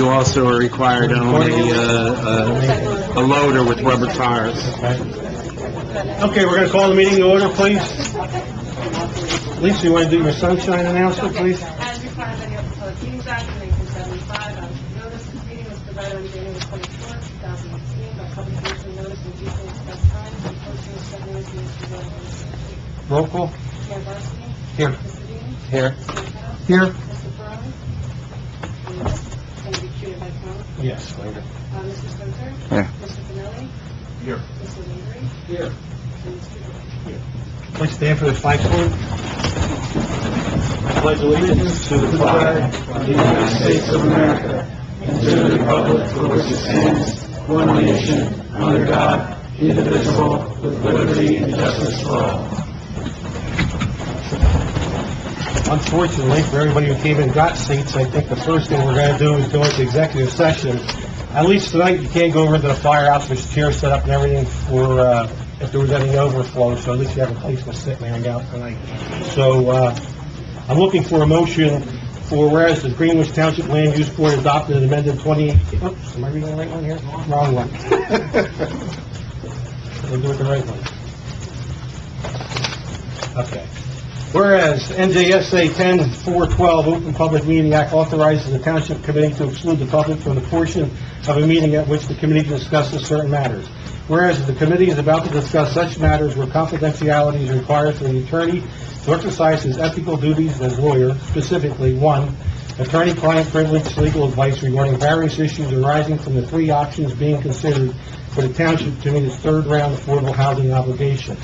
you also are required to own a loader with rubber tires. Okay, we're going to call the meeting to order, please. Lisa, you want to do your sunshine announcement, please? As required by the Open Public Meetings Act of 1975, notice this meeting was provided on January 24, 2016, by publication notice in detail express times and posting of 7 minutes in Mr. Rowland. Roll call. Mayor Barsney? Here. Mr. Dean? Here. Mr. Howe? Here. Mr. Ferrari? It's going to be treated by phone. Yes, later. Mr. Spencer? Here. Mr. Finelli? Here. Mr. Lavery? Here. And Mr. Gordon. Please stand for the flag salute. I pledge allegiance to the flag of the United States of America and to the republic for which it stands, one nation, under God, indivisible, with liberty and justice for all. Unfortunately, for everybody who came in and got seats, I think the first thing we're going to do is go into executive session. At least tonight, you can't go over to the firehouse. There's chairs set up and everything for if there was any overflow, so at least you have a place to sit and hang out tonight. So I'm looking for a motion for whereas the Greenwich Township Land Use Board adopted an amended 20... Oops, am I reading the right one here? Wrong one. We'll do it the right one. Okay. Whereas NJSA 10-412 Open Public Meeting Act authorizes the Township Committee to exclude the public from the portion of a meeting at which the committee discusses certain matters. Whereas the committee is about to discuss such matters where confidentiality is required for the attorney to exercise his ethical duties as lawyer, specifically, 1, attorney-client privilege legal advice regarding various issues arising from the 3 options being considered for the Township to meet its third-round affordable housing obligation.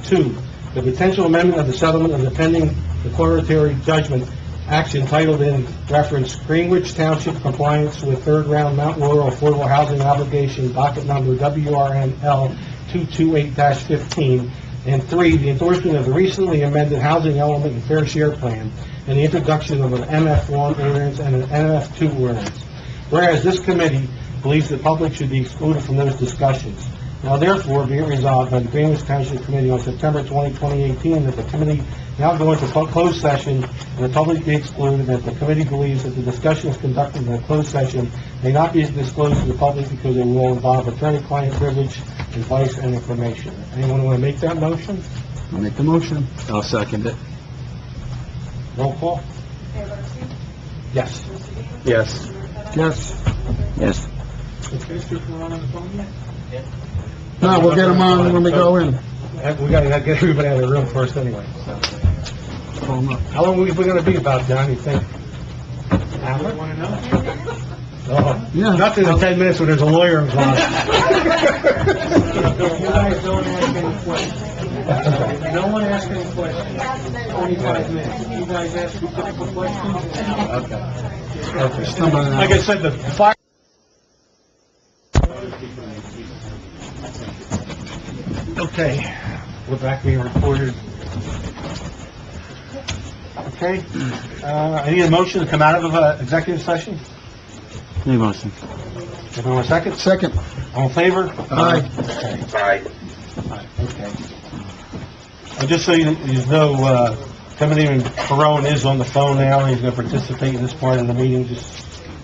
2, the potential amendment of the settlement of the pending declaratory judgment action titled in reference Greenwich Township compliance with third-round Mount Laurel affordable housing obligation, docket number WRNL 228-15, and 3, the endorsement of the recently amended housing element and fair share plan, and the introduction of an MF1 ordinance and an MF2 ordinance. Whereas this committee believes the public should be excluded from those discussions. Now therefore, be it resolved by the Greenwich Township Committee on September 20, 2018, that the committee now go into closed session and the public be excluded, that the committee believes that the discussions conducted in a closed session may not be disclosed to the public because it will involve attorney-client privilege, advice, and information. Anyone want to make that motion? I'll make the motion. I'll second it. Roll call? Mayor Barsney? Yes. Mr. Dean? Yes. Mr. Yes. Yes. No, we'll get them on when we go in. We got to get everybody out of the room first anyway. So. How long are we going to be about, John, you think? An hour? You want to know? Oh, yeah. Nothing in 10 minutes when there's a lawyer involved. You guys don't ask any questions. No one asks any questions. 25 minutes. You guys ask typical questions. Okay. Like I said, the fire... Okay, we're back being recorded. Okay, I need a motion to come out of executive session. Any motion? Everyone want a second? Second. All in favor? Aye. Okay. Aye. Okay. Just so you know, Committee Perone is on the phone now. He's going to participate in this part of the meeting. Just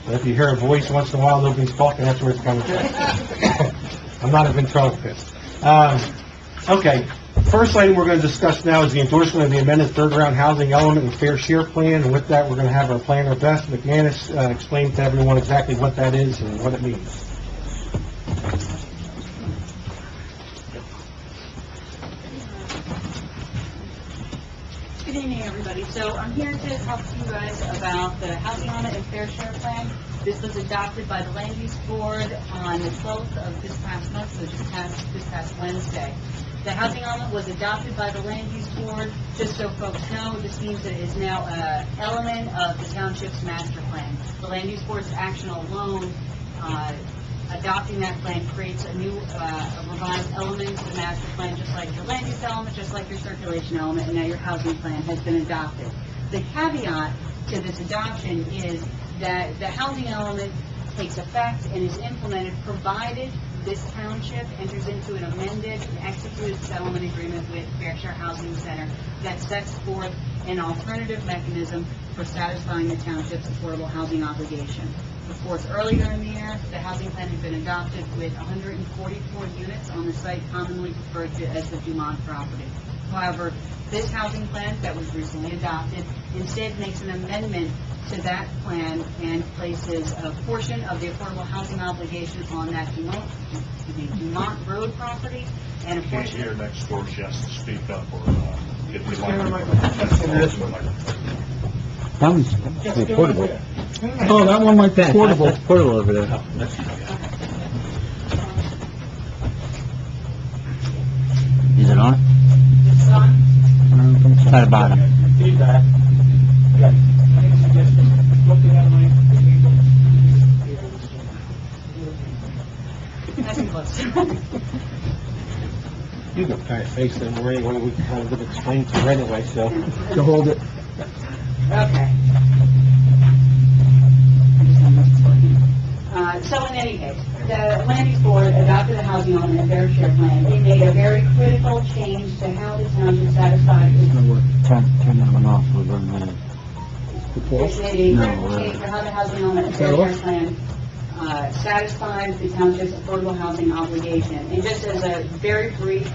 so if you hear a voice once in a while, nobody's talking, that's where it's coming from. I'm not a ventriloquist. Okay, first item we're going to discuss now is the endorsement of the amended third-round housing element and fair share plan, and with that we're going to have our planner, Beth McManus, explain to everyone exactly what that is and what it means. Good evening, everybody. So I'm here to talk to you guys about the housing element and fair share plan. This was adopted by the Land Use Board on the 12th of this past month, so this past Wednesday. The housing element was adopted by the Land Use Board. Just so folks know, this means that it is now an element of the Township's master plan. The Land Use Board's action alone, adopting that plan, creates a new a revised element to the master plan, just like your land use element, just like your circulation element, and now your housing plan has been adopted. The caveat to this adoption is that the housing element takes effect and is implemented provided this township enters into an amended and executed settlement agreement with Fair Share Housing Center that sets forth an alternative mechanism for satisfying the township's affordable housing obligation. Of course, earlier in the year, the housing plan had been adopted with 144 units on the site commonly referred to as the Dumont property. However, this housing plan that was recently adopted instead makes an amendment to that plan and places a portion of the affordable housing obligation on that Dumont Road property and a She's portion... here next door, she has to speak up or get the That one's portable. Oh, that one might be portable. That's portable over there. Is it on? This is on? It's at the bottom. Feedback. Looking at my... Nice and close. You can kind of face them, or anyway, we kind of explain to you anyway, so. To hold it. Okay. So in any case, the land use board adopted a housing element and fair share plan. It made a very critical change to how the township satisfied its Turn that one off. We're running out. It made a No, critical change for how the housing element and fair share plan satisfies the township's affordable housing obligation. And just as a very brief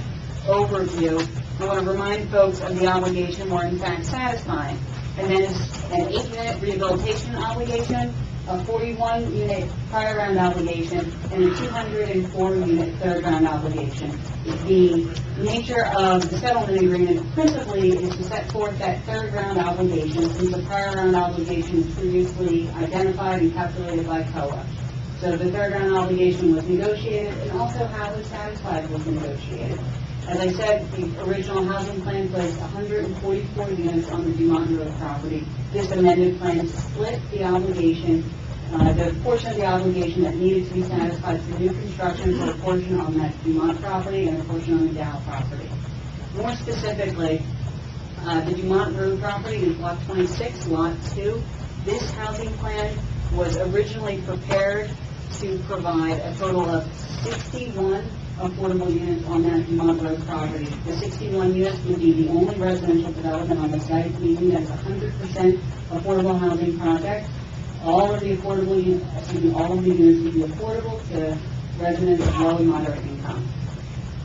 overview, I want to remind folks of the obligation we're in fact satisfying. And then it's an 8-unit rehabilitation obligation, a 41-unit prior round obligation, and a 204-unit third round obligation. The nature of the settlement agreement principally is to set forth that third round obligation, since the prior round obligation is previously identified and calculated by COA. So the third round obligation was negotiated, and also how it was satisfied was negotiated. As I said, the original housing plan placed 144 units on the Dumont Road property. This amended plan split the obligation, the portion of the obligation that needed to be satisfied for new construction for a portion on that Dumont property and a portion on the Dow property. More specifically, the Dumont Road property is Block 26, Lot 2. This housing plan was originally prepared to provide a total of 61 affordable units on that Dumont Road property. The 61 units would be the only residential development on the site, meaning that it's a 100% affordable housing project. All of the affordable units, all of the units would be affordable to residents of low and moderate income.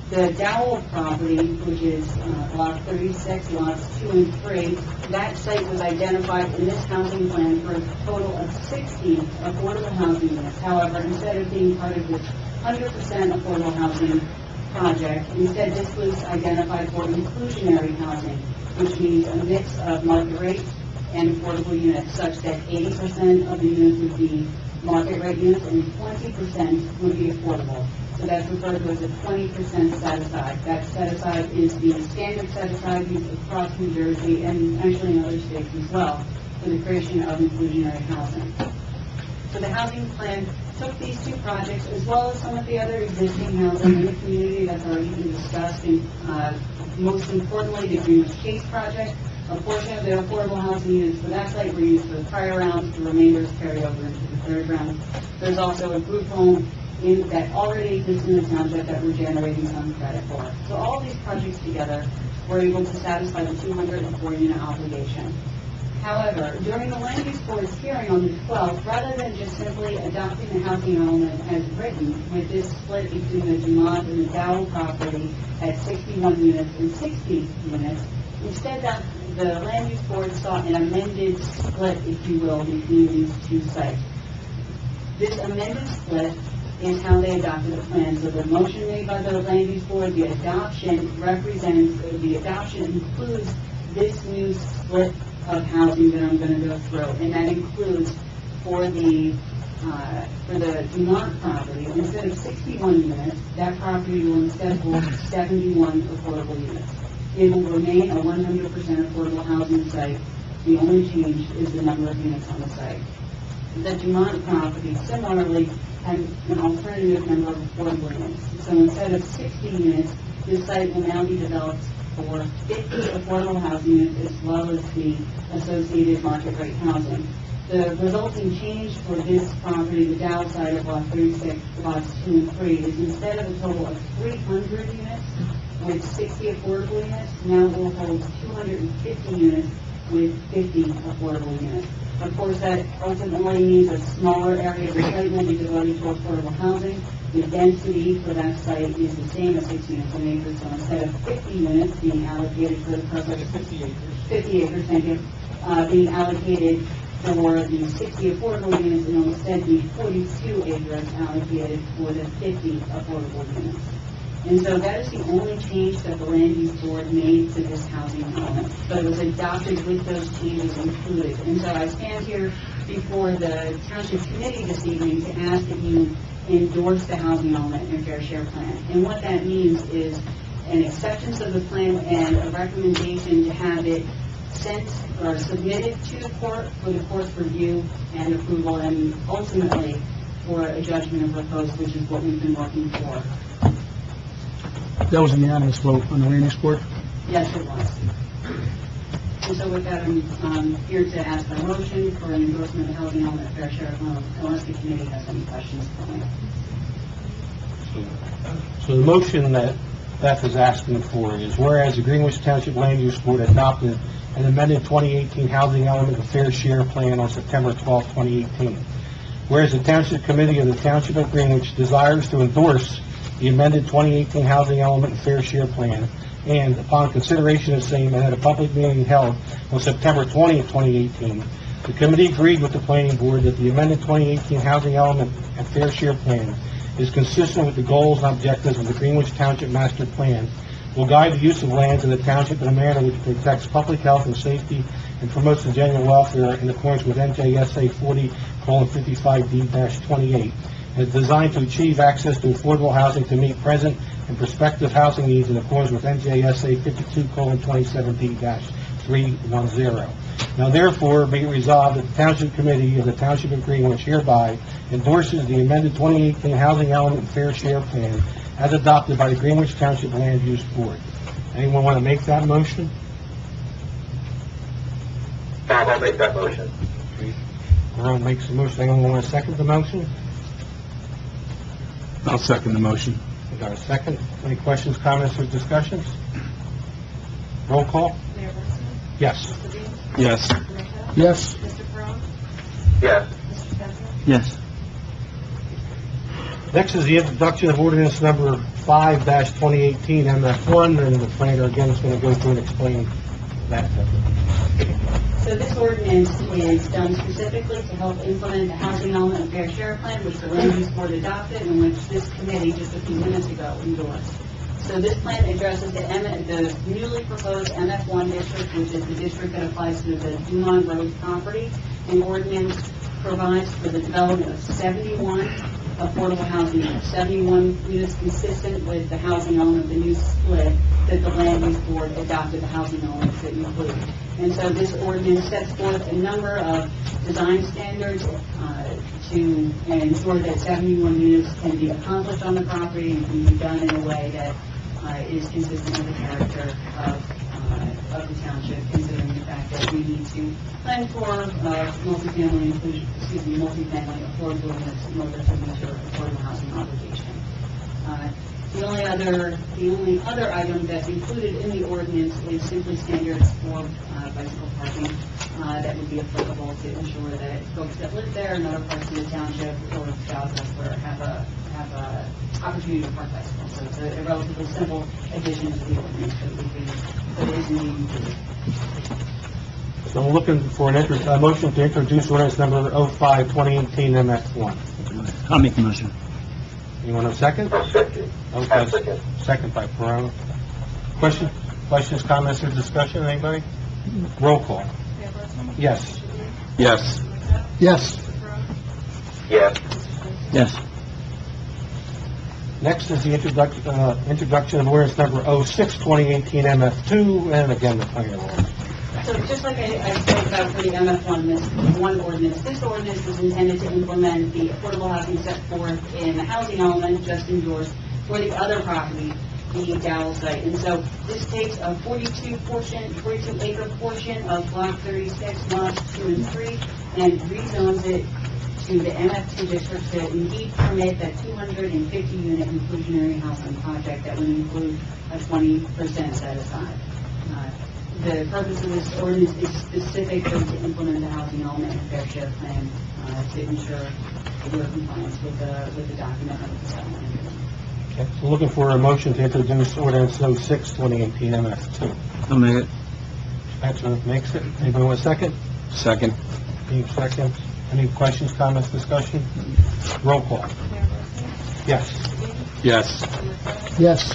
The Dowell property, which is Block 36, lots 2 and 3, that site was identified in this housing plan for a total of 60 affordable housing units. However, instead of being part of this 100% affordable housing project, instead this was identified for inclusionary housing, which means a mix of market rate and affordable units, such that 80% of the units would be market rate units and 20% would be affordable. So that's referred to as a 20% set-aside. That set-aside is the standard set-aside used across New Jersey and actually in other states as well for the creation of inclusionary housing. So the housing plan took these two projects, as well as some of the other existing housing in the community that's already been discussed, and most importantly, the Greenwich Chase project. A portion of the affordable housing units for that site were used for the prior rounds, the remainder is carried over into the third round. There's also a group home that already exists in the township that we're generating some credit for. So all these projects together were able to satisfy the 204-unit obligation. However, during the Land Use Board's hearing on the 12th, rather than just simply adopting the housing element as written, with this split between the Dumont and the Dowell property at 61 units and 60 units, instead the Land Use Board sought an amended split, if you will, between these two sites. This amended split is how they adopted the plan. So the motion made by the Land Use Board, the adoption includes this new split of housing that I'm going to go through, and that includes for the Dumont property, instead of 61 units, that property will instead hold 71 affordable units. It will remain a 100% affordable housing site. The only change is the number of units on the site. The Dumont property similarly has an alternative number of affordable units. So instead of 60 units, this site will now be developed for 50 affordable housing units as well as the associated market rate housing. The resulting change for this property, the Dow side of Block 36, lots 2 and 3, is instead of a total of 300 units with 60 affordable units, now will hold 250 units with 50 affordable units. Of course, that ultimately means a smaller area of the site will be devoted to affordable housing. The density for that site is the same as 6 units an acre, so instead of 50 units being allocated for the purpose... 50 acres. 50 acres, thank you, being allocated for the 60 affordable units, and will instead be 42 acres allocated for the 50 affordable units. And so that is the only change that the Land Use Board made to this housing element, but it was adopted with those changes included. And so I stand here before the Township Committee this evening to ask that you endorse the housing element in Fair Share Plan. And what that means is an acceptance of the plan and a recommendation to have it sent or submitted to the court for the court's review and approval, and ultimately for a judgment of repose, which is what we've been working for. That was a unanimous vote on the Land Use Board? Yes, it was. And so with that, I'm here to ask for a motion for an endorsement of the housing element of Fair Share Plan, unless the committee has any questions for me. So the motion that Beth is asking for is, whereas the Greenwich Township Land Use Board adopted an amended 2018 housing element of Fair Share Plan on September 12, 2018. Whereas the Township Committee of the Township of Greenwich desires to endorse the amended 2018 housing element of Fair Share Plan, and upon consideration of same and at a public meeting held on September 20, 2018, the committee agreed with the planning board that the amended 2018 housing element and Fair Share Plan is consistent with the goals and objectives of the Greenwich Township Master Plan, will guide the use of lands in the township in a manner which protects public health and safety and promotes the general welfare in accordance with NJSA 40:55D-28, and is designed to achieve access to affordable housing to meet present and prospective housing needs in accordance with NJSA 52:27D-310. Now therefore, be it resolved that the Township Committee of the Township of Greenwich hereby endorses the amended 2018 housing element and Fair Share Plan as adopted by the Greenwich Township Land Use Board. Anyone want to make that motion? Bob, I'll make that motion. Ron makes the motion. Anyone want to second the motion? I'll second the motion. We got a second. Any questions, comments, or discussions? Roll call? Mayor Wilson? Yes. Mr. Dean? Yes. Mr. Ricco? Yes. Mr. Perrone? Yes. Mr. Spencer? Yes. Next is the introduction of ordinance number 5-2018 MF1, and the planner again is going to go through and explain that. So this ordinance is done specifically to help implement the housing element and Fair Share Plan, which the Land Use Board adopted and which this committee just a few minutes ago endorsed. So this plan addresses the newly proposed MF1 district, which is the district that applies to the Dumont Road property. The ordinance provides for the development of 71 affordable housing units, 71 units consistent with the housing element of the new split that the Land Use Board adopted the housing elements that include. And so this ordinance sets forth a number of design standards to ensure that 71 units can be accomplished on the property and can be done in a way that is consistent with the character of the township, considering the fact that we need to plan for multifamily affordable units in order to meet your affordable housing obligation. The only other item that's included in the ordinance is simply standards for bicycle parking that would be applicable to ensure that folks that live there and other parts of the township or jobs elsewhere have a opportunity to park bicycles. So it's a relatively simple addition to the ordinance that is indeed included. So I'm looking for a motion to introduce ordinance number 05-2018 MF1. I'll make the motion. You want a second? I'll second. Okay. Second. Second by Perrone. Questions, comments, or discussion, anybody? Roll call. Mayor Wilson? Yes. Yes. Mr. Ricco? Yes. Mr. Perrone? Yes. Mr. Spencer? Yes. Next is the introduction of ordinance number 06-2018 MF2, and again, the planning board. So just like I spoke about for the MF1, this one ordinance, this ordinance is intended to implement the affordable housing set forth in the housing element just endorsed for the other property, the Dowell site. And so this takes a 42-acre portion of Block 36, lots 2 and 3, and rezones it to the MF2 district to indeed permit that 250-unit inclusionary housing project that would include a 20% set aside. the purpose of this ordinance is specifically to implement the housing element and fair share plan, to ensure that we're in compliance with the document and with the settlement agreement. Okay, so looking for a motion to introduce ordinance 06, 2018 MS2. I'll make it. Spencer makes it. Anybody want a second? Second. Steve seconds. Any questions, comments, discussion? Roll call. Yes. Yes. Yes.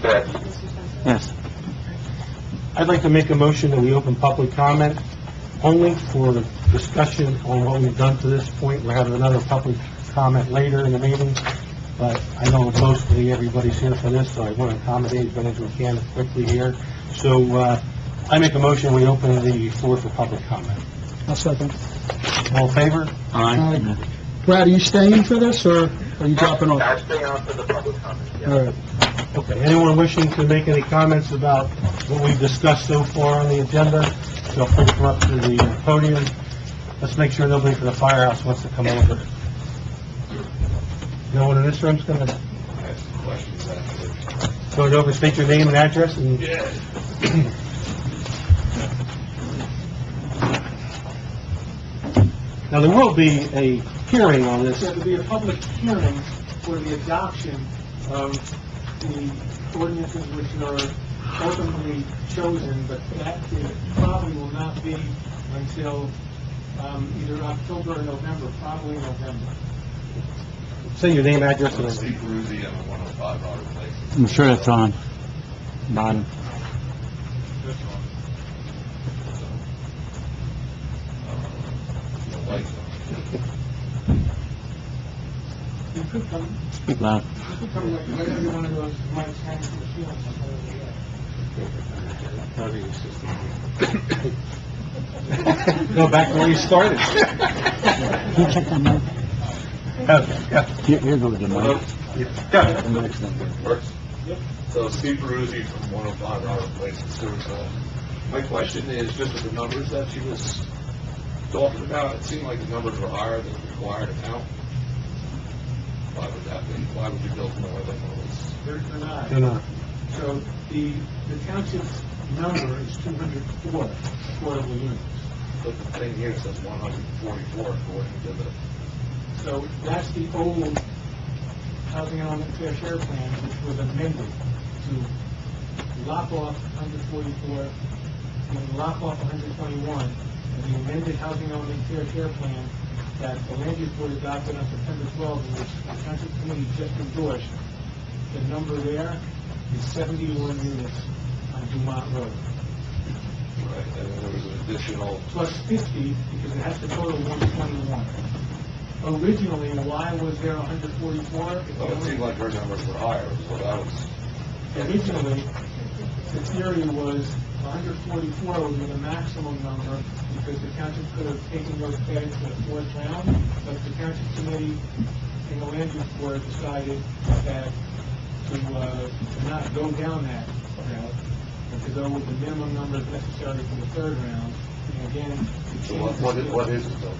Yes. Yes. I'd like to make a motion that we open public comment only for discussion on what we've done to this point. We're having another public comment later in the meeting, but I know mostly everybody's here for this, so I want to accommodate as many as we can quickly here. So, I make a motion, we open the floor for public comment. I'll second. All in favor? Aye. Brad, are you staying for this, or are you dropping off? I'll stay on for the public comment, yes. All right. Okay, anyone wishing to make any comments about what we've discussed so far on the agenda, feel free to come up to the podium. Let's make sure nobody from the firehouse wants to come over. No one in this room's gonna... Go it over, state your name and address, and... Now, there will be a hearing on this. There will be a public hearing for the adoption of the ordinances which are ultimately chosen, but that probably will not be until either October or November, probably November. Say your name, address, and... Steve Peruzzi, I'm at 105 Robert Place. I'm sure that's on. Bottom. You could come, Speak loud. you could come like every one of those mics hanging from the ceiling somewhere over there. Go back to where you started. Can you check that mic? Here goes the mic. Yeah. The mic's not good. Works? Yep. So Steve Peruzzi from 105 Robert Place in Stewart. My question is just with the numbers that she was talking about, it seemed like the numbers were higher than the required amount. Why would that be? Why would you build more than what was? They're not. You're not. So the township's number is 204 affordable units. But the thing here says 144 according to the... So that's the old housing element fair share plan, which was amended to lock off 144, and lock off 121, and the amended housing element fair share plan that the land use board adopted on September 12th, in which the township committee just endorsed. The number there is 71 units on Dumont Road. Right, and then there was an additional... Plus 50, because it has to total 121. Originally, why was there 144? Well, it seemed like her numbers were higher, is what I was... Originally, the theory was 144 would be the maximum number, because the township could have taken those credits for the fourth round, but the township committee and the land use board decided that to not go down that route, and to go with the minimum numbers necessary for the third round. And again, it So changed what is it though?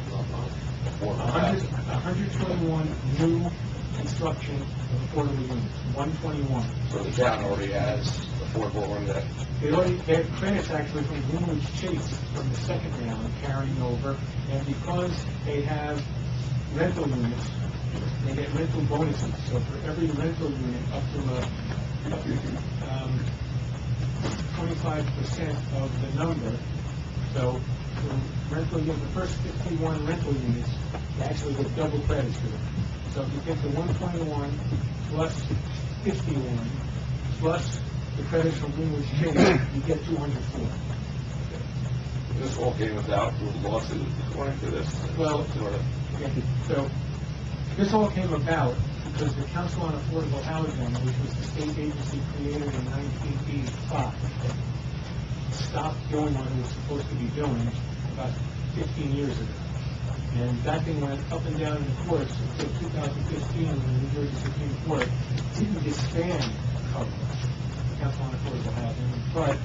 121 new construction of affordable units, 121. So the town already has affordable on that. They had credits actually from Greenwich Chase from the second round carrying over, and because they have rental units, they get rental bonuses. So for every rental unit up to 25% of the number, so the rental unit, the first 51 rental units, they actually get double credits for them. So if you take the 121 plus 51 plus the credits from Greenwich Chase, you get 204. This all came about with a lawsuit according to this. Well, Sort of. okay, so this all came about because the Council on Affordable Housing, which was the state agency created in 1985, stopped doing what it was supposed to be doing about 15 years ago. And that thing went up and down in the courts until 2015 when the New Jersey Supreme Court didn't disband coverage, the Council on Affordable Housing, but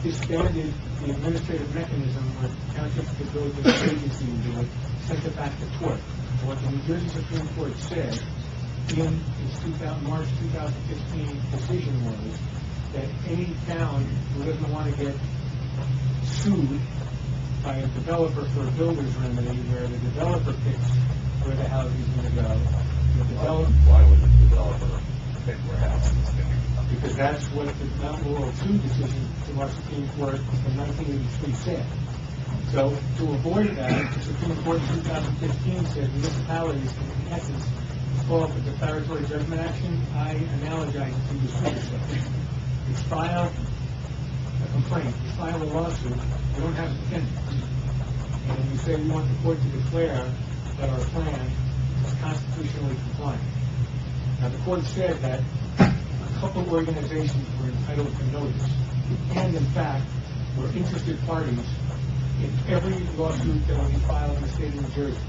disbanded the administrative mechanism where townships could go to the agency and do it, sent it back to court. And what the New Jersey Supreme Court said in its March 2015 decision was that any town who doesn't want to get sued by a developer for a builder's remedy, where the developer picks where the house is going to go, the developer, Why would the developer pick where houses is going to go? because that's what the Mountain Laurel 2 decision from our Supreme Court in 1983 said. So to avoid that, the Supreme Court in 2015 said municipalities, in essence, fall for declaratory judgment action. I analogize it to the street stuff. It's filed a complaint, you file a lawsuit, you don't have a defendant. And you say we want the court to declare that our plan is constitutionally compliant. Now, the court said that a couple organizations were entitled to notice, and in fact, were interested parties in every lawsuit that will be filed in the state of New Jersey.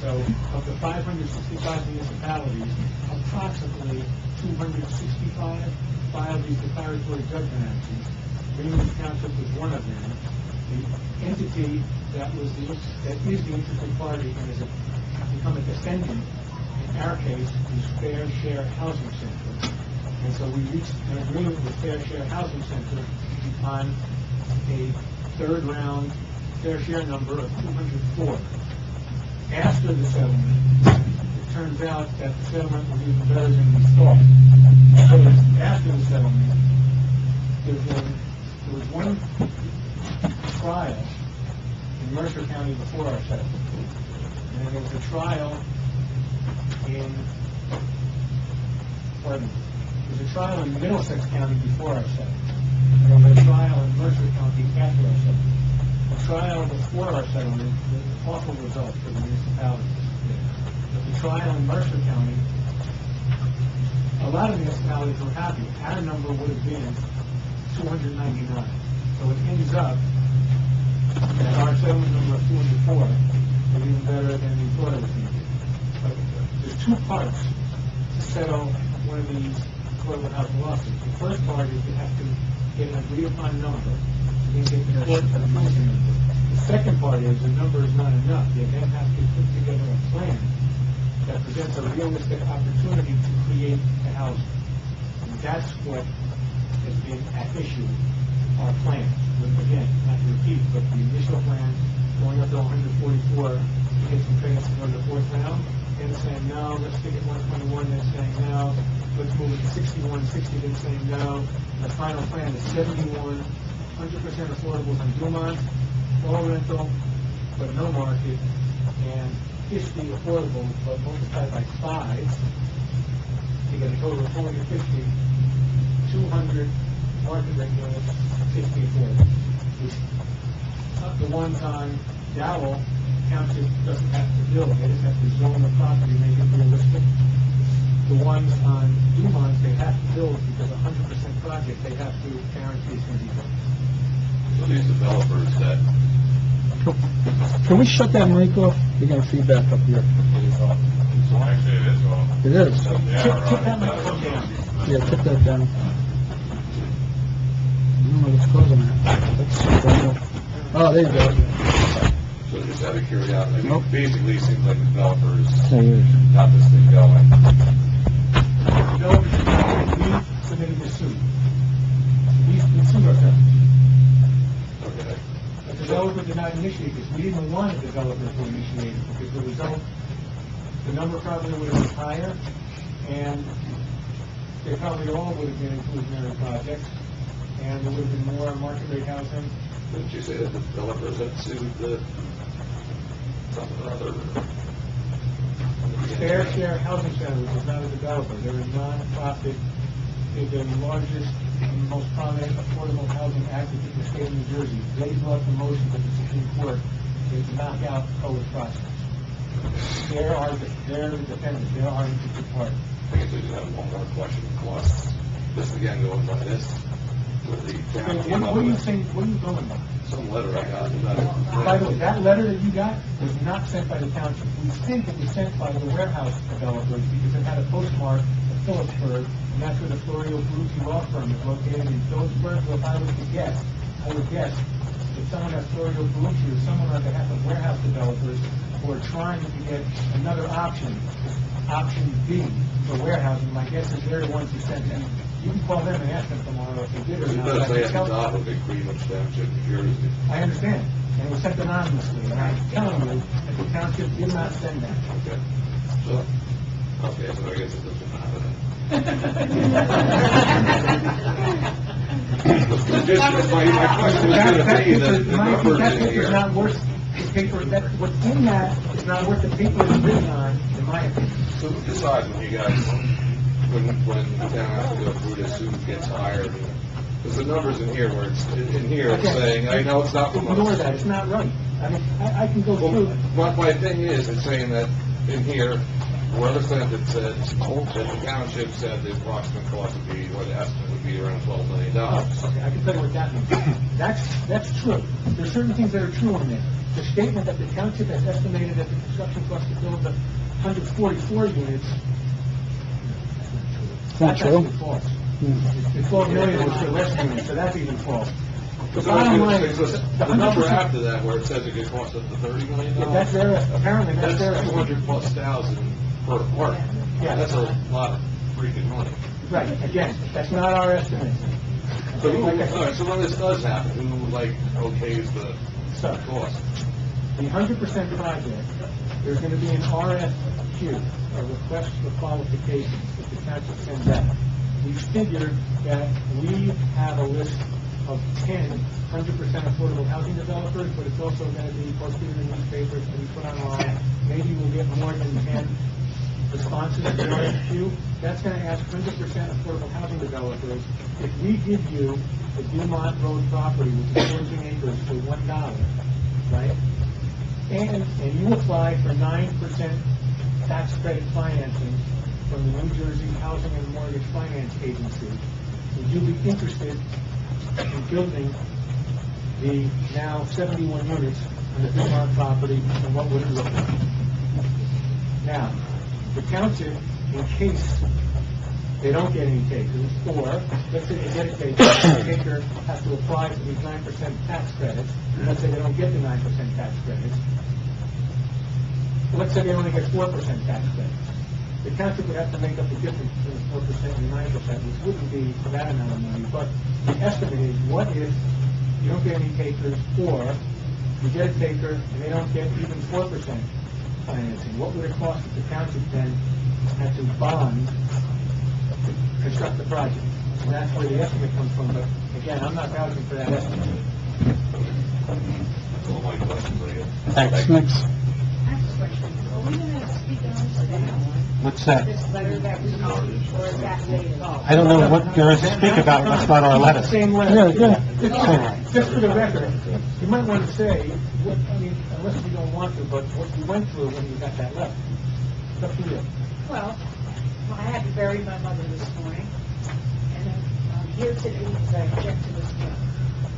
So, of the 565 municipalities, approximately 265 filed these declaratory judgment actions. Greenwood Township was one of them. The entity that is the interested party and has become a defendant in our case is Fair Share Housing Center. And so we reached an agreement with Fair Share Housing Center on a third round fair share number of 204. After the settlement, it turns out that the settlement was even better than we thought. Because after the settlement, there was one trial in Mercer County before our settlement. And then there was a trial in Middlesex County before our settlement. And there was a trial in Mercer County after our settlement. The trial before our settlement was an awful result for the municipalities. But the trial in Mercer County, a lot of municipalities were happy. Our number would have been 299. So it ends up that our settlement number of 204 is even better than we thought it was going to be. But there's two parts to settle one of these affordable housing lawsuits. The first part is you have to get an agreed upon number, and then get the court to approve the number. The second part is the number is not enough. You then have to put together a plan that presents a realistic opportunity to create a house. And that's what has been at issue, our plan. Again, not to repeat, but the initial plan, going up to 144, to get some credits to go to the fourth round, then saying no, let's stick at 121, then saying no, let's move it to 61, 60, then saying no. And the final plan is 71, 100% affordables on Dumont, all rental, but no market, and 50 affordable, but multiplied by 5, you get a total of 450, 200 market regulars, 50 affordable. The ones on Dowell, Township doesn't have to build, they just have to zone the property, make it realistic. The ones on Dumont, they have to build because 100% project, they have to guarantee it's going to be built. So these developers that Can we shut that mic off? We got feedback up here. actually it is all. It is. Tip that microphone down. Yeah, tip that down. I don't know what's causing that. That's, oh, there you go. So just out of curiosity, Nope. basically it seems like the developers There it is. got this thing going. We submitted the suit. We sued ourselves. Okay. The developer did not initiate this. We didn't want a developer to initiate it because the result, the number probably would have been higher, and they probably all would have been inclusionary projects, and there would have been more market rate housing. Didn't you say that the developers had sued the something or other? Fair Share Housing Center, which is not a developer, they're a non-profit, they're the largest and most prominent affordable housing advocate in the state of New Jersey. They brought the motion to the Supreme Court to knock out COLA's process. They're the defendants, they're our interested party. I guess I just have one more question. Plus, this again going by this, with the town. What are you saying, what are you going by? Some letter I got about it. By the way, that letter that you got was not sent by the township. We think it was sent by the warehouse developers because it had a postmark of Phillipsburg, and that's where the Florio Ferrucci law firm is located in Phillipsburg. Well, if I was to guess, I would guess that someone at Florio Ferrucci or someone on behalf of warehouse developers who are trying to get another option B for warehousing. My guess is they're the ones who sent that. You can call them and ask them tomorrow if they did or It not. does but I say can at the tell- top of it, Greenwich Township, New Jersey. I understand, and it was sent anonymously, and I'm telling you that the township did not send that. Okay. So, okay, so I guess it doesn't matter then. Just, my question was gonna be that the numbers That in paper is here. not worth the paper, that, what's in that is not worth the paper it's written on, in my opinion. So who decides when you guys, when the town has to go through this, who gets hired? Because the numbers in here, where it's, in here, it's Okay. saying, I know it's not from Ignore us. that, it's not right. I mean, I can go Well, through, my thing is, it's saying that in here, whoever sent it said, that the township said the approximate cost would be, or the estimate would be around $12 million. oh, okay, I can tell you what that means. That's true. There's certain things that are true in there. The statement that the township has estimated that the construction cost to build the 144 units. Not true. actually false. The 12 million was for less units, so that's even false. The So I was bottom gonna line say, is, so the the number 100%, after that, where it says it could cost up to $30 million? that's their, apparently that's their, That's 200 plus thousand per apartment. Yeah. That's a lot of freaking money. right, again, that's not our estimate. So, Like I said, all right, so when this does happen, who, like, okays the So, cost? the 100% project, there's going to be an RFQ, a request for qualifications, that the township sends out. We figured that we have a list of 10 100% affordable housing developers, but it's also going to be posted in the newspapers and put online. Maybe we'll get more than 10 responses to the RFQ. That's going to ask 100% affordable housing developers, if we give you the Dumont Road property, which is 14 acres for $1, right? And you apply for 9% tax credit financing from the New Jersey Housing and Mortgage Finance Agency, would you be interested in building the now 71 units on the Dumont property, and what would it look like? Now, the township, in case they don't get any takers, or let's say they get a taker, the taker has to apply for these 9% tax credits, and let's say they don't get the 9% tax credits, let's say they only get 4% tax credits. The township would have to make up the difference between 4% and 9%, which wouldn't be that amount of money, but the estimate is, what if you don't get any takers, or you get a taker and they don't get even 4% financing? What would it cost if the township then had to bond to construct the project? And that's where the estimate comes from, but again, I'm not vouching for that estimate. That's all my questions, I guess. Thanks, next. I have a question. Are we going to speak on this today? What's that? This letter that we received, or is that later? I don't know what there is to speak about, that's not our letter. Same letter. Yeah, Just for the record, you might want to say, what, I mean, unless you don't want to, but what you went through when you got that letter. It's up to you. Well, I had to bury my mother this morning, and I'm here today because I object to this letter.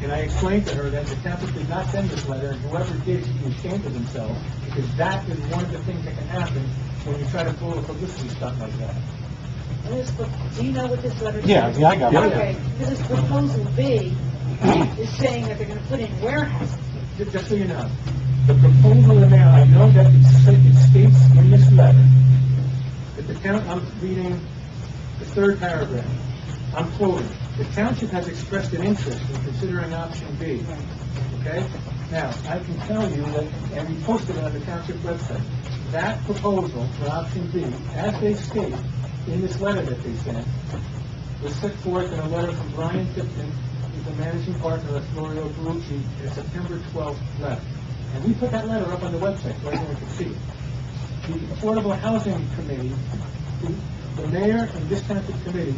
And I explained to her that the township did not send this letter, and whoever did should be ashamed of themselves, because that is one of the things that can happen when you try to pull a publicity stunt like that. And this, do you know what this letter says? Yeah, I got it. Okay, because this proposal B is saying that they're going to put in warehousing. Just so you know, the proposal amount, I know that it states in this letter that the town, I'm reading the third paragraph, I'm quoting, "The township has expressed an interest in considering option B." Okay? Now, I can tell you that, and we posted it on the township website, that proposal for option B, as they state in this letter that they sent, was set forth in a letter from Brian Tipton, who's the managing partner of Florio Berrucci, in a September 12th letter. And we put that letter up on the website so everyone could see it. The Affordable Housing Committee, the mayor and this township committee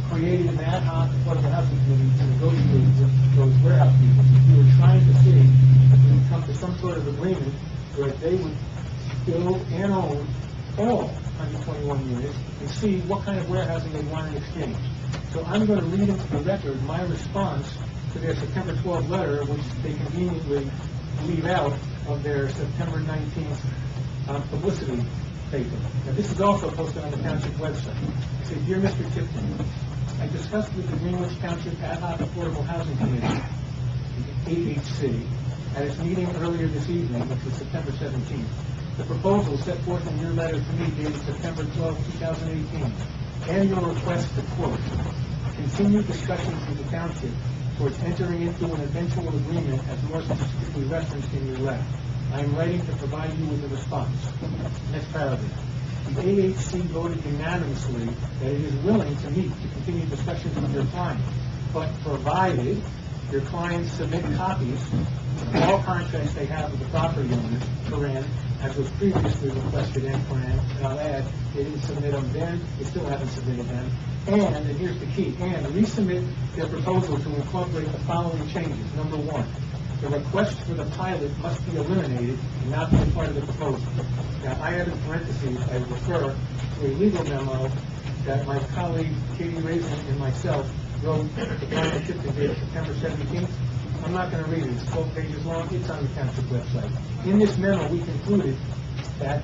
created an ad hoc Affordable Housing Committee to negotiate with those warehouse people. We were trying to see if we could come to some sort of agreement where they would build and own all 121 units and see what kind of warehousing they want in exchange. So I'm going to read into the record my response to their September 12th letter, which they conveniently leave out of their September 19th publicity paper. Now, this is also posted on the township website. It says, "Dear Mr. Tipton, I discussed with the Greenwich Township Ad hoc Affordable Housing Committee, AHC, at its meeting earlier this evening, which was September 17th. The proposal set forth in your letter to me dated September 12, 2018. and your request to quote, continue discussions with the township towards entering into an eventual agreement as more specifically referenced in your letter. I am writing to provide you with a response. Next paragraph. The AHC voted unanimously that it is willing to meet to continue discussions with your client, but provided your clients submit copies of all contracts they have with the property owners, Corinne, as was previously requested, and Corinne, and I'll add, they didn't submit them then, they still haven't submitted them, and here's the key, and resubmit their proposal to incorporate the following changes. Number one, the request for the pilot must be eliminated and not be a part of the proposal. Now, I have in parentheses, I refer to a legal memo that my colleague Katie Raisin and myself wrote to Township dated September 17th. I'm not going to read it. It's 12 pages long. It's on the Township website. In this memo, we concluded that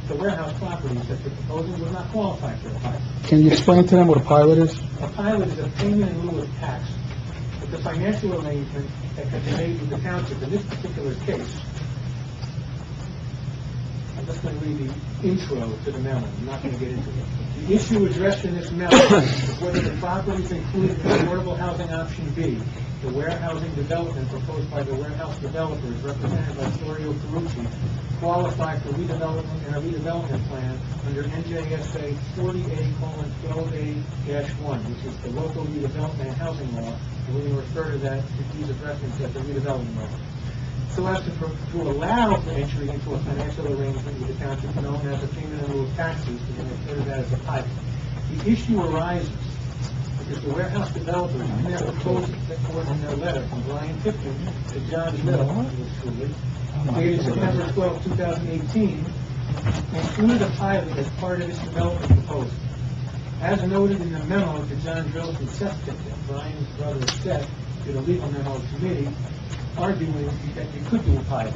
the warehouse properties that the proposal would not qualify for a pilot. Can you explain to them what a pilot is? A pilot is a payment in lieu of tax. But the financial arrangement that can be made with the Township in this particular case, I'm just going to read the intro to the memo. I'm not going to get into it. The issue addressed in this memo is whether the properties included in affordable housing option B, the warehousing development proposed by the warehouse developers represented by Florio Carucci, qualify for redevelopment and a redevelopment plan under NJSA 40A:12A-1, which is the local redevelopment and housing law, and we're going to refer to that, to use a reference as the redevelopment law. So as to allow for entry into a financial arrangement with the township known as a payment in lieu of taxes, we're going to refer to that as a pilot. The issue arises because the warehouse developers, in their proposal set forth in their letter from Brian Tipton to John Mill, dated September 12, 2018, included a pilot as part of its development proposal. As noted in the memo to John Drills and Seth Tipton, Brian's brother Seth did a legal memo to me, arguing that you could do a pilot.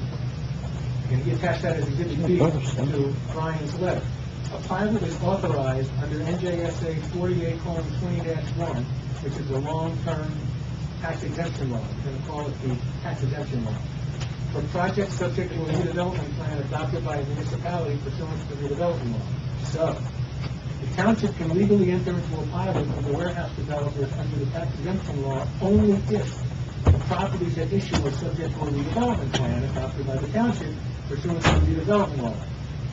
And he attached that as Exhibit B to Brian's letter. A pilot is authorized under NJSA 48:20-1, which is the long-term tax exemption law. We're going to call it the tax exemption law. For projects subject to a redevelopment plan adopted by a municipality pursuant to the redevelopment law. So, the township can legally enter into a pilot with the warehouse developers under the tax exemption law only if the properties at issue are subject to a redevelopment plan adopted by the township pursuant to the redevelopment law.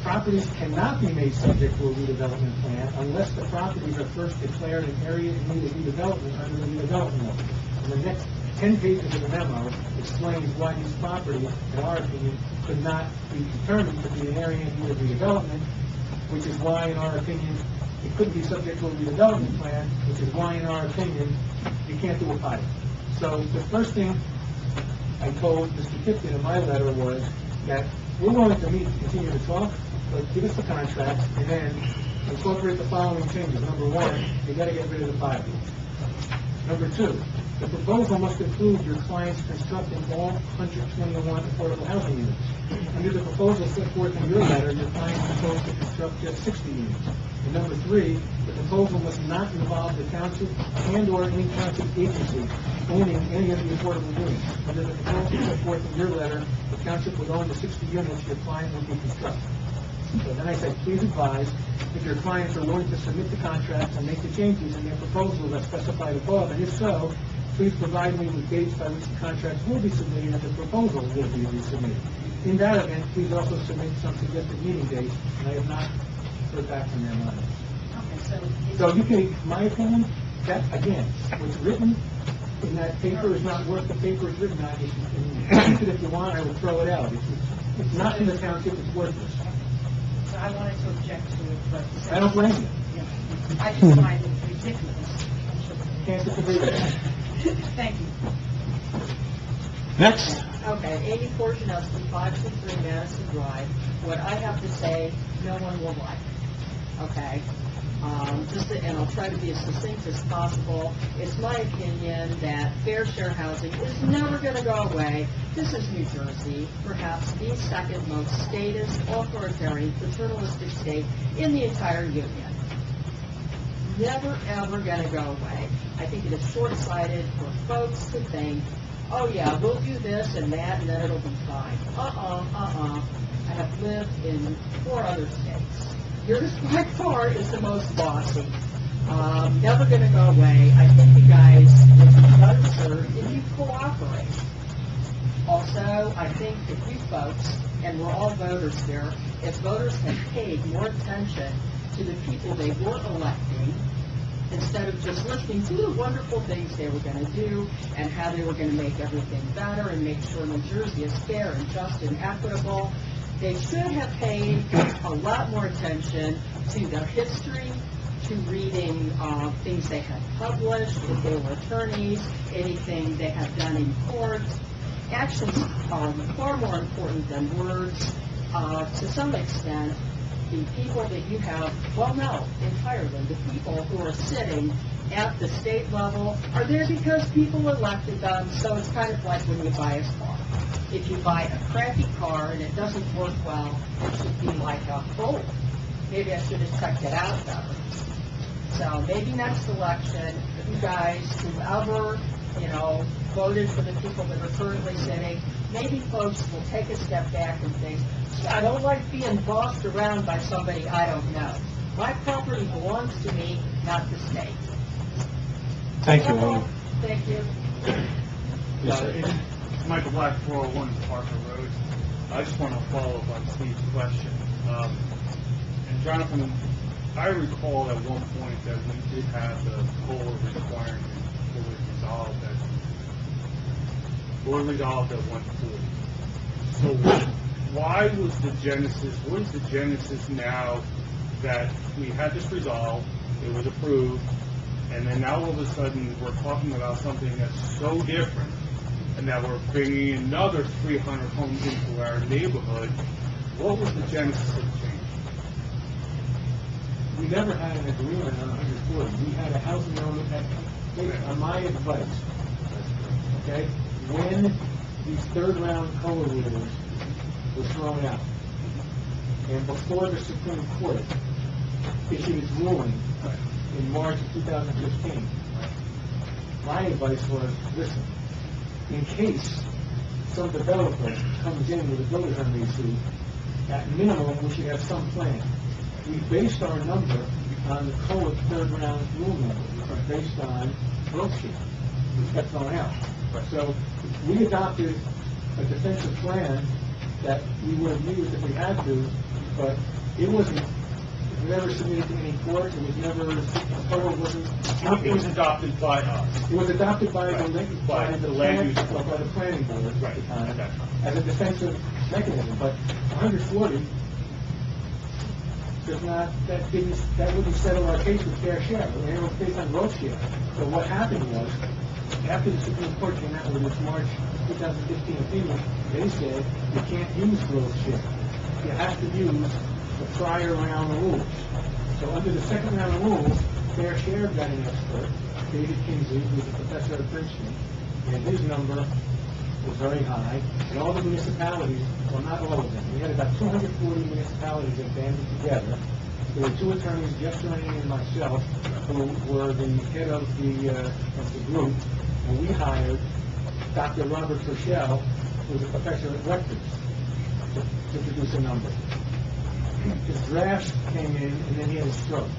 Properties cannot be made subject to a redevelopment plan unless the properties are first declared an area in need of redevelopment under the redevelopment law. And the next 10 pages of the memo explains why these properties, in our opinion, could not be determined to be an area in need of redevelopment, which is why, in our opinion, it couldn't be subject to a redevelopment plan, which is why, in our opinion, you can't do a pilot. So the first thing I told Mr. Tipton in my letter was that we're willing to meet and continue to talk, but give us the contract and then incorporate the following changes. Number one, you got to get rid of the pilot. Number two, the proposal must include your clients constructing all 121 affordable housing units. Under the proposal set forth in your letter, your clients proposed to construct just 60 units. And number three, the proposal must not involve the township and/or any township agency owning any of the affordable units. Under the proposal set forth in your letter, the township would own the 60 units your client would be constructing. So then I said, please advise if your clients are willing to submit the contracts and make the changes in their proposal that's specified above, and if so, please provide me with dates by which the contracts will be submitted and the proposal will be resubmitted. In that event, please also submit some suggested meeting dates, and I have not heard back from them on it. Okay, So you can, in my opinion, that, again, what's written in that paper is not worth the paper it's written on. If you can keep it if you want, I will throw it out. It's not in the township, it's worthless. So I wanted to object to it, but... I don't blame you. I just find it ridiculous. Can't disagree with that. Thank you. Next. Okay, Amy Portionowski, 523 Madison Drive. What I have to say, no one will like. Okay? And I'll try to be as succinct as possible. It's my opinion that fair share housing is never going to go away. This is New Jersey, perhaps the second most statist, authoritarian, paternalistic state in the entire union. Never, ever going to go away. I think it is short-sighted for folks to think, oh yeah, we'll do this and that and then it'll be fine. I have lived in 4 other states. Yours by far is the most bossy. Never gonna go away. I think you guys would be better served if you cooperate. Also, I think if you folks, and we're all voters here, if voters had paid more attention to the people they were electing, instead of just listening to the wonderful things they were going to do and how they were going to make everything better and make sure New Jersey is fair and just and equitable, they should have paid a lot more attention to their history, to reading things they had published, if they were attorneys, anything they had done in court. Actions are far more important than words. To some extent, the people that you have, well, no, entirely, the people who are sitting at the state level are there because people elected them, so it's kind of like when you buy a car. If you buy a crappy car and it doesn't work well, it should be like oh, maybe I should have checked it out better. So maybe next election, you guys, whoever, voted for the people that are currently sitting, maybe folks will take a step back and think, I don't like being bossed around by somebody I don't know. My property belongs to me, not the state. Thank you, Amy. Thank you. It's Michael Black, 401 Parker Road. I just want to follow up on Steve's question. And Jonathan, I recall at one point that we did have the COLA requirement fully resolved at 140. So why was the genesis, what is the genesis now that we had this resolved, it was approved, and then now all of a sudden we're talking about something that's so different, and that we're bringing another 300 homes into our neighborhood? What was the genesis of the change? We never had an agreement on 140. We had a housing element that, on my advice, okay, when these third-round COLA rules were thrown out, and before the Supreme Court issued its ruling in March of 2015, my advice was, listen, in case some developer comes in with a builder's remedy suit, at minimum, we should have some plan. We based our number on the COLA third-round rule number, which was based on growth share, which kept going out. So we adopted a defensive plan that we would have used if we had to, but it wasn't, it was never submitted to any court, it was never, COLA wasn't... It was adopted by us. It was adopted by Right. the land use board. by the planning board at the Right, time, at that time. as a defensive mechanism, but 140 does not, that wouldn't settle our case with fair share. It was based on growth share. So what happened was, after the Supreme Court came out with its March 2015 opinion, they said you can't use growth share. You have to use the prior round of rules. So under the second round of rules, fair share got an expert, David Kingsley, who was a professor at Princeton, and his number was very high, and all the municipalities, well, not all of them, we had about 240 municipalities that banded together. There were two attorneys, Jeff Durning and myself, who were the head of the group, and we hired Dr. Robert Herschel, who was a professor at Rutgers, to produce a number. His drafts came in, and then he had a stroke.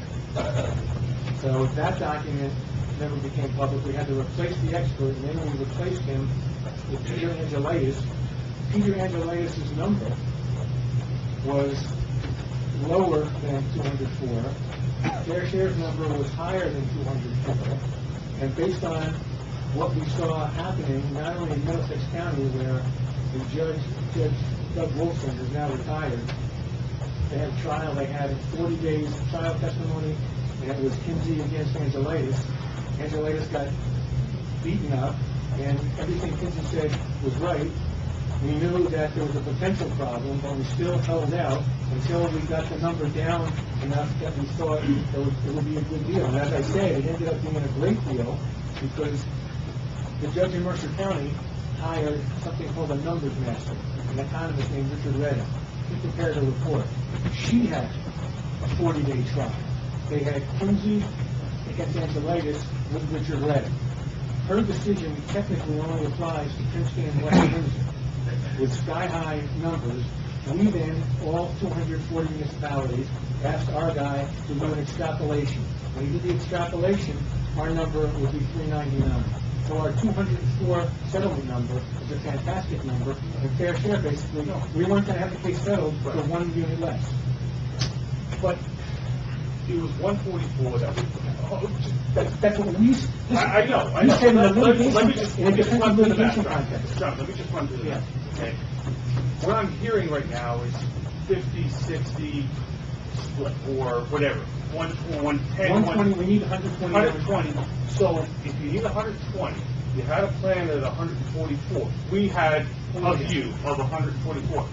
So that document never became public. We had to replace the expert, and then when we replaced him with Peter Angelitis, Peter Angelitis' number was lower than 204. Fair Share's number was higher than 204. And based on what we saw happening, not only in Middlesex County, where the Judge Doug Wilson is now retired, they had a trial, they had 40 days trial testimony, and it was Kinsey against Angelitis. Angelitis got beaten up, and everything Kinsey said was right. We knew that there was a potential problem, but we still held out until we got the number down enough that we thought it would be a good deal. And as I said, it ended up being a great deal because the judge in Mercer County hired something called a numbers master, an economist named Richard Redding. He prepared a report. She had a 40-day trial. They had Kinsey against Angelitis with Richard Redding. Her decision technically only applies to Princeton and West Windsor, with sky-high numbers We then, all 240 municipalities, asked our guy to do an extrapolation. When he did the extrapolation, our number would be 399. So our 204 settlement number is a fantastic number, and fair share, basically, we weren't going to have the case settled for 1 unit less. But it was 144 that was, That's what we... I know. We said in the litigation, Let me just in a defensive run through the litigation background. context. John, let me just run through the Yeah. background, okay? What I'm hearing right now is 50, 60 split, or whatever, 110, 120, we need 120. 120. So if you need 120, you had a plan at 144. We had a view of 144.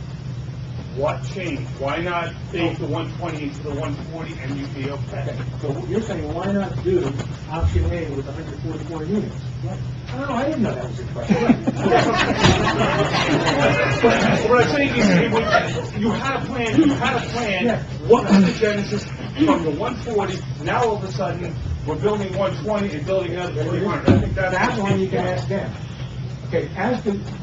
What changed? Why not take the 120 into the 140 and you'd be okay? Okay, so you're saying, why not do option A with 144 units? Oh, I didn't know that was a question. What I'm saying is, you had a plan, Yeah. What was the genesis from the 140, now all of a sudden, we're building 120 and building another 300? I think That one you can ask them. Okay,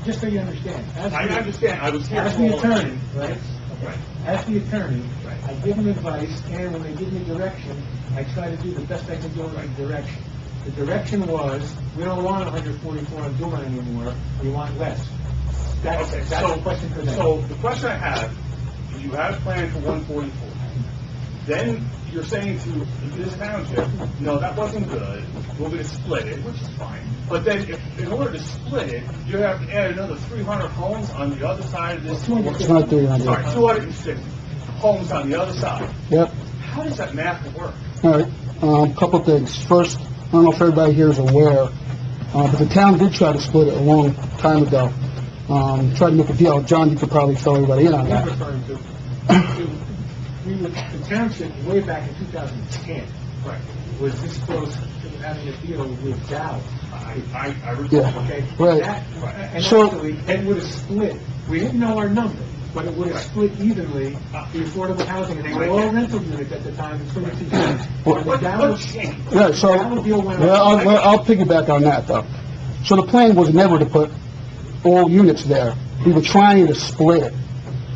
just so you understand. I understand, I was here As for the all attorney, that. right? Right. As the attorney, Right. I give them advice, and when they give me direction, I try to do the best I can do in the direction. The direction was, we don't want 144 on Duma anymore, we want less. That's a question for them. So the question I have, you had a plan for 144. Then you're saying to this township, no, that wasn't good, we're going to split it, which is fine. But then in order to split it, you have to add another 300 homes on the other side of this. It's not 300. Sorry, 260 homes on the other side. Yep. How does that math work? All right, couple things. First, I don't know if everybody here is aware, but the town did try to split it a long time ago. Tried to make a deal. John, you could probably fill everybody in on I'm that. referring to, the township, way back in 2010, Right. was this close to having a deal with Dow. I recall. Yeah. Okay? Right. And So- actually, it would have split. We didn't know our number, but it would have split evenly the affordable housing, and they were all rental units at the time, between the two towns. What Dow changed? Right, so, Dow deal went well, on. I'll piggyback on that, though. So the plan was never to put all units there. We were trying to split it.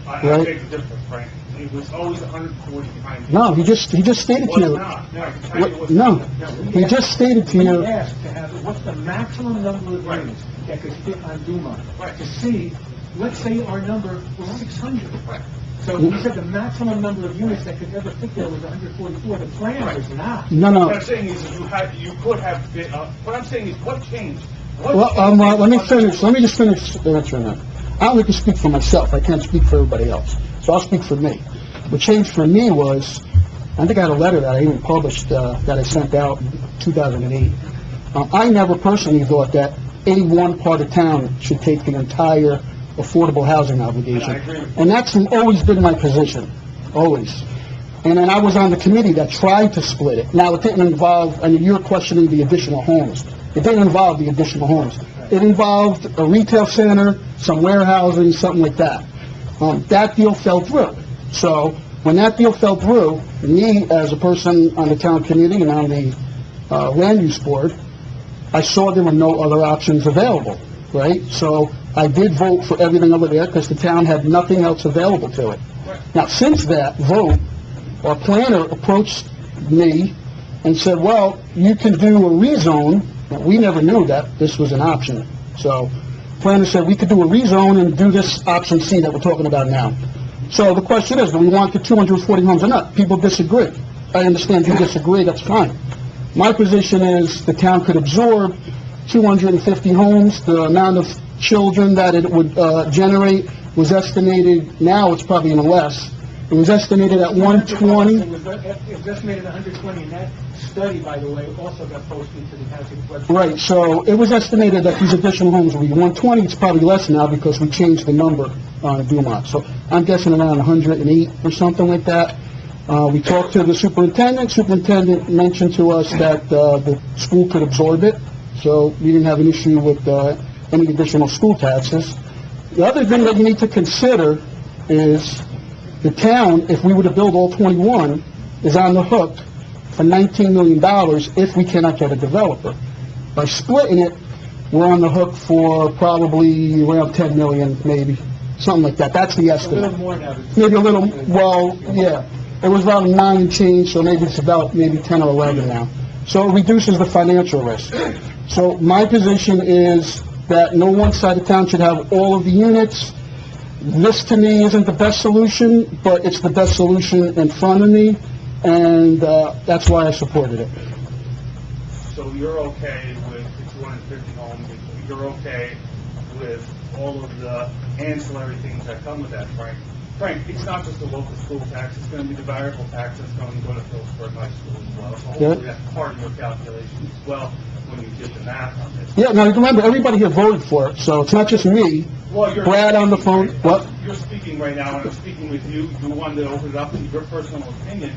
I Right. beg to differ, Frank. It was always 140 behind you. No, he just stated It to was you. not. I can tell you it was No, not. he just stated to We you, asked to have, what's the maximum number of units that could fit on Duma? Right. To see, let's say our number was 600. Right. So we said the maximum number of units that could ever fit there was 144. The plan was not. no, What no. I'm saying is you could have been, what I'm saying is what changed? What Well, changed? let me finish. Let me just finish answering that. I only can speak for myself. I can't speak for everybody else. So I'll speak for me. What changed for me was, I think I had a letter that I even published, that I sent out in 2008. I never personally thought that any one part of town should take the entire affordable housing obligation. I agree. And that's always been my position. Always. And then I was on the committee that tried to split it. Now, it didn't involve, I mean, you're questioning the additional homes. It didn't involve the additional homes. It involved a retail center, some warehousing, something like that. That deal fell through. So, when that deal fell through, me, as a person on the town committee and on the land use board, I saw there were no other options available, right? So, I did vote for everything over there because the town had nothing else available to it. Now, since that vote, our planner approached me and said, well, you can do a rezone. Now, we never knew that this was an option. So, planner said we could do a rezone and do this option C that we're talking about now. So the question is, do we want the 240 homes or not? People disagree. I understand you disagree, that's fine. My position is the town could absorb 250 homes. The amount of children that it would generate was estimated, now it's probably even less. It was estimated at 120. It was estimated 120, and that study, by the way, also got posted to the township website. Right, so it was estimated that these additional homes would be 120. It's probably less now because we changed the number on Dumont. So I'm guessing around 108 or something like that. We talked to the superintendent. Superintendent mentioned to us that the school could absorb it, so we didn't have an issue with any additional school taxes. The other thing that you need to consider is the town, if we were to build all 21, is on the hook for $19 million if we cannot get a developer. By splitting it, we're on the hook for probably around $10 million, maybe. something like that. That's the A estimate. little more now. Maybe a little, well, yeah. It was around 9 and change, so maybe it's about maybe 10 or 11 now. So it reduces the financial risk. So my position is that no one side of town should have all of the units. This, to me, isn't the best solution, but it's the best solution in front of me, and that's why I supported it. So you're okay with the 250 homes, you're okay with all of the ancillary things that come with that, Frank? Frank, it's not just the local school tax, it's going to be the variable tax that's going to go to Phillipsburg High School as well. So hopefully that's part of your calculation as well when you did the math on this. Yeah, now remember, everybody here voted for it, so it's not just me. Well, you're Brad on the phone, what? You're speaking right now, and I'm speaking with you. You wanted to open it up to your personal opinion.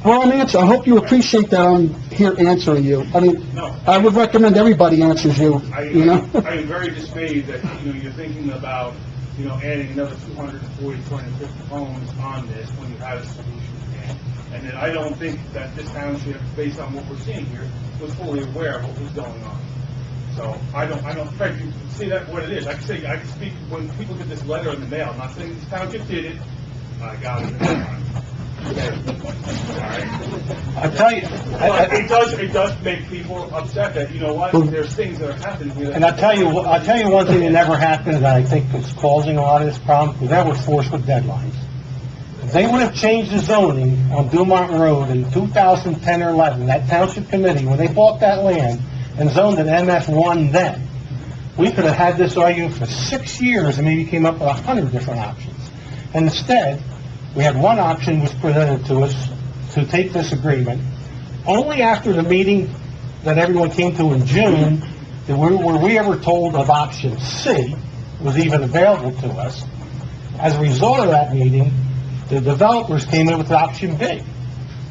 Well, I hope you appreciate that I'm here answering you. I mean, No. I would recommend everybody answers you, you know? I am very dismayed that, you're thinking about, adding another 240, 250 homes on this when you had a solution at hand. And then I don't think that this township, based on what we're seeing here, was fully aware of what was going on. So I don't, Frank, you see that what it is. I can speak, when people get this letter in the mail, I'm not saying this township did it, I got it. Okay. All right. I tell you, But it does make people upset that, you know what, there's things that are happening here. and I'll tell you one thing that never happened that I think is causing a lot of this problem, was that we're forced with deadlines. If they would have changed the zoning on Dumont Road in 2010 or 11, that township committee, when they bought that land and zoned it MF1 then, we could have had this argument for 6 years and maybe came up with 100 different options. And instead, we had one option was presented to us to take this agreement. Only after the meeting that everyone came to in June were we ever told of option C was even available to us. As a result of that meeting, the developers came in with option B.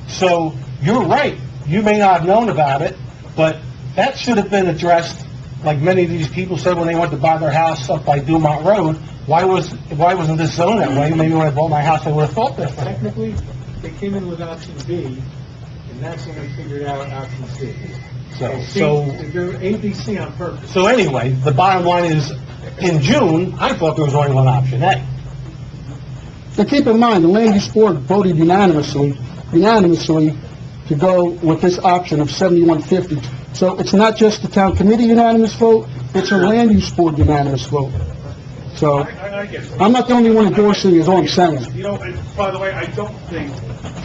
So you're right. You may not have known about it, but that should have been addressed, like many of these people said when they went to buy their house up by Dumont Road. Why wasn't this zoned that way? Maybe when I bought my house, I would have thought that. Technically, they came in with option B, and that's when we figured out option C. So They're A, B, C on purpose. So anyway, the bottom line is, in June, I thought there was only one option A. Now, keep in mind, the land use board voted unanimously to go with this option of 7150. So it's not just the town committee unanimous vote, it's a land use board unanimous vote. So, I get it. I'm not the only one endorsing it, is all I'm saying. And by the way, I don't think,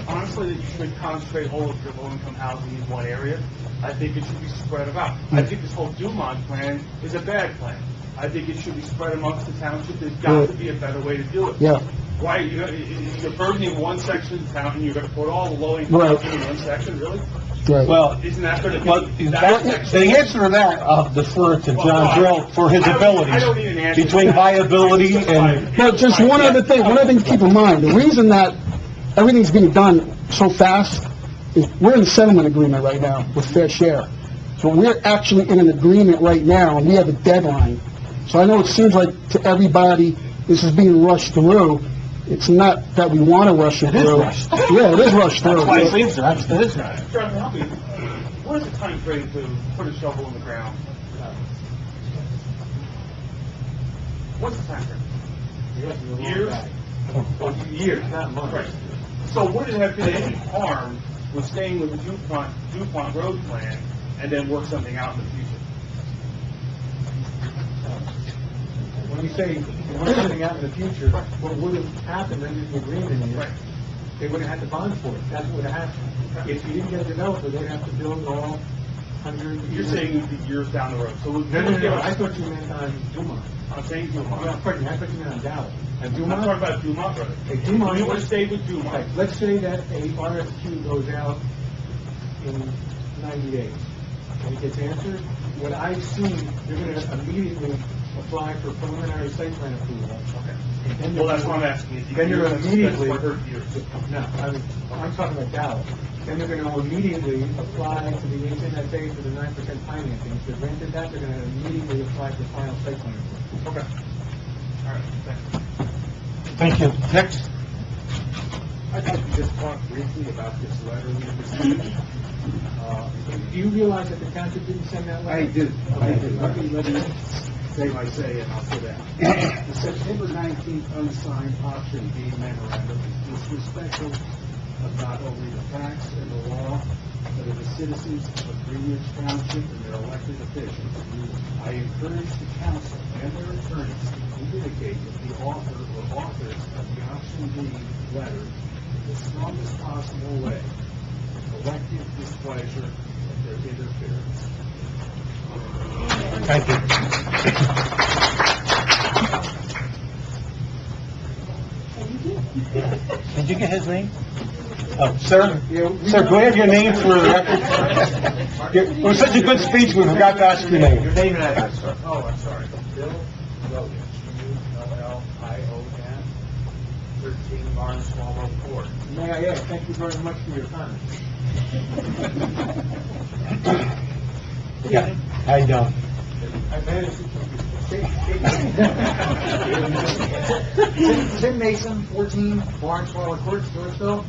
honestly, that you should concentrate all of your low-income housing in one area. I think it should be spread about. I think this whole Dumont plan is a bad plan. I think it should be spread amongst the township. There's got to be a better way to do it. Yeah. Why, you're burdening one section of town, and you're going to put all the low-income Right. housing in one section, really? Right. Well, Isn't that going to but be that the section? answer to that, I'll defer to John Drill for his I don't need an abilities, answer. between viability and... But just one other thing to keep in mind, the reason that everything's being done so fast is we're in a settlement agreement right now with Fair Share. So we're actually in an agreement right now, and we have a deadline. So I know it seems like to everybody, this is being rushed through. It's not that we want to rush it through. It is rushed. Yeah, it is rushed through. That's why it seems to, it is rushed. John, help me. What is the time frame to put a shovel in the ground? What's the time frame? Years? Oh, years, not months. Right. So would it have been any harm with staying with the DuPont Road plan and then work something out in the future? When you say work something out in the future, what would have happened under the agreement is, they would have had to bond for it. That's what would have happened. If you didn't get a developer, they'd have to build all 100... You're saying it would be years down the road. So No, I thought you meant on Dumont. I'm saying Dumont. Yeah, pardon me, I thought you meant on Dallas. On I'm Dumont? talking about Dumont Road. Okay, Dumont- You would have stayed with Dumont. Right, let's say that a RFQ goes out in 90 days, and it gets answered. What I've seen, you're going to immediately apply for preliminary site plan approval. Okay. And then Well, that's what I'm asking. If you Then you're that's immediately... what I heard years. No, I'm talking about Dallas. Then they're going to immediately apply to the HMSA for the 9% financing. If they're granted that, they're going to immediately apply for final site plan approval. Okay. All right, thanks. Thank you. Next. I'd like to just talk briefly about this letter we received. Do you realize that the township didn't send that letter? I did. Okay, let me say my say and I'll sit down. The September 19th unsigned option B memorandum is disrespectful of not only the facts and the law, but of the citizens of Greenwich Township and their elected officials. I encourage the council and their attorneys to communicate with the author or authors of the option B letter in the strongest possible way, collective displeasure of their interference. Thank you. Did you get his name? Oh, sir? Sir, go ahead, your name for the record. It was such a good speech, we forgot to ask your name. Your name and address, sir. Oh, I'm sorry. Bill Logan, Ulllion, 13 Barnes Swallow Court. May I ask, thank you very much for your time. Yeah, how you doing? I managed to Tim Mason, 14 Barneswell Court, Stewartsville.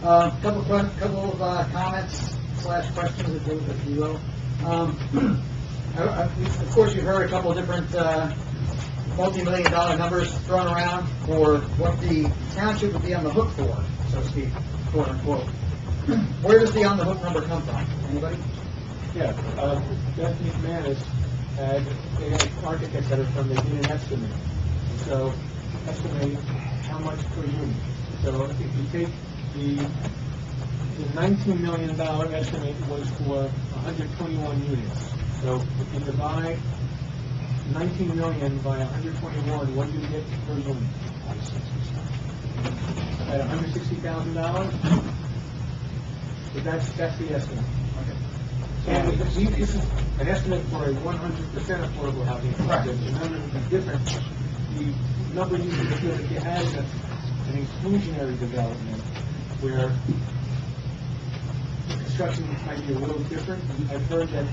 Couple of comments / questions, if you will. Of course, you've heard a couple of different multi-million-dollar numbers thrown around for what the township would be on the hook for, so to speak, quote unquote. Where does the on the hook number come from? Anybody? Yeah, Beth McManus had architects that are from the union estimate. So, estimate how much per unit. So, if you take the $19 million estimate was for 121 units. So, if you divide 19 million by 121, what do you get per unit? At $160,000? But that's the estimate. Okay. And this is an estimate for a 100% affordable housing project. The number would be different. The number you would get if you had an exclusionary development where the construction might be a little different. I've heard that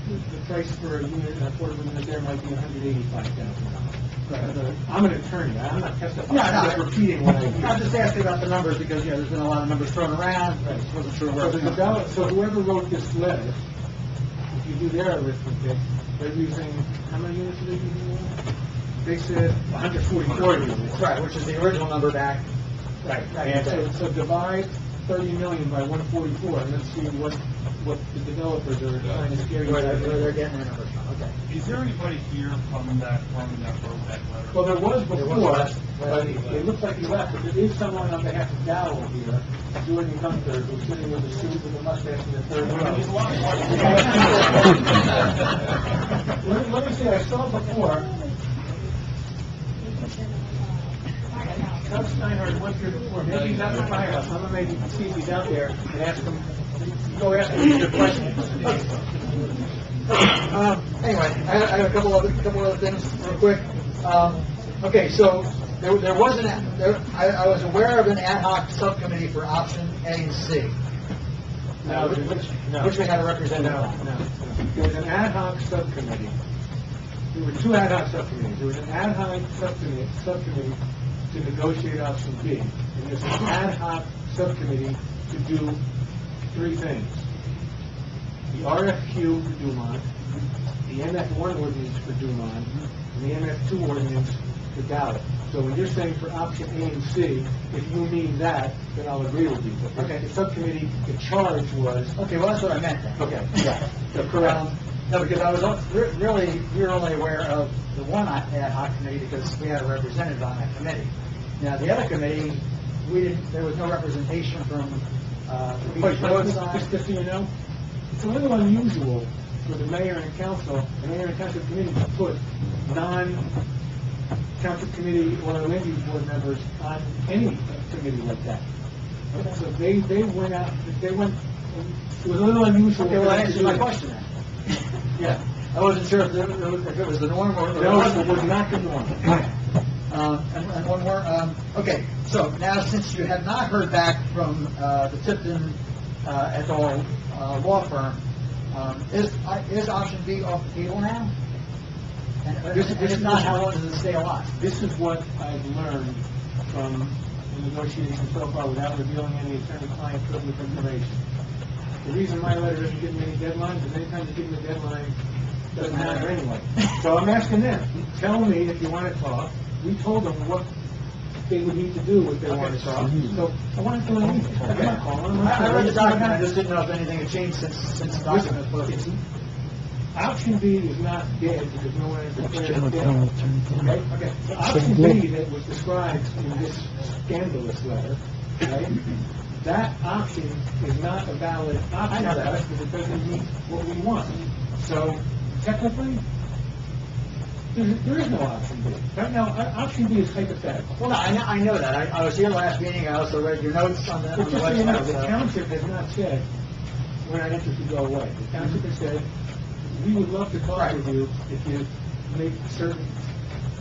the price for a unit, an affordable unit there might be $185,000. I'm an attorney. I'm not testifying. I'm just repeating what I hear. I'm just asking about the numbers because, there's been a lot of numbers thrown around. I just wasn't sure where it was coming from. So whoever wrote this letter, if you do their arithmetic, they're using, how many units are they using? They said 144 units. Right, which is the original number back. Right. And so divide 30 million by 144, and let's see what the developers are trying to scare you. Where they're getting their numbers from. Okay. Is there anybody here from that wrote that letter? Well, there was before, but it looks like he left. But there is someone on behalf of Dowell here, Jordan Gunther, who's sitting with a suit with a mustache in the third row. Let me see, I saw before. Doug Steinhardt went here before. Maybe he's at the firehouse. I'm gonna maybe see if he's out there and ask him. Go ask him your question. Anyway, I have a couple other things real quick. Okay, so there was I was aware of an ad hoc subcommittee for option A and C. Which we had a representative on. No. There was an ad hoc subcommittee. There were two ad hoc subcommittees. There was an ad hoc subcommittee to negotiate option B. And there's an ad hoc subcommittee to do three things. The RFQ for Dumont, the MF1 ordinance for Dumont, and the MF2 ordinance for Dallas. So when you're saying for option A and C, if you mean that, then I'll agree with you. But okay, the subcommittee, the charge was... Okay, well, that's what I meant then. Okay, yeah, so correct. No, because I was really, we were only aware of the one ad hoc committee because we had a representative on that committee. Now, the other committee, there was no representation from the beach road side. Just so you know, it's a little unusual for the mayor and council committee to put non-township committee or land use board members on any committee like that. So they went, it was a little unusual. Okay, well, that answers my question then. Yeah, I wasn't sure if it was the norm or... No, it was not the norm. And one more. Okay, so now since you have not heard back from the Tipton et al. Law firm, is option B off the table now? And if not, how long does it stay alive? This is what I've learned from the negotiations so far without revealing any attorney-client privilege information. The reason my letter doesn't give me any deadlines is anytime you give me a deadline, doesn't matter anyway. So I'm asking them, tell me if you want to talk. We told them what they would need to do if they want to talk. So I want to do anything. I'm not calling them. I read the document, I just didn't know if anything had changed since the document was posted. Option B is not dead because no one has declared it dead. Okay, so option B that was described in this scandalous letter, right? That option is not a valid option for us because it doesn't meet what we want. So technically, there is no option B. Right now, option B is hypothetical. Well, no, I know that. I was here last meeting, I also read your notes on the But just so you know, website. the so- township has not said, we're not interested, go away. The township has said, we would love to talk with you if you make certain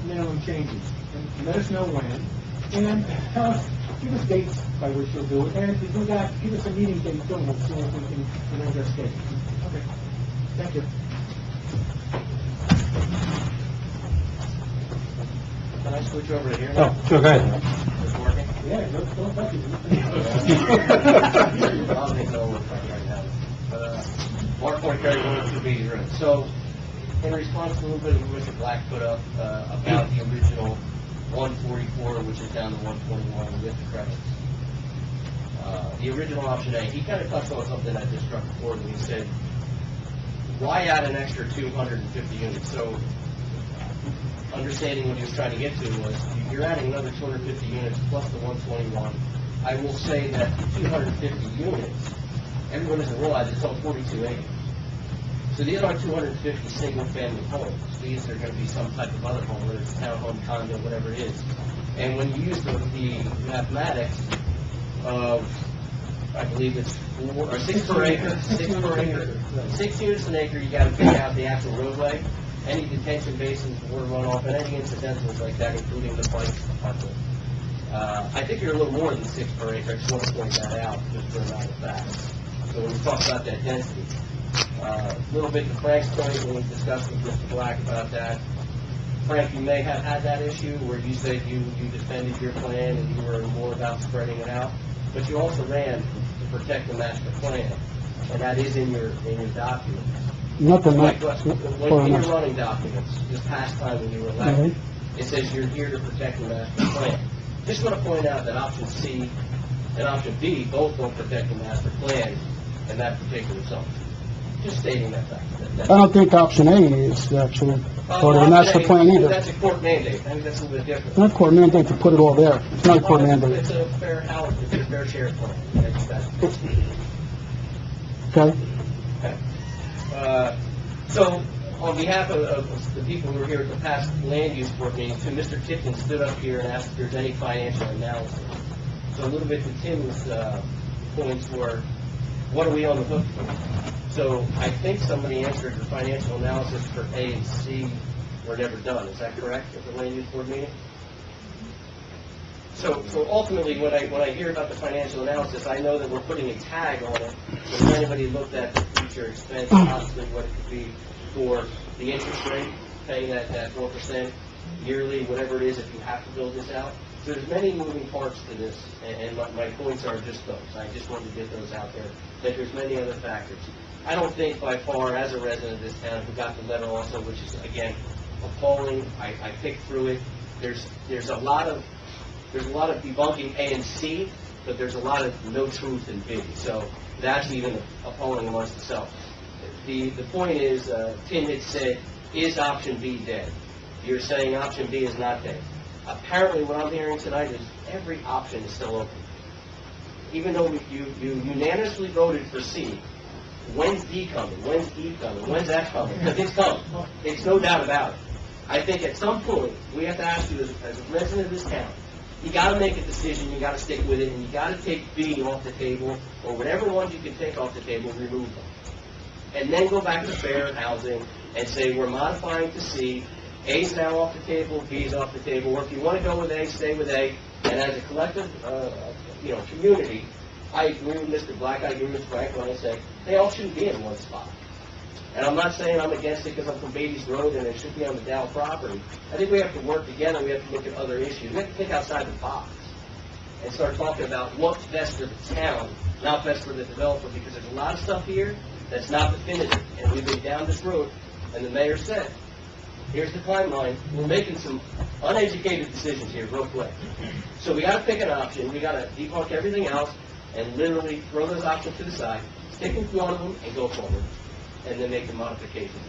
minimum changes. And let us know when, and tell us, give us dates by which you'll do it, and if you do that, give us a meeting date, so we can arrange our schedule. Okay, thank you. Can I switch over to here Oh, sure, go ahead. It's working? Yeah, don't touch it. I'll make it all work right now. Mark Point, Kerry, 102 Beatty Road. So, in response to a little bit of what Mr. Black put up about the original 144, which is down to 121 with the credits. The original option A, he kind of touched on something that just struck a chord when he said, why add an extra 250 units? So, understanding what he was trying to get to was, you're adding another 250 units plus the 121. I will say that the 250 units, everyone doesn't realize it's on 42 acres. So these are 250 single-family homes. These are going to be some type of other home, whether it's townhome, condo, whatever it is. And when you use the mathematics of, I believe it's 6 per acre, 6 per acre, 6 units an acre, you got to figure out the actual roadway, any detention basins, water runoff, and any incidentals like that, including the bikes, the parking. I think you're a little more than 6 per acre. I just want to point that out, just for a matter of fact. So when we talk about that density, a little bit to Frank's point when we discussed with Mr. Black about that. Frank, you may have had that issue where you said you defended your plan and you were more about spreading it out, but you also ran to protect the master plan, and that is in your documents. Nothing Like, like, when in your running documents, this past time when you were elected, it says you're here to protect the master plan. Just want to point out that option C and option B both don't protect the master plan in that particular zone. Just stating that fact. I don't think option A is actually part of the master plan either. That's a court mandate. I think that's a little bit different. It's not a court mandate to put it all there. It's not a court mandate. It's a fair house, it's a fair share plan. Okay? So, on behalf of the people who were here at the past land use board meeting, too, Mr. Tipton stood up here and asked if there's any financial analysis. So a little bit to Tim's points were, what are we on the hook for? So I think somebody answered the financial analysis for A and C were never done. Is that correct at the land use board meeting? So ultimately, when I hear about the financial analysis, I know that we're putting a tag on it. So if anybody looked at the future expense, possibly what it could be for the interest rate, paying that 4% yearly, whatever it is, if you have to build this out. So there's many moving parts to this, and my points are just those. I just wanted to get those out there, that there's many other factors. I don't think by far, as a resident of this town, who got the letter also, which is, again, appalling, I picked through it. There's a lot of debunking A and C, but there's a lot of no truth in B. So that's even appalling amongst itself. The point is, Tim had said, is option B dead? You're saying option B is not dead. Apparently, what I'm hearing tonight is every option is still open. Even though you unanimously voted for C, when's D coming? When's E coming? When's F coming? Because it's coming. It's no doubt about it. I think at some point, we have to ask you as a resident of this town, you got to make a decision, you got to stick with it, and you got to take B off the table, or whatever ones you can take off the table, remove them. And then go back to fair housing and say, we're modifying to C, A's now off the table, B's off the table, or if you want to go with A, stay with A, and as a collective, community, I agree with Mr. Black, I agree with Frank when I say, they all shouldn't be in one spot. And I'm not saying I'm against it because I'm from Beatty's Road and it should be on the Dow property. I think we have to work together, we have to look at other issues. We have to think outside the box and start talking about what's best for the town, not best for the developer, because there's a lot of stuff here that's not definitive. And we've been down this road And the mayor said, here's the timeline, we're making some uneducated decisions here real quick. So we gotta pick an option, we gotta debunk everything else, and literally throw those options to the side, stick with one of them, and go forward, and then make the modifications.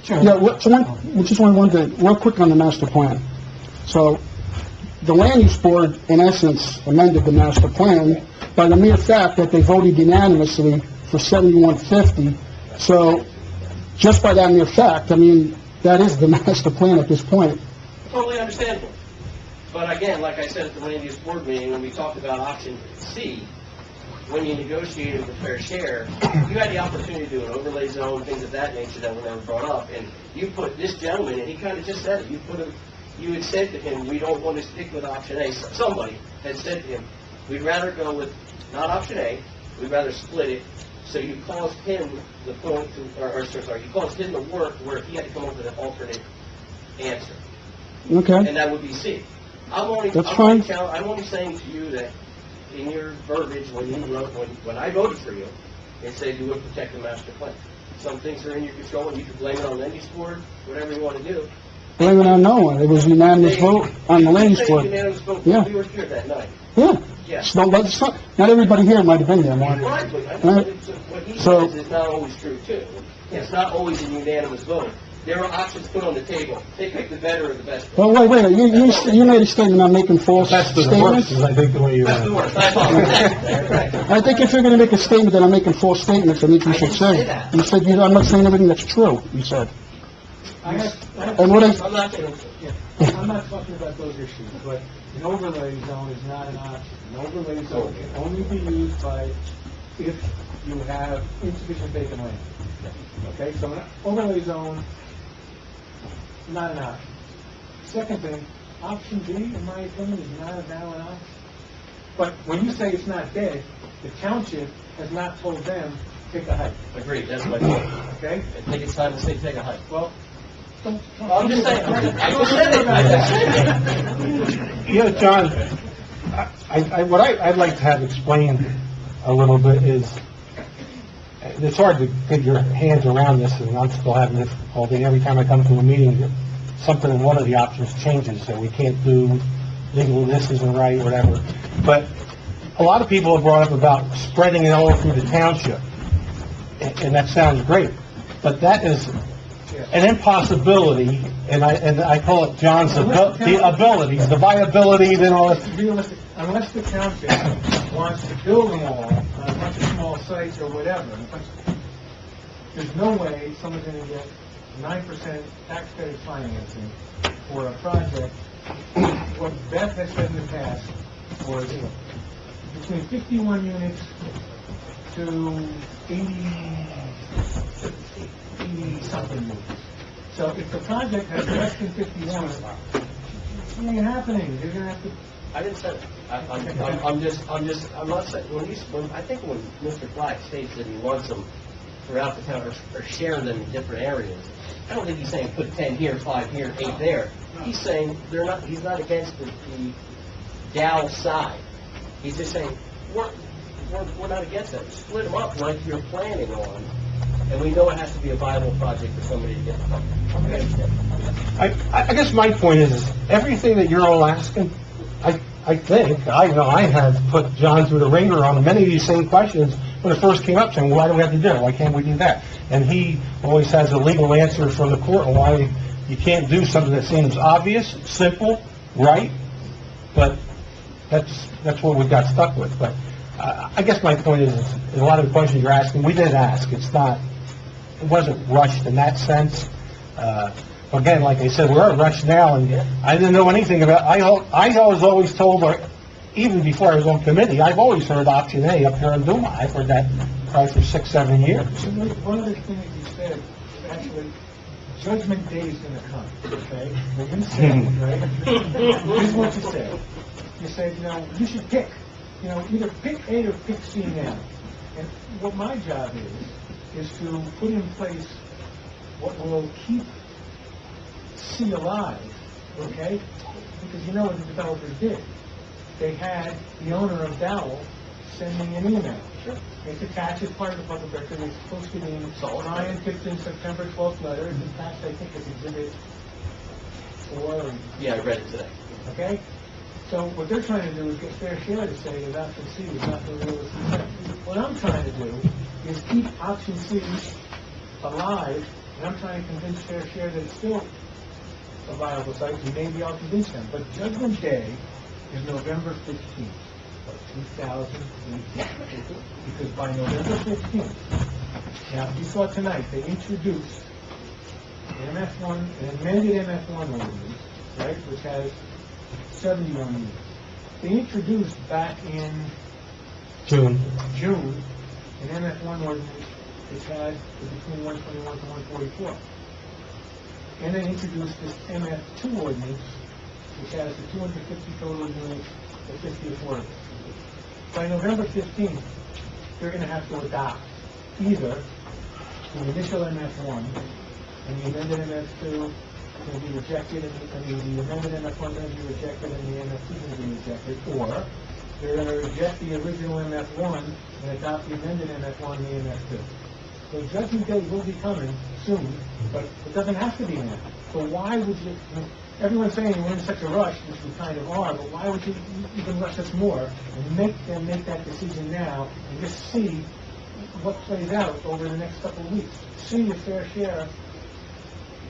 Yeah, we just want to, real quick on the master plan. So, the land use board, in essence, amended the master plan by the mere fact that they voted unanimously for 7150. So, just by that mere fact, I mean, that is the master plan at this point. Totally understandable. But again, like I said at the land use board meeting, when we talked about option C, when you negotiated the fair share, you had the opportunity to do an overlay zone, things of that nature that were never brought up. And you put this gentleman, and he kind of just said it, you had said to him, we don't want to stick with option A. Somebody had said to him, we'd rather go with not option A, we'd rather split it. So you caused him the point to, you caused him the work where he had to come up with an alternate answer. Okay? And that would be C. I'm only saying to you that in your verbiage, when you wrote, when I voted for you, it said you would protect the master plan. Some things are in your control, and you can blame it on the land use board, whatever you want to do. Blame it on no one. It was unanimous vote on the land use board. Unanimous vote, Yeah. we were here that night. Yeah. Yeah. So, not everybody here might have been there, Mark. Right, but I Right. think what he So- says is not always true, too. It's not always a unanimous vote. There are options put on the table. They pick the better or the best. Well, wait, you made a statement on making false That's the worst, statements. is I think the way you... That's the worst. I apologize. I think if you're going to make a statement that I'm making false statements, I think you should say. You said, I'm not saying everything that's true, you said. And what I'm not saying, I'm not talking about those issues, but an overlay zone is not an option. An overlay zone can only be used if you have insufficient vacant land. Okay, so an overlay zone, not an option. Second thing, option B, in my opinion, is not a valid option. But when you say it's not dead, the township has not told them, take a hike, agreed, that's my point. okay? I think it's time to say take a hike. Well, I'm just saying, I just said it. You know, John, what I'd like to have explained a little bit is, it's hard to get your hands around this, and I'm still having this all day. Every time I come to a meeting, something in one of the options changes, so we can't do legal, this isn't right, whatever. But a lot of people have brought up about spreading it all through the township, and that sounds great. But that is an impossibility, and I call it John's the abilities, the viability, then all that. Realistic, unless the township wants to build them all on a bunch of small sites or whatever, there's no way someone's going to get 9% taxpayer financing for a project. What Beth has said in the past was between 51 units to 80-something units. So if the project has less than 51, it ain't happening. You're going to have to... I didn't say that. I'm not saying, I think when Mr. Black states that he wants them throughout the town or share them in different areas, I don't think he's saying put 10 here, 5 here, 8 there. He's saying he's not against the Dow side. He's just saying, we're not against that. Split them up like you're planning on, and we know it has to be a viable project for somebody to get the money. I guess my point is everything that you're all asking, I think, I know I have put John through the ringer on many of these same questions when it first came up, saying, why do we have to do it? Why can't we do that? And he always has a legal answer from the court on why you can't do something that seems obvious, simple, right, but that's what we got stuck with. But I guess my point is a lot of the questions you're asking, we did ask. It wasn't rushed in that sense. Again, like I said, we're rushed now, and I didn't know anything about, I was always told, or even before I was on committee, I've always heard option A up here in Duma. I've heard that probably for 6-7 years. One of the things you said, actually, Judgment Day is going to come, okay? When you said, right? Here's what you said. You said, you should pick. Either pick A or pick C now. And what my job is to put in place what will keep C alive, okay? Because you know what the developers did. They had the owner of Dowell send me an email. It's attached as part of the public record, it's posted in Ryan Tipton's September 12th letter, it's attached, I think, as exhibit 4, Yeah, I read it today. okay? So what they're trying to do is get fair share to say that option C is not the realistic thing. What I'm trying to do is keep option C alive, and I'm trying to convince fair share that it's still a viable site, and maybe I'll convince them. But Judgment Day is November 15th of 2018. Because by November 15th, now, you saw tonight, they introduced MF1, an amended MF1 ordinance, right, which has 71 units. They introduced back in June an MF1 ordinance which had between 121 to 144. And they introduced this MF2 ordinance which has the 250 total units, the 50 affordable. By November 15th, they're going to have to adopt either the initial MF1 and the amended MF2 going to be rejected, and the amended MF1 is going to be rejected, and the MF2 is going to be rejected, or they're going to reject the original MF1 and adopt the amended MF1 and the MF2. So Judgment Day will be coming soon, but it doesn't have to be now. So why would you, everyone's saying we're in such a rush, which we kind of are, but why would you even rush us more and make them make that decision now and just see what plays out over the next couple of weeks? See if fair share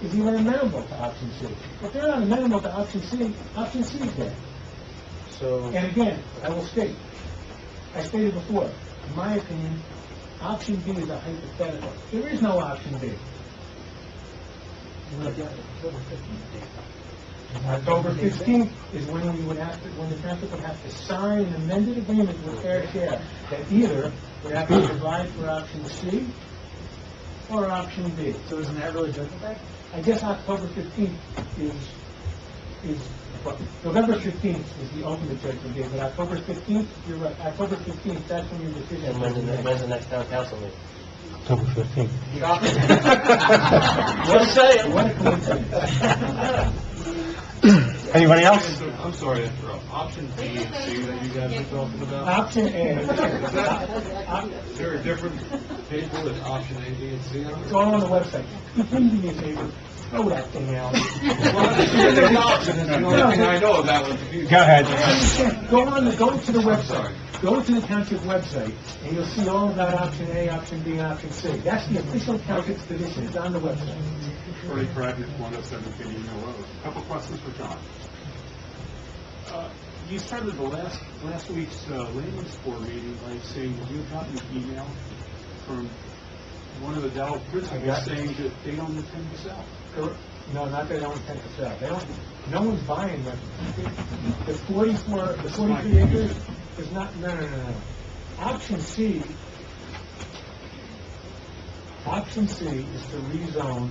is even amenable to option C. If they're not amenable to option C is dead. So, And again, I will state, I stated before, in my opinion, option B is a hypothetical. There is no option B. October 15th is when we would have to, when the township would have to sign an amended agreement with fair share that either would have to provide for option C or option B. So isn't that really Judgment Day? I guess October 15th well, November 15th is the ultimate judgment day, but October 15th, you're right, October 15th, that's when your decision And when's the next town council meeting? October 15th. What a say? What a coincidence. Anybody else? I'm sorry to interrupt. Option B and C that you guys are talking about? Option A. Is there a different table with option A, B, and C on It's it? all on the website. Please do me a favor, throw that thing out. Well, there's option, it's the only thing I know about it. Go ahead. Go to the website. Go to the township website, and you'll see all about option A, option B, and option C. That's the official township's position. It's on the website. Freddie Pratt, 107 Indian Road. Couple questions for John. You started the last week's land use board meeting by saying that you had gotten an email from one of the Dow principals saying that they don't intend to sell. No, not that they don't intend to sell. They don't. No one's buying them. The 43 acres is not. No. Option C is to rezone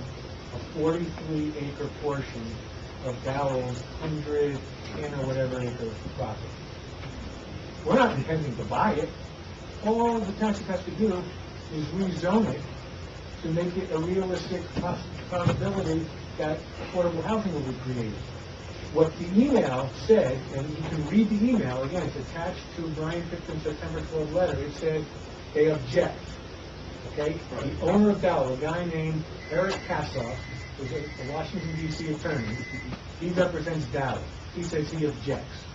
a 43-acre portion of Dowell's 110 or whatever acre property. We're not intending to buy it. All the township has to do is rezone it to make it a realistic probability that affordable housing will be created. What the email said, and you can read the email, again, it's attached to Brian Tipton's September 12 letter, it said they object. Okay? The owner of Dowell, a guy named Eric Kassoff, who's a Washington, D.C. attorney, he represents Dowell. He says he objects.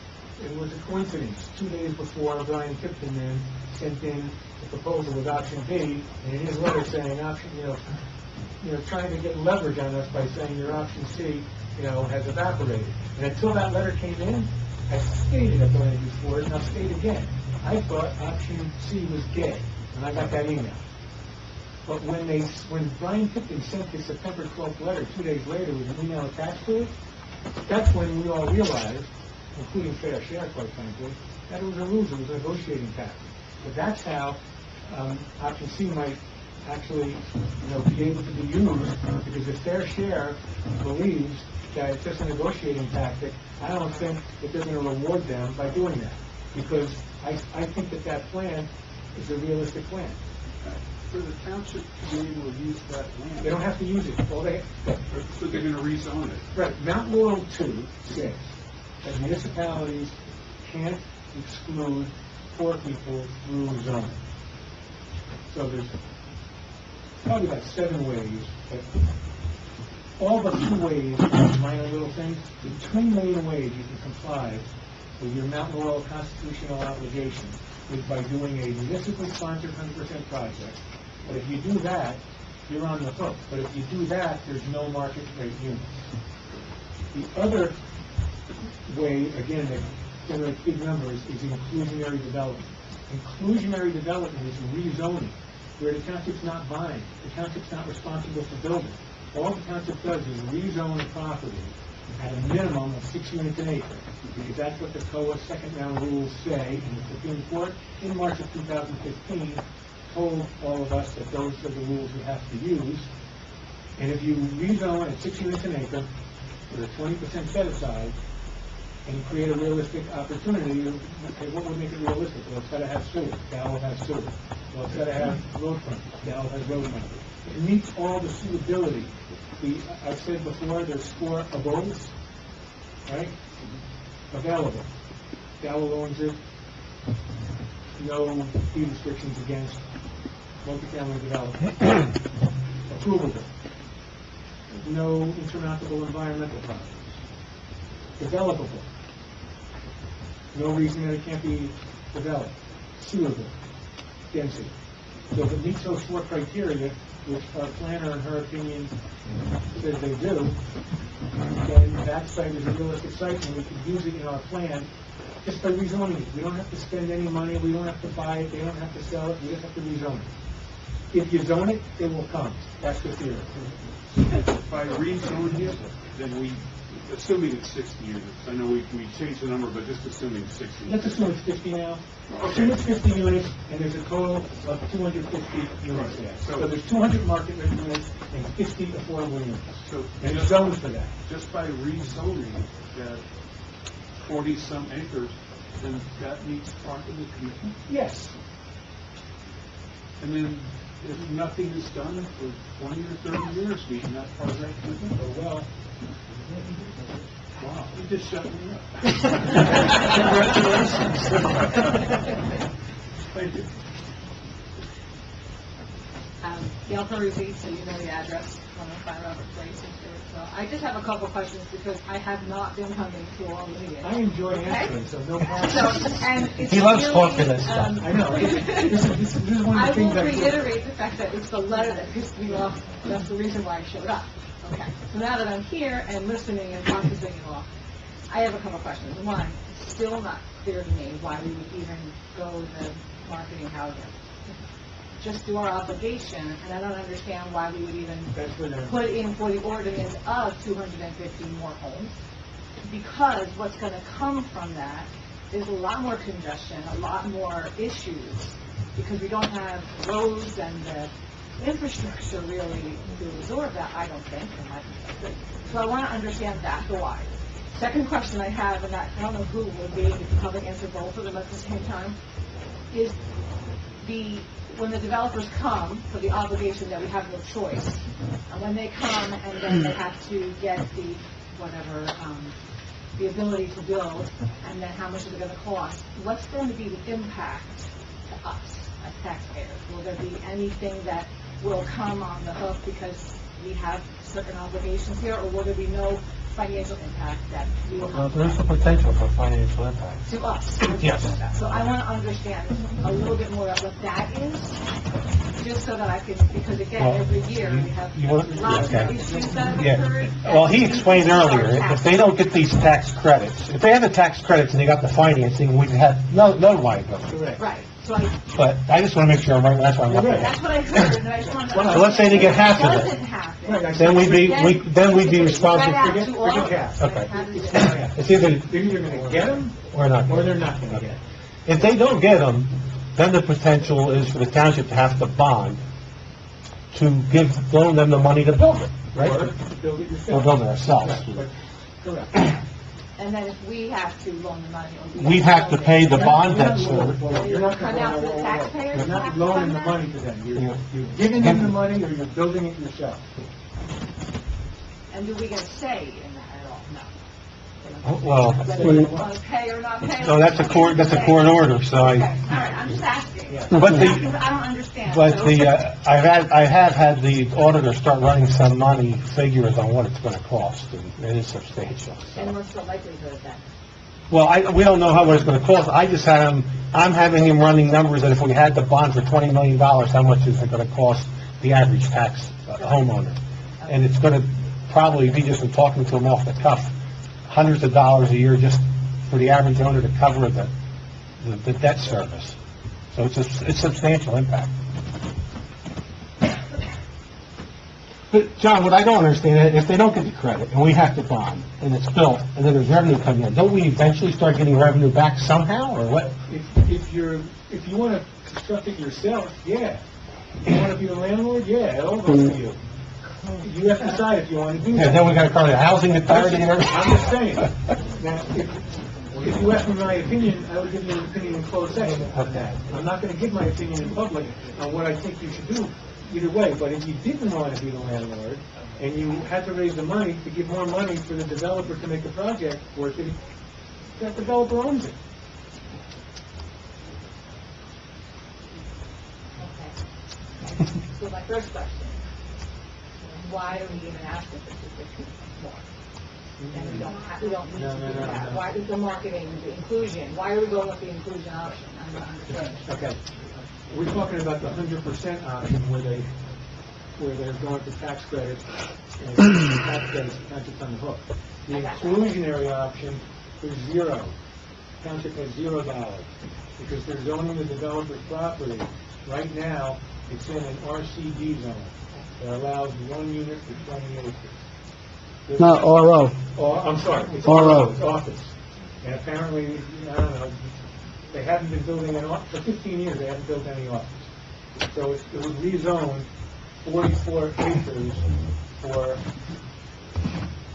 It was a coincidence. 2 days before, Brian Tipton then sent in the proposal with option B, and in his letter saying option, trying to get leverage on us by saying your option C, has evaporated. And until that letter came in, I stated at the land use board, and I'll state again, I thought option C was dead when I got that email. But when Brian Tipton sent his September 12th letter 2 days later with an email attached to it, that's when we all realized, including fair share, quite frankly, that it was a ruse, it was a negotiating tactic. But that's how option C might actually, be able to be used, because if fair share believes that it's just a negotiating tactic, I don't think that they're going to reward them by doing that, because I think that plan is a realistic plan. For the township to be able to use that land. They don't have to use it. Well, So they're going to rezone it. Right. Mount Laurel 2 says that municipalities can't exclude poor people through zoning. So there's probably about 7 ways, but all but 2 ways, minor little things, the 2 main ways you can comply with your Mountain Laurel constitutional obligation is by doing a municipally sponsored 100% project. But if you do that, you're on the hook. But if you do that, there's no market rate units. The other way, again, that generates big numbers is inclusionary development. Inclusionary development is rezoning, where the township's not buying. The township's not responsible for building. All the township does is rezone the property at a minimum of 6 units an acre, because that's what the COA second round rules say, and the Supreme Court in March of 2015 told all of us that those are the rules we have to use. And if you rezone at 6 units an acre with a 20% set aside, and create a realistic opportunity, okay, what would make it realistic? Well, it's got to have sewer. Dallas has sewer. Well, it's got to have road frontage. Dallas has road frontage. It meets all the suitability. I've said before, there's 4 abodes, right? Available. Dallas owns it. No fee restrictions against multifamily development. Approvable. No insurmountable environmental problems. Developable. No reason that it can't be developed. Suitable. Density. So if it meets those 4 criteria, which our planner, in her opinion, says they do, then that site is a realistic site, and we can use it in our plan just by rezoning it. We don't have to spend any money, we don't have to buy it, they don't have to sell it, we just have to rezone it. If you zone it, it will come. That's the theory. By rezoning it, then we, assuming it's 60 units, I know we changed the number, but just assuming 60 Let's units. assume it's 50 now. Assume it's 50 units, and there's a total of 250 units there. So there's 200 market rate units and 50 affordable units. So And it's zoned for that. just by rezoning that 40-some acres, then that meets part of the commitment? Yes. And then if nothing is done for 20 or 30 years, meeting that part of that commitment? Oh, well. Wow, you just shut me up. Thank you. Gail Peruzzi, so you know the address, 105 Robert Place. So I just have a couple questions because I have not been coming to all the meetings. I enjoy answering, so no problem. So, and it's He loves really, talking this stuff. I know. This is one of I the things will I reiterate the fact that it's the letter that pissed me off. That's the reason why I showed up. Okay. So now that I'm here and listening and processing it all, I have a couple questions. One, it's still not clear to me why we would even go the marketing housing. Just do our obligation, and I don't understand why we would even put in for the ordinance of 250 more homes, because what's going to come from that is a lot more congestion, a lot more issues, because we don't have roads and the infrastructure really to absorb that, I don't think, from my perspective. So I want to understand that, the why. Second question I have, and I don't know who would be, if you probably answer both of them at the same time, is when the developers come for the obligation that we have no choice, and when they come and then they have to get the, the ability to build, and then how much is it going to cost, what's going to be the impact to us as taxpayers? Will there be anything that will come on the hook because we have certain obligations here, or will there be no financial impact that we will have there's the potential for financial impact. to us? Yes. So I want to understand a little bit more about what that is, just so that I can, because again, every year we have lots of issues that have occurred. Well, he explained earlier, if they don't get these tax credits, if they had the tax credits and they got the financing, we'd have no liability. Right, so But I just want to make sure I'm right, that's why I'm looking that's at what I heard, and I just want to... So let's say they get half of it. Doesn't happen. it. Then we'd be responsible Spread out for to all of half. us. Okay. How does it- It's either, they're either going to get them, Or not. or they're not going to get them. If they don't get them, then the potential is for the township to have to bond to loan them the money to build it, right? Or build it Or yourself. build it ourselves. Correct. And then if we have to loan the money, or We have to pay the bond debt You're service. not Cut out to the taxpayers? You're not loaning the money to them. You're giving them the money, or you're building it yourself. And do we get a say in that at all? No. Well, Pay or not pay? so that's a court order, so Okay, I, all right, I'm just asking. But the- Because I don't understand. but So- the, I have had the auditor start running some money figures on what it's gonna cost, and it is substantial, And so. what's the likelihood of that? Well, we don't know how much it's gonna cost, I just had him, I'm having him running numbers that if we had the bond for $20 million, how much is it gonna cost the average tax homeowner? And it's gonna probably be, just from talking to him off the cuff, hundreds of dollars a year just for the average owner to cover the debt service. So it's substantial impact. But, John, what I don't understand, if they don't get the credit, and we have to bond, and it's built, and then there's revenue coming in, don't we eventually start getting revenue back somehow, or what? If you want to construct it yourself, yeah. If you want to be the landlord, yeah, it all goes to you. You have to decide if you want to do Yeah, that. then we gotta call it housing authority and everything. I'm just saying. Now, if you ask me my opinion, I would give you an opinion in closed session on that. I'm not going to give my opinion in public on what I think you should do either way. But if you didn't want to be the landlord, and you had to raise the money to give more money for the developer to make the project worth it, that developer owns it. Okay. So my first question, why do we even ask them for 250 more? And we don't need to do that. Why is the marketing, the inclusion, why are we going with the inclusion option? I'm not understanding. Okay. We're talking about the 100% option where they're going for tax credits, and the tax credits, the township's on the hook. The exclusionary option is zero. Township has $0, because they're zoning the developer's property. Right now, it's in an RCD zone that allows 1 unit for 20 acres. Not RO. I'm sorry, it's RO. it's office. And apparently, I don't know, they haven't been building an office, for 15 years, they haven't built any office. So it would rezone 44 acres for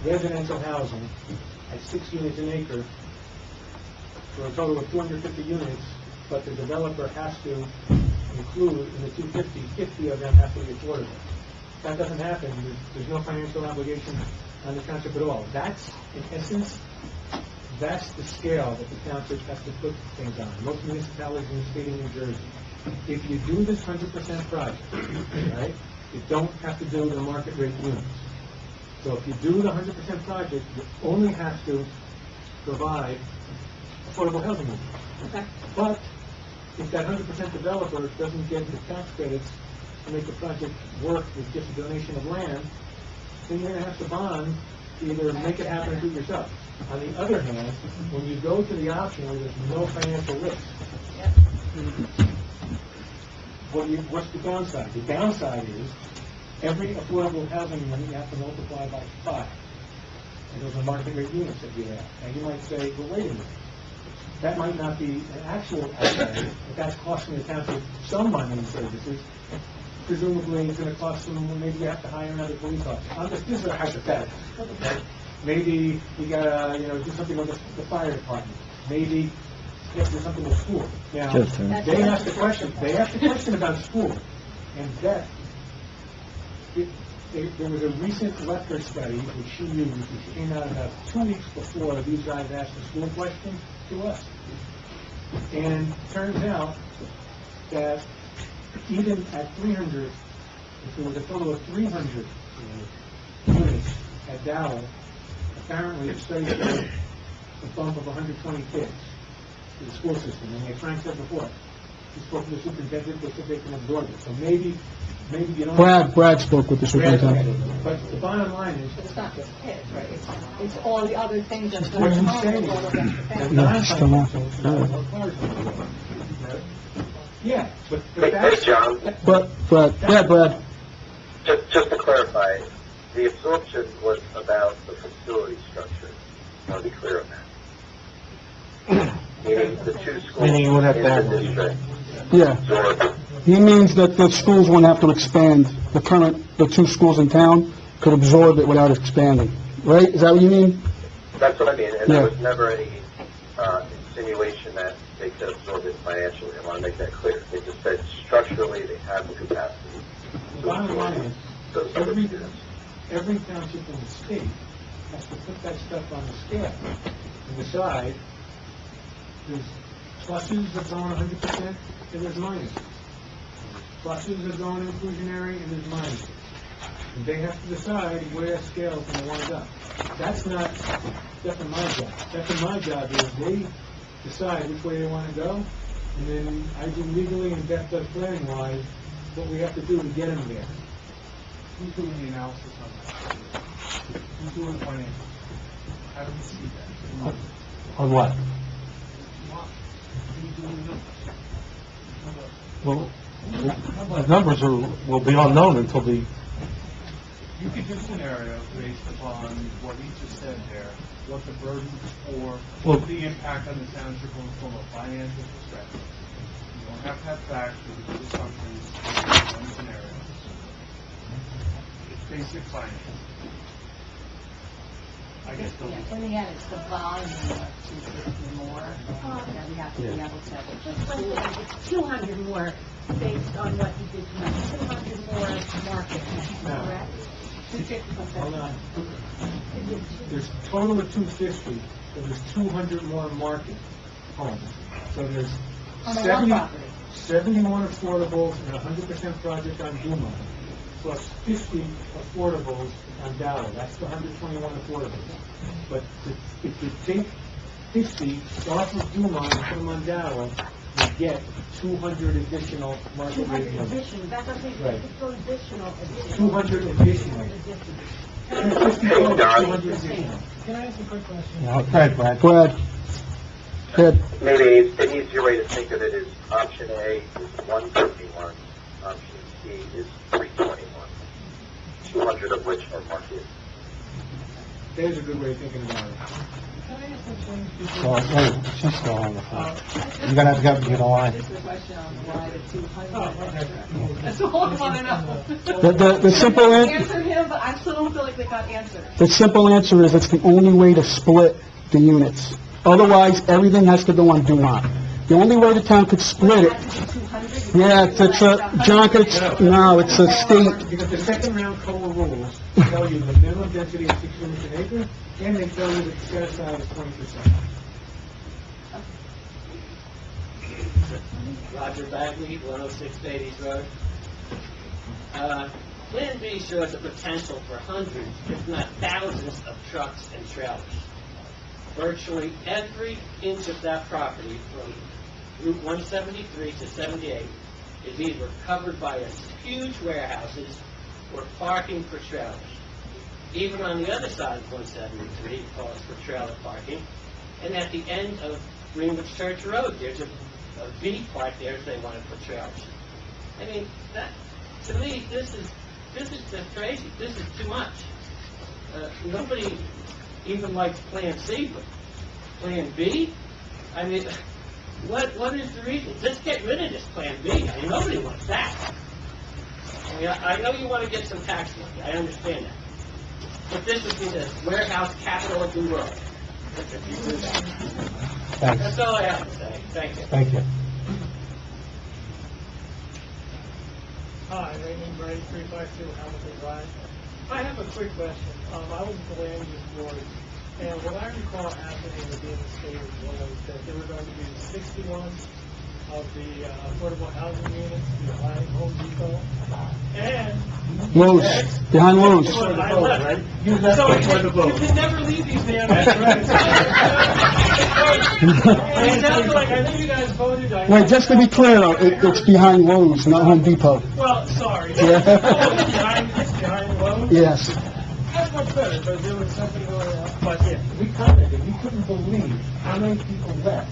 residential housing at 6 units an acre for a total of 250 units, but the developer has to include in the 250, 50 of them have to be affordable. If that doesn't happen, there's no financial obligation on the township at all. That's, in essence, that's the scale that the township has to put things on. Most municipalities in the state of New Jersey. If you do this 100% project, right, you don't have to do the market rate units. So if you do the 100% project, you only have to provide affordable housing units. Okay. But if that 100% developer doesn't get the tax credits to make the project work with just a donation of land, then you're going to have to bond to either make it happen or do it yourself. On the other hand, when you go to the option where there's no financial risk, what's the downside? The downside is every affordable housing unit you have to multiply by 5. And those are market rate units that you have. And you might say, well, wait a minute. That might not be an actual outlay, but that's costing the township some money in services. Presumably, it's going to cost them, maybe you have to hire another police officer. This is a hypothetical. Okay? Maybe you got to, do something with the fire department. Maybe you have to do something with school. Now, they asked the question about school, and that, there was a recent Lefter study which she used, which came out about 2 weeks before these guys asked the school question to us. And turns out that even at 300, if there was a total of 300 units at Dowell, apparently the study showed a bump of 120 kids to the school system. And like Frank said before, he spoke to the superintendent, they said they can absorb it. So maybe you don't... Brad spoke with the superintendent. But the bottom line is... But it's not just kids, right? It's all the other things that's What going you on say with all of that. is, yeah, but Hey, that's... John, Brad. just to clarify, the absorption was about the facility structure. I want to be clear on that. Meaning the 2 schools Meaning you would have in to have the one. district Yeah. absorbed. He means that the schools won't have to expand. The 2 schools in town could absorb it without expanding. Right? Is that what you mean? That's what I mean, and Yeah. there was never any insinuation that they could absorb it financially. I want to make that clear. They just said structurally they have the capacity The to bottom line absorb is, those other units. every township in the state has to put that stuff on the scale and decide, there's pluses that are going 100%, and there's minuses. Pluses are going inclusionary, and there's minuses. And they have to decide where that scale is going to wind up. That's not my job. My job is they decide which way they want to go, and then I do legally and depth of planning wise what we have to do to get them there. Who's doing the analysis on that? Who's doing the financials? How do we see that? On what? Who's doing the numbers? Well, the numbers will be unknown until the, You could do scenarios based upon what he just said there, what the burdens for, what the impact on the township from a financial perspective. You don't have to have facts, you can do assumptions, one scenario. It's basic finance. I guess they'll be. In the end, it's the volume of 250 more that we have to be able to. It's 200 more based on what you did tonight. 200 more market, correct? 250. Hold on. There's a total of 250, so there's 200 more market homes. So there's On the one property. 71 affordables and 100% project on Duma, plus 50 affordables on Dow. That's the 121 affordables. But if you take 50 off of Duma and put them on Dow, you get 200 additional market rate 200 homes. additional, that's what I'm saying, Right. it's so additional. 200 additional. 50 total, 200 additional. Can I ask a quick question? go ahead, Brad. Go ahead. Ted, Maybe an easier way to think of it is option A is 171, option C is 321, 200 of which are market. There's a good way of thinking about it. Can I ask a question? Oh, she's still on the phone. You're gonna have to go to the line. Just a question on why the 200 okay. extra. That's all I want to know. the simple answer, Answer him, but I still don't feel like they got answered. the simple answer is it's the only way to split the units. Otherwise, everything has to go on Dumont. The only way the town could split it, yeah, it's a, John, no, it's a state, Because the second round COLA rules tell you the minimum density is 6 units an acre, and they tell you that the set aside is 20%. Roger Bagley, 106 Beatties Road. Plan B shows the potential for hundreds, if not thousands, of trucks and trailers. Virtually every inch of that property from Route 173 to 78 is either covered by huge warehouses or parking for trailers. Even on the other side of 173, it calls for trailer parking. And at the end of Greenwich Church Road, there's a V park there if they want to put trailers. I mean, that, to me, this is just crazy. This is too much. Nobody even likes Plan C, but Plan B? I mean, what is the reason? Just get rid of this Plan B. I mean, nobody wants that. I mean, I know you want to get some tax money. I understand that. But this would be the warehouse capital of the world. If you do that. Thanks. That's all I have to say. Thank you. Thank you. Hi, Raymond Gray, 352 Hamilton Drive. I have a quick question. I was at the land use board, and what I recall happening with the state was that there were going to be 61 of the affordable housing units behind Home Depot, and... Lowe's, behind Lowe's. Right? You can never leave these damn... That's right. It sounds like, I think you guys voted... Wait, just to be clear though, it's behind Lowe's, not Home Depot. Well, sorry. Yeah. Behind Lowe's? Yes. That's much better, but there was something going on. But yeah, we commented, we couldn't believe how many people left.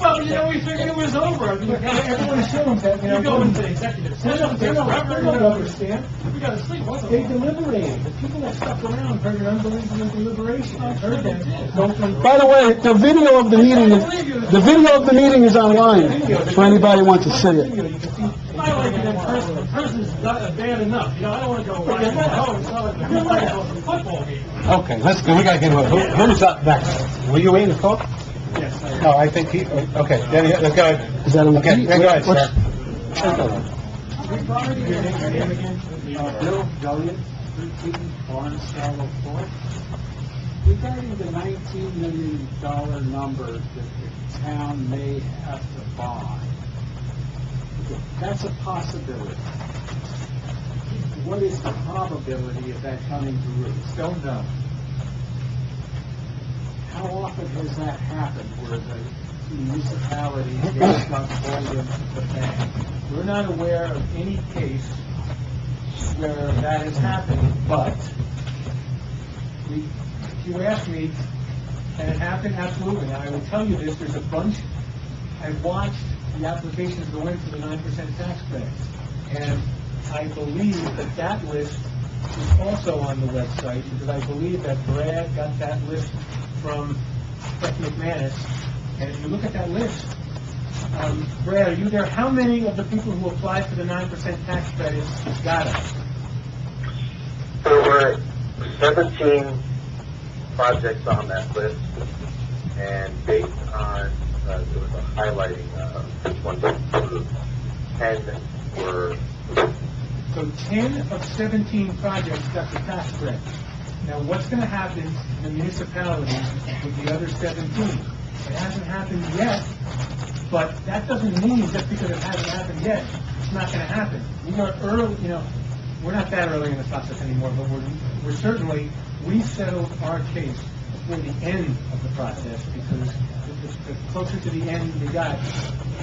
Well, you know, we figured it was over. Everyone assumes that, You're going to the executive session. They don't understand. We got to sleep, wasn't They we? deliberated. The people that stuck around heard an unbelievable deliberation. I heard them. By the way, the video of the meeting is online, for anybody who wants to see it. I like it in person. The person's not bad enough. You know, I don't want to go right home. It's not like you're ready for some football game. Okay, let's go, we gotta get, who's up next? Were you in the talk? Yes, I No, I think he, okay, then, let's go ahead. Is that okay? Okay, then go ahead, What's- sir. Your name again? Bill Gullion? 13 Barnstable Court. Regarding the $19 million number that the town may have to bond, that's a possibility. What is the probability of that coming to roost? Don't know. How often has that happened where the municipality gets got hold of the bank? We're not aware of any case where that has happened, but if you ask me, can it happen? Absolutely. Now, I will tell you this, there's a bunch, I've watched the applications go in for the 9% tax credits, and I believe that that list is also on the website, because I believe that Brad got that list from Beth McManus, and if you look at that list, Brad, are you there? How many of the people who applied for the 9% tax credits got it? There were 17 projects on that list, and based on, there was a highlighting of which ones were approved. 10 were. So 10 of 17 projects got the tax credit. Now, what's going to happen to the municipalities with the other 17? It hasn't happened yet, but that doesn't mean just because it hasn't happened yet, it's not going to happen. We are early, we're not that early in the process anymore, but we're certainly, we settled our case before the end of the process, because the closer to the end we got,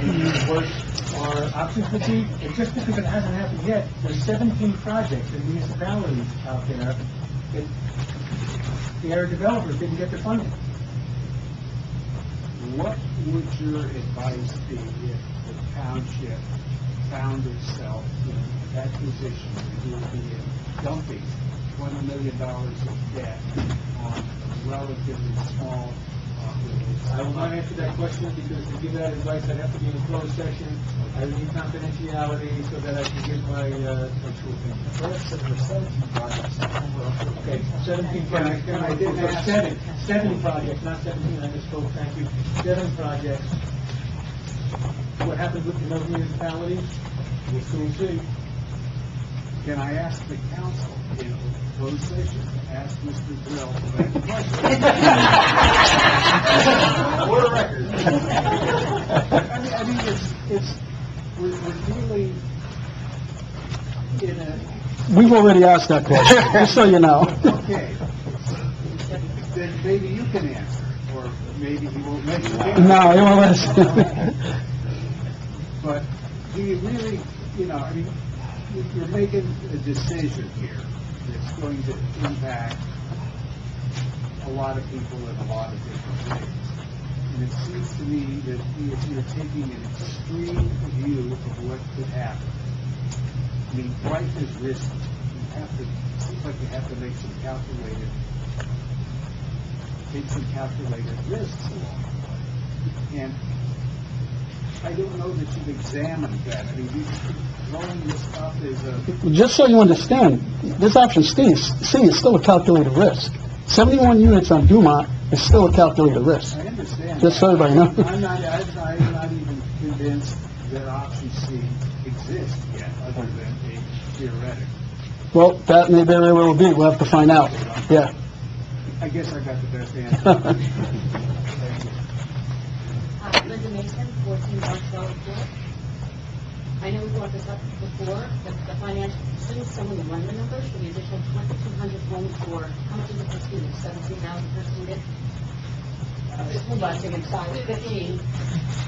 the worse our options would be. And just because it hasn't happened yet, there's 17 projects in municipalities out there that the area developers didn't get their funding. What would your advice be if the township found itself in that position where it would be dumping $20 million of debt on a relatively small population? I will not answer that question, because to give that advice, I'd have to be in a closed session. I need confidentiality so that I can give my true opinion. First, there were 17 projects. Okay, 17 projects. And I didn't ask. Seven projects, not 17, I misspoke, thank you. 7 projects. What happens with the municipalities? We'll soon see. Can I ask the council in a closed session to ask Mr. Drill to make a question? For the record. I mean, we're really in a... We've already asked that question, just so you know. Okay. Then maybe you can answer, or maybe he won't let you answer. No, he won't let us. But do you really, I mean, you're making a decision here that's going to impact a lot of people in a lot of different ways. And it seems to me that if you're taking an extreme view of what could happen, I mean, life is risky. It seems like you have to make some calculated risks along the way. And I don't know that you've examined that. I mean, throwing this up as a... Just so you understand, this option C is still a calculated risk. 71 units on Dumont is still a calculated risk. I understand. Just so everybody knows. I'm not even convinced that option C exists yet, other than a theoretical. Well, that may very well be. We'll have to find out. Yeah. I guess I got the best answer. Linda Mason, 14 Barstow Court. I know we brought this up before, but the financial, shouldn't someone run the numbers for the additional 2,200 homes for, how much is it per student, 17,000 per student? School busing and size 15.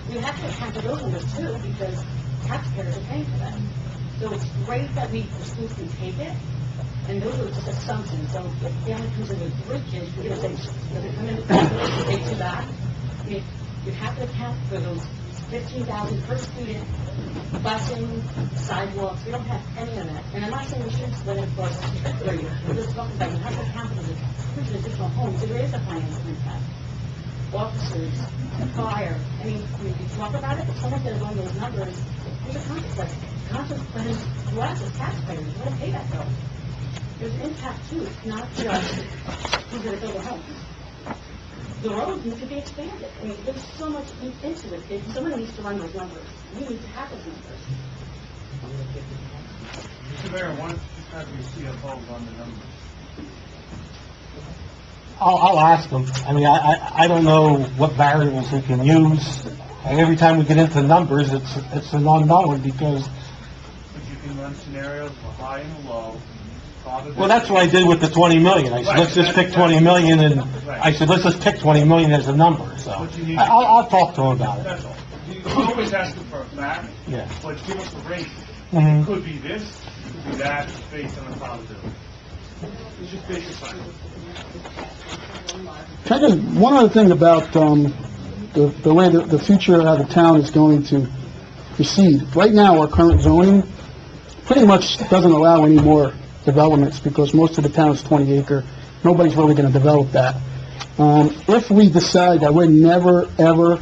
We have to account for those numbers too, because taxpayers are paying for that. So it's great that the schools can take it, and those are just assumptions. So if family comes in with 3 kids, we're going to say, does it come in with 3 to that? You have to account for those 15,000 per student, busing, sidewalks. We don't have any of that. And I'm not saying we shouldn't split it across areas. We're just talking about you have to account for the additional homes. There is a financial impact. Officers, fire. I mean, you talk about it, but someone says on those numbers, there's a consequence. Consequence to us as taxpayers. We're going to pay that bill. There's an impact too. It's not just who's going to build a home. The roads need to be expanded. I mean, there's so much into it. If someone needs to run those numbers, we need to have those numbers. Mr. Mayor, one have your CFO run the numbers. I'll ask him. I mean, I don't know what variables he can use. And every time we get into numbers, it's an unknown because, But you can run scenarios of a high and a low. well, that's what I did with the 20 million. I said, let's just pick 20 million, and I said, let's just pick 20 million as a number, so. I'll talk to him about it. That's all. You always ask them for a fact, Yeah. but give us a range. Mhm. It could be this, it could be that, based on the probability. It's just basic science. Can I just, one other thing about, the way the future of the town is going to proceed. Right now, our current zoning pretty much doesn't allow any more developments because most of the town is 20 acre. Nobody's really gonna develop that. If we decide that we're never, ever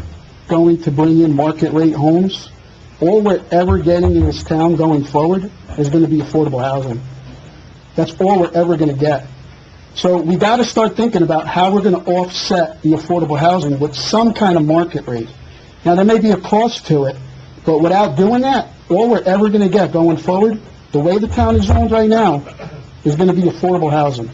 going to bring in market rate homes, all we're ever getting in this town going forward is gonna be affordable housing. That's all we're ever gonna get. So we gotta start thinking about how we're gonna offset the affordable housing with some kind of market rate. Now, there may be a cost to it, but without doing that, all we're ever gonna get going forward, the way the town is zoned right now, is gonna be affordable housing.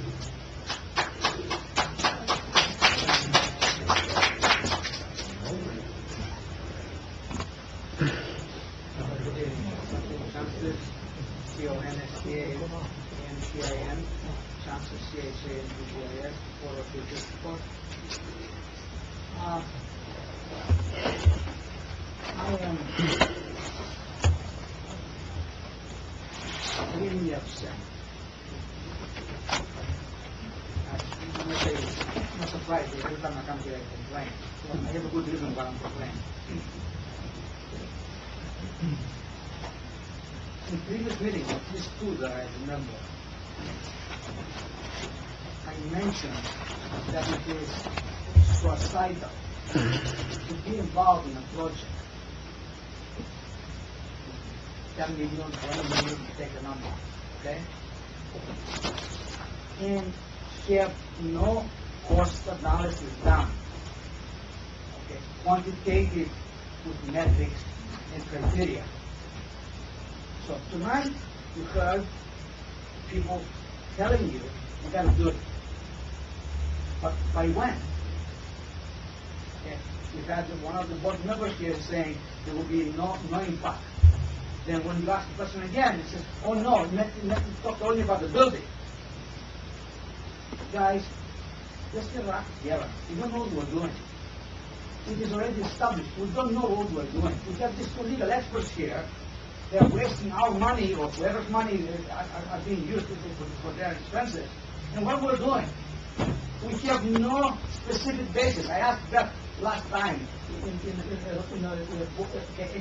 C-O-N-S-T-A-N-C-I-N, Chancellor, C-H-A-N-C-I-S, Board of the District. I am really upset. I'm going to say, it's not surprising, every time I come here I complain. Well, I have a good reason why I'm complaining. In previous meetings, at least two that I remember, I mentioned that it is suicidal to be involved in a project. 10 million, 20 million, take a number, okay? And have no cost analysis done. Okay, quantitative with metrics and criteria. So tonight, you heard people telling you, you gotta do it. But by when? Okay. You had one of the board members here saying there will be no impact. Then when you ask the question again, it says, oh no, you talk only about the building. Guys, let's get our act together. We don't know what we're doing. It is already established. We don't know what we're doing. We have these two legal experts here. They're wasting our money or whoever's money are being used for their expenses. And what we're doing, we have no specific basis. I asked that last time, and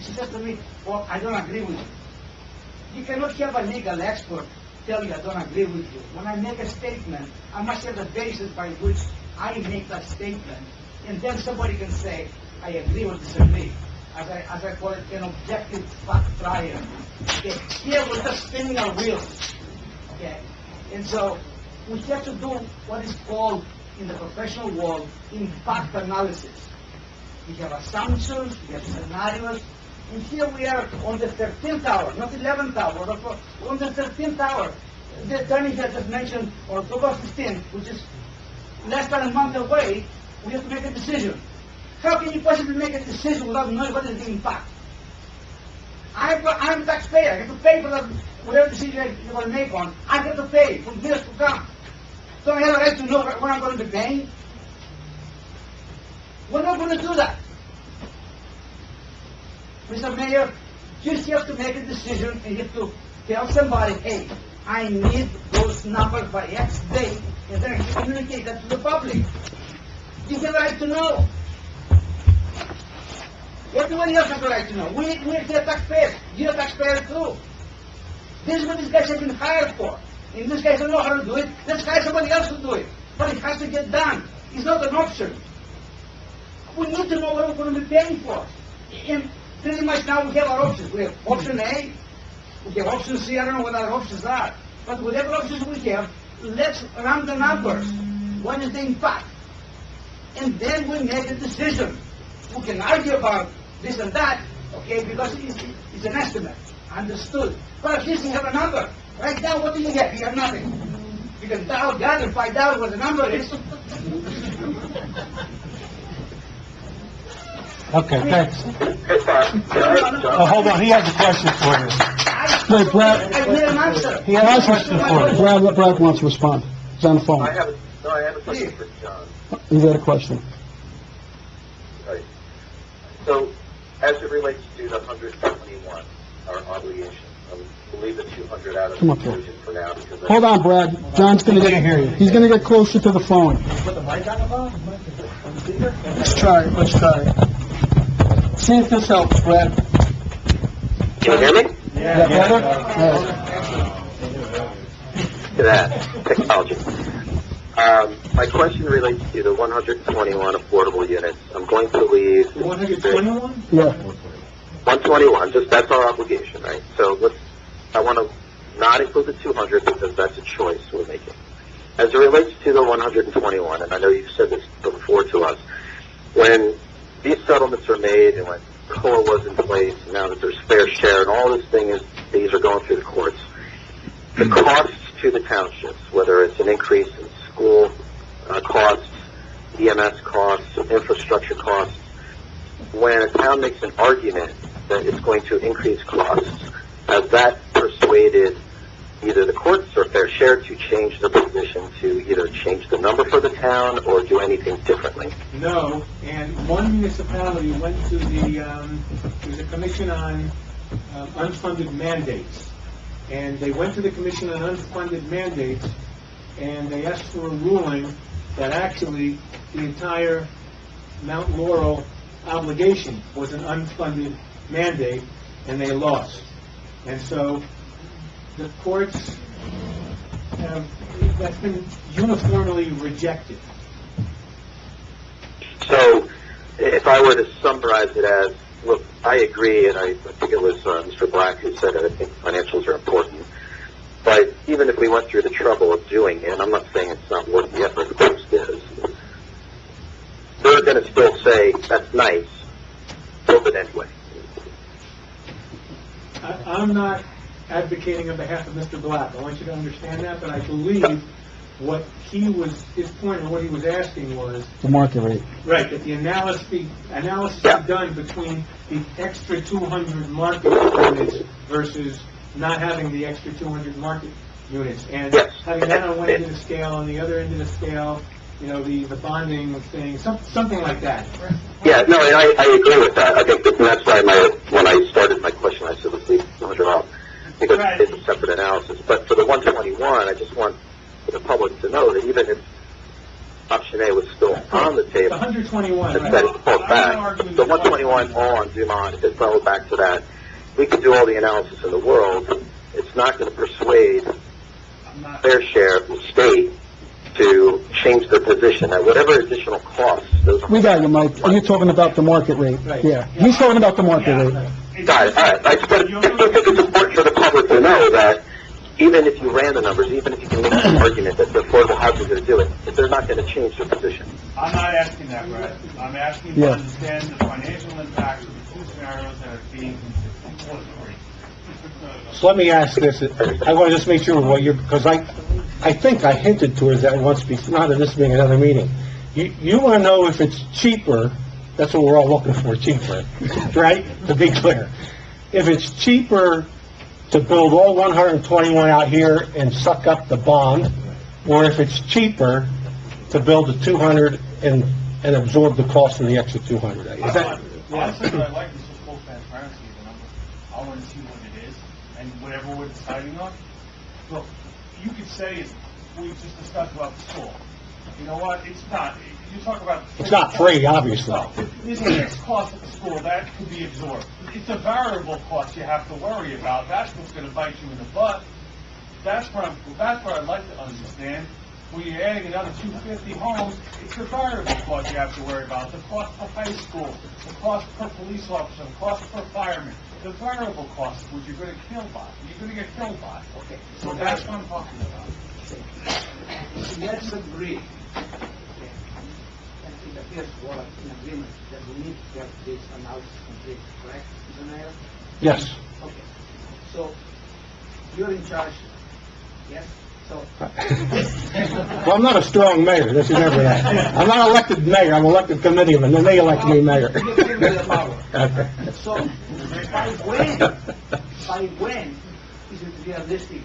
she said to me, well, I don't agree with you. You cannot have a legal expert tell you I don't agree with you. When I make a statement, I must have the basis by which I make that statement, and then somebody can say, I agree or disagree. As I call it, an objective fact trial. Okay. Here we're just spinning our wheels. Okay. And so we have to do what is called in the professional world impact analysis. We have assumptions, we have scenarios, and here we are on the 13th hour, not 11th hour, but on the 13th hour. The attorney has just mentioned on October 15th, which is less than a month away, we have to make a decision. How can you possibly make a decision without knowing what is the impact? I'm a taxpayer. I have to pay for that, whatever decision you're going to make on. I have to pay for years to come. So I have a right to know what I'm going to be paying. We're not going to do that. Mr. Mayor, you have to make a decision and you have to tell somebody, hey, I need those numbers by X date, and then you communicate that to the public. You have a right to know. Everybody else has a right to know. We're here taxpayers. You're a taxpayer too. This is what these guys have been hired for. And these guys don't know how to do it. Let's hire somebody else to do it. But it has to get done. It's not an option. We need to know what we're going to be paying for. And pretty much now we have our options. We have option A, we have option C, I don't know what our options are. But whatever options we have, let's run the numbers. What is the impact? And then we make a decision. We can argue about this and that, okay, because it's an estimate, understood. But at least we have a number. Right now, what do you get? You got nothing. You can dial that and find out what the number is. Okay, thanks. Hey, Bob, Oh, hold on, he has a question for you. Wait, Brad, I need an answer. He has a question for you. Brad wants to respond. He's on the phone. I have a question for John. He's got a question. Right. So, as it relates to the 121, our obligation, we'll leave the 200 out of Come the up here. equation for now because... Hold on, Brad. John's gonna Can't hear you. he's gonna get closer to the phone. Put the mic on the phone? Let's try it. See if this helps, Brad. Can you hear me? Is that better? To that technology. My question relates to the 121 affordable units. I'm going to leave... 121? Yeah. 121, just that's our obligation, right? So I want to not include the 200 because that's a choice we're making. As it relates to the 121, and I know you've said this before to us, when these settlements are made and when COLA was in place, and now that there's fair share and all these are going through the courts, the costs to the townships, whether it's an increase in school costs, EMS costs, infrastructure costs, when a town makes an argument that it's going to increase costs, has that persuaded either the courts or fair share to change the position to either change the number for the town or do anything differently? No, and one municipality went to there's a commission on unfunded mandates. And they went to the commission on unfunded mandates, and they asked for a ruling that actually the entire Mount Laurel obligation was an unfunded mandate, and they lost. And so the courts that's been uniformly rejected. So, if I were to summarize it as, look, I agree, and I think it was Mr. Black who said that I think financials are important, but even if we went through the trouble of doing it, and I'm not saying it's not worth the effort, of course it is, they're going to still say, that's nice, build it anyway. I'm not advocating on behalf of Mr. Black. I want you to understand that, but I believe what his point and what he was asking was, The market rate. right, that the analysis be done between the extra 200 market units versus not having the extra 200 market units. And having that on one end of the scale, on the other end of the scale, the bonding thing, something like that. Yeah, no, and I agree with that. I think that's why when I started my question, I said, let's leave 200 off, because it's a separate analysis. But for the 121, I just want the public to know that even if option A was still on the table, 121, that it falls back. The 121 all on Dumont, if it fell back to that, we could do all the analysis in the world. It's not going to persuade fair share of the state to change their position at whatever additional costs. We got you, Mike. Are you talking about the market rate? Right. Yeah. He's talking about the market rate. Got it. All right. I still think it's important for the public to know that even if you ran the numbers, even if you can make an argument that the affordable housing is going to do it, that they're not going to change their position. I'm not asking that, Brad. I'm asking to understand the financial impacts of the two scenarios that are being put forward. So let me ask this, I want to just make sure because I think I hinted towards that once before, not at this being another meeting. You want to know if it's cheaper, that's what we're all looking for, cheaper, right? To be clear. If it's cheaper to build all 121 out here and suck up the bond, or if it's cheaper to build the 200 and absorb the cost of the extra 200. Is that... Honestly, what I like is just full transparency of the number. I want to see what it is, and whatever we're deciding on. Look, you could say, we just discussed about the school. You know what? It's not. You talk about... It's not free, obviously. No, there's a fixed cost at the school. That could be absorbed. It's a variable cost you have to worry about. That's what's going to bite you in the butt. That's what I'd like to understand. When you're adding another 250 homes, it's the variable cost you have to worry about. The cost per high school, the cost per police officer, the cost per fireman. The variable cost, which you're going to kill by. You're going to get killed by. Okay. So that's what I'm talking about. Let's agree. And it appears we're in agreement that we need to get this analysis complete, correct, Mr. Mayor? Yes. Okay. So, you're in charge yes? So, Well, I'm not a strong mayor, let's remember that. I'm not elected mayor, I'm elected committeeman, then they elect me mayor. you give me the power. Okay. So, by when is it realistic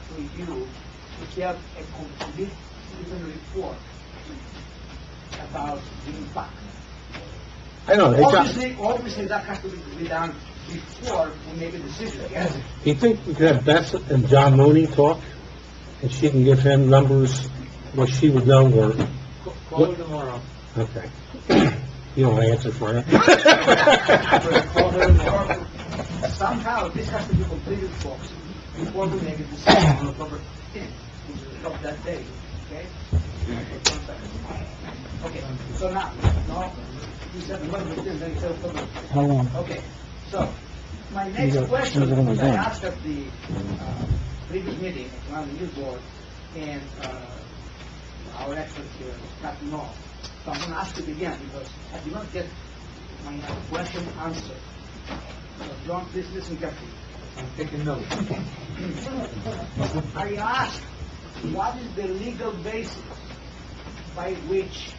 for you to have a complete written report about the impact? I know, they got, Obviously, that has to be done before we make a decision, yes? you think we could have Beth and John Mooney talk? And she can give him numbers, what she would know, or... Call her tomorrow. Okay. You don't want to answer for her. Somehow, this has to be completed, folks, before we make a decision on October 15th, which is of that day, okay? Okay, so now, you said November 15th, then you said October 15th. How long? Okay, so, my next question, which I asked at the previous meeting around the new board, and our expert here is cutting off. So I'm going to ask it again, because I did not get my question answered. So John, please listen carefully. I'm taking notes. I asked, what is the legal basis by which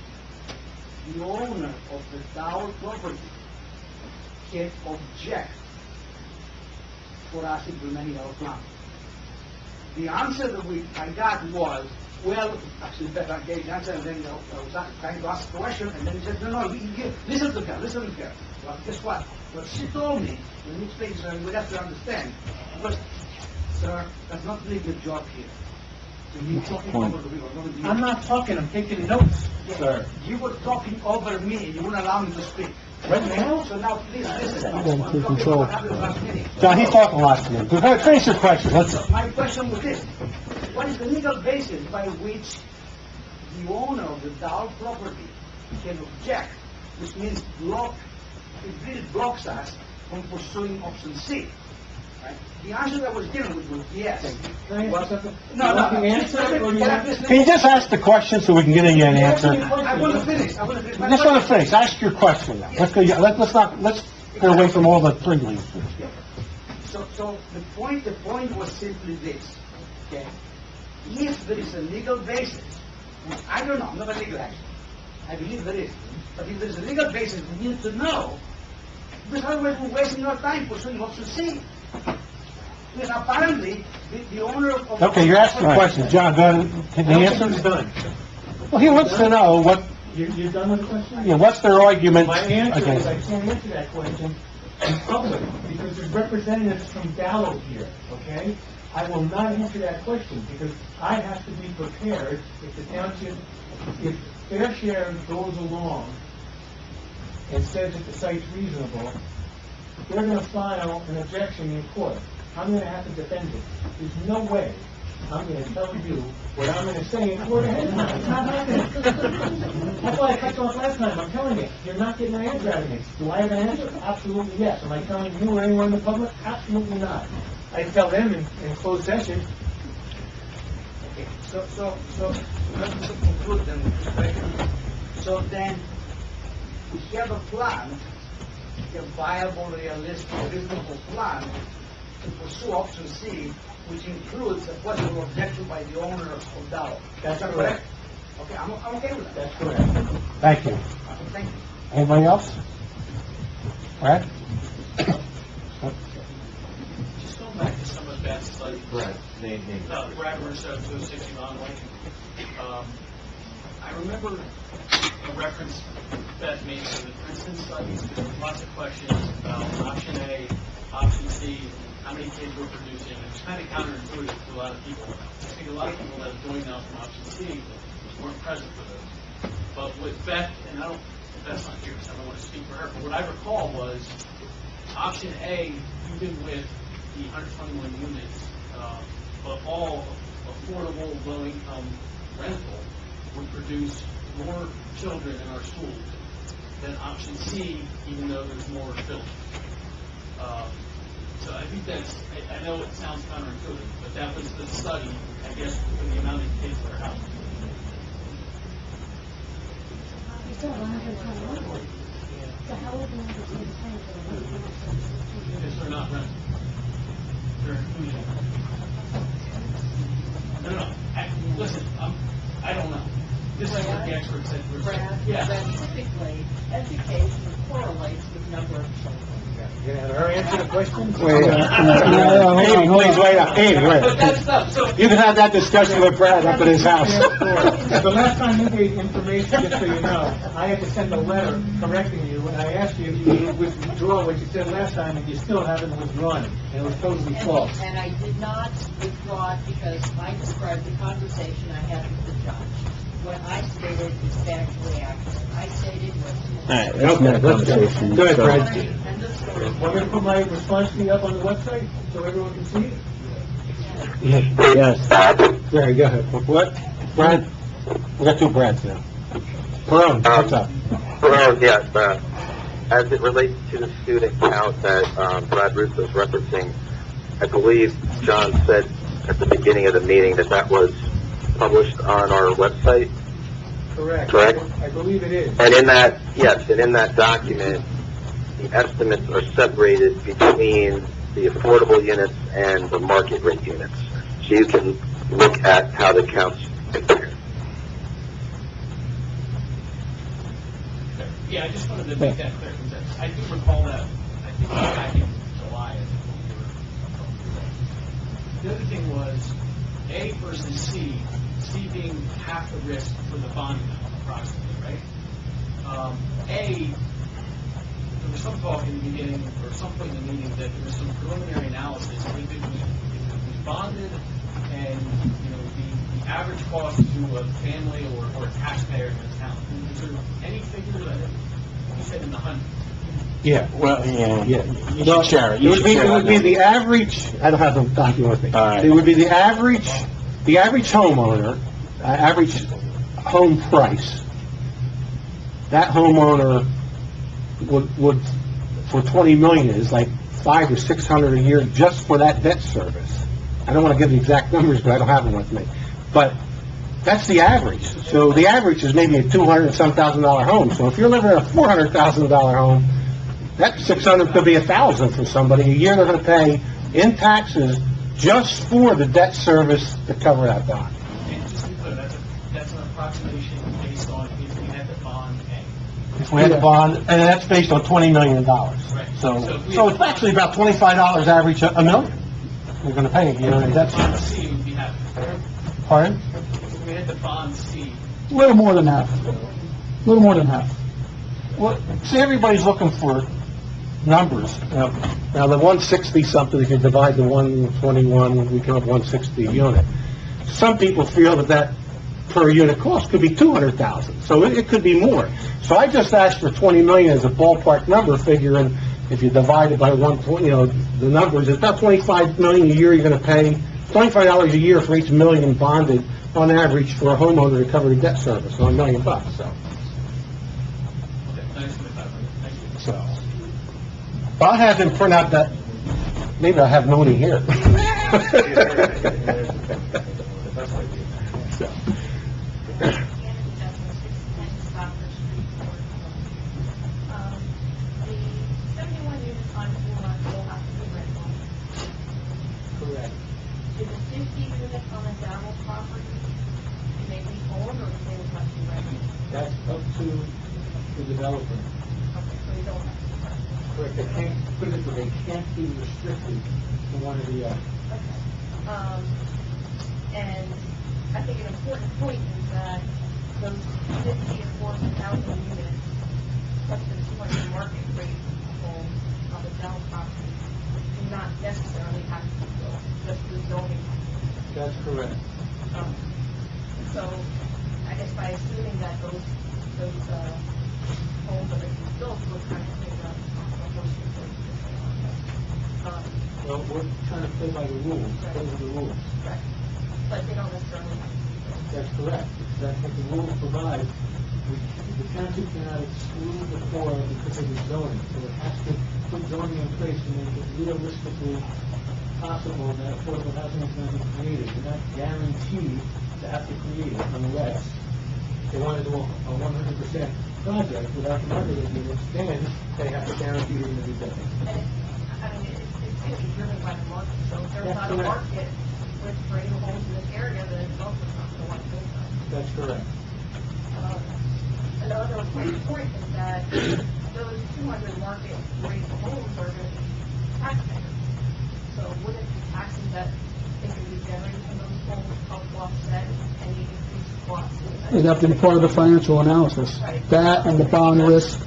the owner of the tower property can object for us implementing our plan? The answer that I got was, well, actually, Beth gave the answer, and then I was trying to ask a question, and then he said, no, listen to her. Well, guess what? What she told me, in which things we have to understand, was, sir, that's not really your job here. So you're talking over the people. I'm not talking, I'm taking notes, sir. You were talking over me, and you wouldn't allow me to speak. Right now? So now, please listen. I'm going to control. What happened last meeting. John, he's talking a lot to me. Finish your question, let's... My question was this: what is the legal basis by which the owner of the Dow property can object, which means it really blocks us from pursuing option C? Right? The answer that was given was yes. Can I answer something? No. The answer, or you want Can you just ask the question so we can get an answer? I want to finish. I just want to finish, ask your question now. Let's get away from all the friendly. So the point was simply this, okay? If there is a legal basis, which I don't know, I'm not a legal expert, I believe there is, but if there's a legal basis, we need to know, because otherwise we're wasting our time pursuing option C. Because apparently, the owner of... Okay, you're asking questions. John, go ahead. Can you answer? He's done. Well, he wants to know what, You're done with the question? yeah, what's their argument? My answer Okay. is I can't answer that question in public, because there's representatives from Dallo here, okay? I will not answer that question, because I have to be prepared if the township, if Fair Share goes along and says that the site's reasonable, they're gonna file an objection in court. I'm gonna have to defend it. There's no way I'm gonna tell you what I'm gonna say in court ahead of time. It's not happening. That's why I cut you off last time. I'm telling you, you're not getting an answer out of me. Do I have an answer? Absolutely yes. Am I telling you or anyone in the public? Absolutely not. I tell them in closed session. Okay, so let's conclude then. So then, we have a plan, a viable, realistic, reasonable plan to pursue option C, which includes a possible objection by the owner of Dow. That's correct. Okay, I'm okay with that. That's correct. Thank you. Thank you. Anybody else? Brad? Just going back to some of Beth's studies. Brad. Brad Russo, 260 Conway. I remember a reference Beth made to the Princeton studies. There were lots of questions about option A, option C, how many kids we're producing. It's kind of counterintuitive to a lot of people. I think a lot of people that have joined now from option C weren't present for those. But with Beth, and Beth's not here, so I don't want to speak for her, but what I recall was option A, even with the 121 units, but all affordable, low-income rental, would produce more children in our schools than option C, even though there's more built. So I think I know it sounds counterintuitive, but that was the study, I guess, for the amount of kids that are housed. So how would you understand the plan for the Because they're not rental. They're included. experts that were... Brad, Yeah. that typically education correlates with number of children. You gonna let her answer the question? Wait, Amy, please, wait up. Amy, But wait. that's stuff, so... You can have that discussion with Brad up at his house. The last time you gave information, just so you know, I had to send a letter correcting you, and I asked you if you would withdraw what you said last time, and you still haven't withdrawn it, and it was totally false. And I did not withdraw it because I described the conversation I had with the judge. What I stated is factually accurate. I stated what... Okay, let's go. Go ahead, Brad. End of story. Want me to put my response to you up on the website, so everyone can see it? Yes. There, go ahead. What? Brad? We got two Brads now. Perone, what's up? Well, yes, as it relates to the student count that Brad Ruth was referencing, I believe John said at the beginning of the meeting that that was published on our website. Correct. Correct? I believe it is. And in that, yes, and in that document, the estimates are separated between the affordable units and the market rate units. So you can look at how the counts compare. Yeah, I just wanted to make that clear, because I do recall that, I think back in July, the other thing was A versus C, C being half the risk for the bond amount approximately, right? There was some talk in the beginning, or some point in the meeting, that there was some preliminary analysis, that if it was bonded and, you know, the average cost to a family or a taxpayer in the town, is there any figures, I think you said in the hundreds? Yeah. Well, yeah. You should share it. You should share It would be it. the average, I don't have the document with me. All right. It would be the average homeowner, average home price. That homeowner would, for 20 million, is like $500 or $600 a year just for that debt service. I don't want to give the exact numbers, but I don't have them with me. But that's the average. So the average is maybe a $200,000 home. So if you're living in a $400,000 home, that $600 could be $1,000 for somebody. A year they're going to pay in taxes just for the debt service to cover that bond. And just to be clear, that's an approximation based on if we had the bond A. If we had a bond, and that's based on $20 million. Right. So it's actually about $25 average a million we're going to pay a year in debt Bond service. C would be half. Pardon? If we had the bond C, A little more than half. A little more than half. Well, see, everybody's looking for numbers. Now, the 160 something, if you divide the 121, we come up 160 a unit. Some people feel that per unit cost could be 200,000, so it could be more. So I just asked for 20 million as a ballpark number, figuring if you divide it by the numbers, it's about 25 million a year you're going to pay, $25 a year for each million bonded on average for a homeowner to cover the debt service on $1 million, so. okay, thanks for the clarification. Thank you. So, but I have them print out that, maybe I have Moni here. So. The 71 units on 4 months will have to be rental. Correct. Do the 50 units on the Darrell property, do they be owned or do they have to be rented? That's up to the developer. Okay, so you don't have to be rented. Correct, they can't, put it this way, they can't be restricted to one or the other. Okay. And I think an important point is that those 50 affordable housing units, plus the 200 market rate homes on the Dell property, do not necessarily have to be built, just the zoning. That's correct. So, I guess by assuming that those homes that are built will kind of take up a horse Well, we're trying to play by the rules, play by the rules. Right. But they don't necessarily have to be built. That's correct. That's what the rules provide. The township cannot exclude the poor because of the zoning, so it has to put zoning in place to make it realistically possible that affordable housing is going to be created. They're not guaranteed to have to create it unless they want to do a 100% project without the market units, then they have to guarantee they're going to be built. And I mean, it's going to be driven by the market, so if there's not a That's correct. market with creating homes in this area, then it's also not going to want to build them. That's correct. Another point is that those 200 market rate homes are going to be taxpayers. So wouldn't the taxes that they can be generated from those homes help offset any increased costs? It'd have to be part of the financial analysis. That and the bond risk,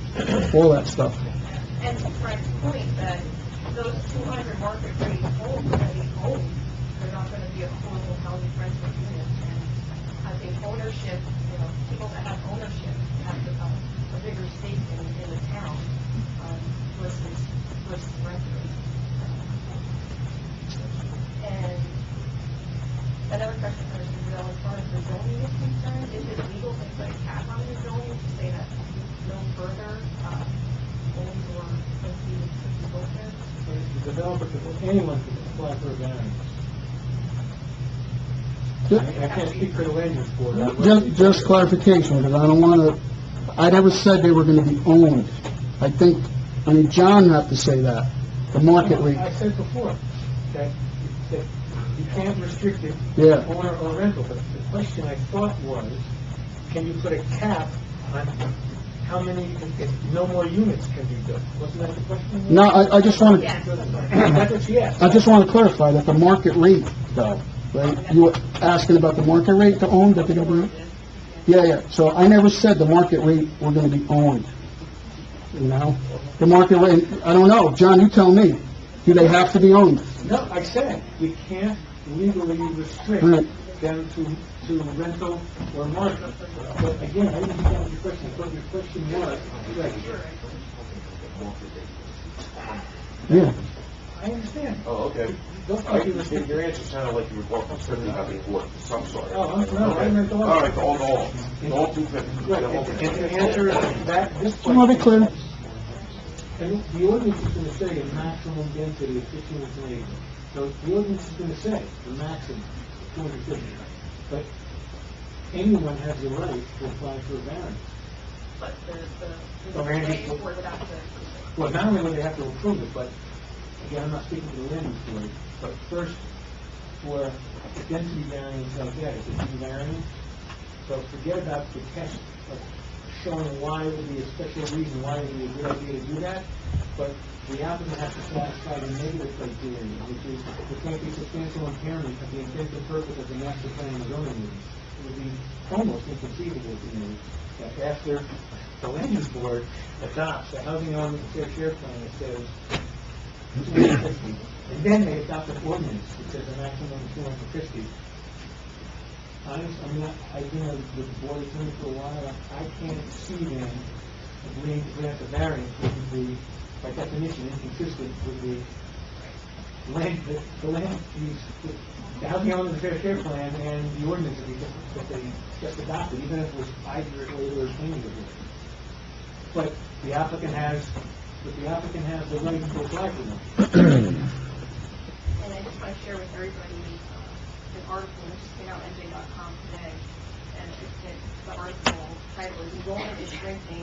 all that stuff. And to Frank's point, that those 200 market rate homes are going to be owned. They're not going to be affordable housing rental units. And I think ownership, people that have ownership have to have a bigger stake in the town versus renters. And another question for Mr. Bell, as far as the zoning is concerned, is it legal to put a cap on the zoning to say that no further homes or units could be built there? The developer, anyone can apply for a variance. I can't speak for the land use board. Just clarification, because I don't want to, I never said they were going to be owned. John had to say that, the market rate. I said before that you can't restrict it Yeah. to owner or rental, but the question I thought was, can you put a cap on how many, if no more units can be built? Wasn't that the question? No, I just want to, That's what she asked. I just want to clarify that the market rate, though, right? You were asking about the market rate to own, that they don't bring? Yeah. So I never said the market rate were going to be owned. The market rate, I don't know. John, you tell me. Do they have to be owned? No, I said, you can't legally restrict Right. them to rental or market. But again, I didn't get your question. I thought your question was, Yeah. I understand. Oh, okay. Don't think you restrict. Your answer sounded like you were talking strictly about the board of some sort. Oh, no, I meant all. All right, all 250. Right, and to answer that, this I want to be clear. and the ordinance is going to say a maximum density of 15 units an acre. So the ordinance is going to say the maximum, 250. But anyone has the right to apply for a variance. But Oh, the Randy, planning board would have to. well, not only will they have to approve it, but again, I'm not speaking to the land use board, but first, for a density variance like that, it's a variance. So forget about the test of showing why it would be a special reason, why it would be a good idea to do that, but the applicant has to satisfy the negative criteria, which is there can't be substantial impairment of the intent and purpose of the master plan and zoning rules. It would be almost inconceivable to me that after the land use board adopts a housing element fair share plan that says 250, and then they adopt an ordinance that says a maximum of 250. I've been with the board attorney for a while. I can't see them agreeing to grant the variance, which would be, by definition, inconsistent with the housing element fair share plan and the ordinance that they just adopted, even if it was 5 years later or 10 years later. But the applicant has the right to apply for them. And I just want to share with everybody an article that just came out on NJ.com today. And the article title is Enrollment is Shrinking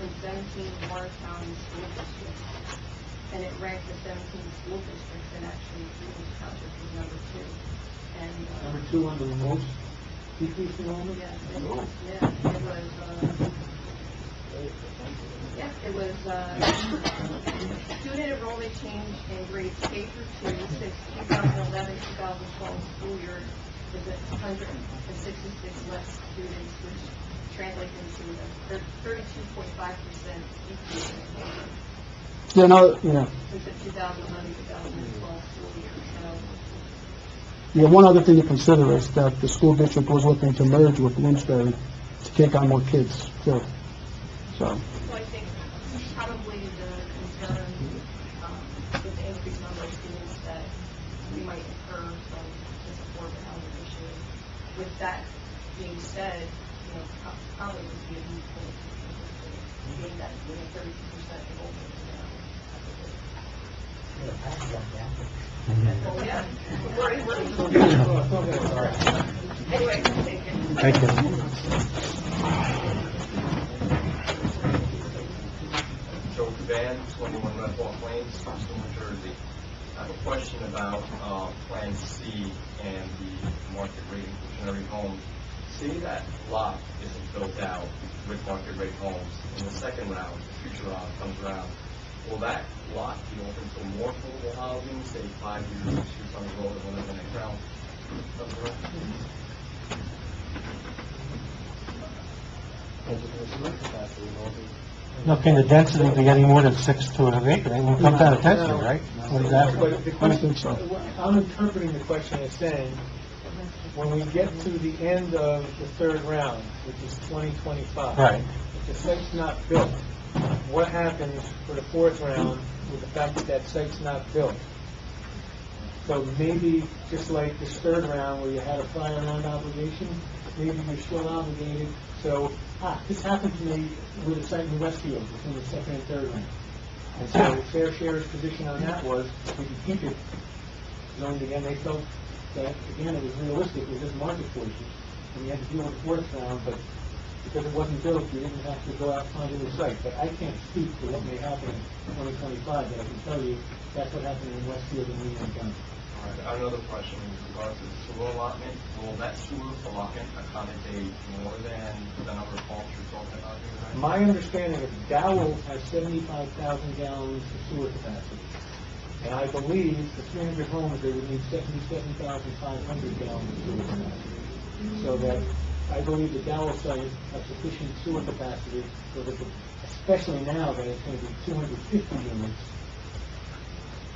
in 17 Watertown School Districts. And it ranked the 17 school districts, and actually Township was number 2. And Number 2 on the most decreased enrollment? It was student enrollment change in grades K through 2 since 2011-2012 school year is at 166 less students, which translates into a 32.5% decrease in enrollment. Since the 2011-2012 school year. So, One other thing to consider is that the school district was looking to merge with Bloomsbury to take on more kids, too. So I think probably the concern with the increased number of students that we might incur from this affordable housing issue. With that being said, probably would be a new point, being that 32% enrollment Anyway, thank you. Joe Van, 21 Red Ball Plains, New Jersey. I have a question about Plan C and the market rate inclusionary homes. say that lot isn't built out with market rate homes, in the second round, the future round comes around, will that lot be open to more affordable housing, say 5 years, 6 years on the road, or whenever the next round comes around? No, can the density be any more than 6 to an acre? It will come down to density, right? What is that? But the question, I'm interpreting the question as saying, when we get to the end of the third round, which is 2025. Right. If the site's not built, what happens for the fourth round with the fact that that site's not built? So maybe, just like this third round where you had a prior land obligation, maybe you're still obligated. So, this happened to me with a site in Westfield between the second and third round. And so Fair Share's position on that was, we could keep it zoned again. They felt that, again, it was realistic, it was just market forces. And we had to deal with the fourth round, but because it wasn't built, we didn't have to go out and find a new site. But I can't speak to what may happen in 2025, but I can tell you that's what happened in Westfield and Union County. All right, another question in regards to the sewer allotment. Will that sewer allotment accommodate more than the number of homes you're talking about here, right? My understanding is Dowell has 75,000 gallons of sewer capacity. And I believe for 300 homes, they would need 77,500 gallons of sewer capacity. So that, I believe the Dowell site has sufficient sewer capacity so that, especially now that it's going to be 250 units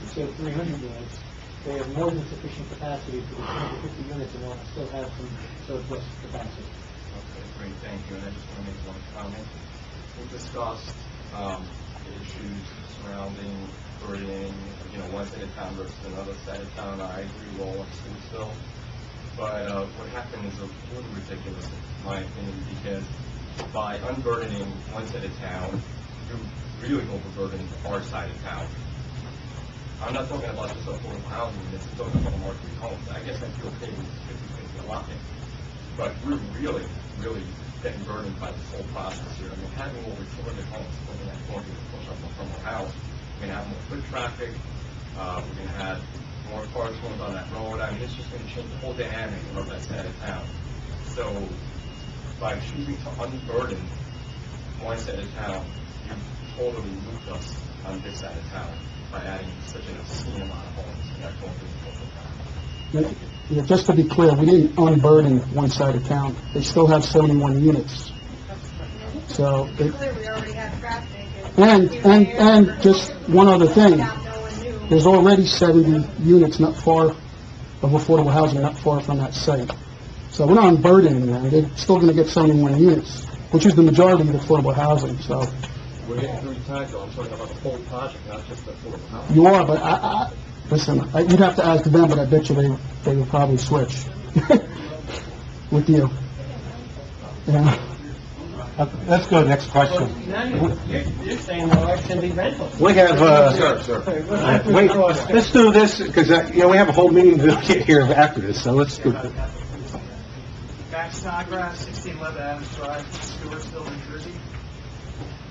instead of 300 units, they have more than sufficient capacity for the 250 units and they'll still have some surplus capacity. Okay, great, thank you. And I just want to make one comment. We discussed the issues surrounding burdening, one side of town versus another side of town. I agree with all of Stevensville. But what happened is a little ridiculous, in my opinion, because by unburdening one side of town, you're really overburdening our side of town. I'm not talking about just affordable housing units, I'm talking about market homes. I guess I'd feel okay with 50-50 allotment. But we're really, really getting burdened by this whole process here. I mean, having over 200 homes looking at corner to push up from our house, we're going to have more foot traffic, we're going to have more cars going on that road. I mean, it's just going to change the whole dynamic of that side of town. So, by choosing to unburden one side of town, you totally moved us on this side of town by adding such an obscene amount of homes in that corner to town. Yeah, just to be clear, we didn't unburden one side of town. They still have 71 units. So, Clearly, we already have traffic. and just one other thing. There's already 70 units not far of affordable housing not far from that site. So we're not unburdening them. They're still going to get 71 units, which is the majority of affordable housing. So We're getting through time, though. I'm talking about the whole project, not just the affordable housing. you are, but listen, you'd have to ask them, but I bet you they would probably switch with you. Yeah. Let's go to the next question. You're saying the large can be rental. We have, wait, let's do this, because, we have a whole meeting to get here after this, so let's do it. Max Snodgrass, 1611 Adams Drive, Stewartsville, New Jersey.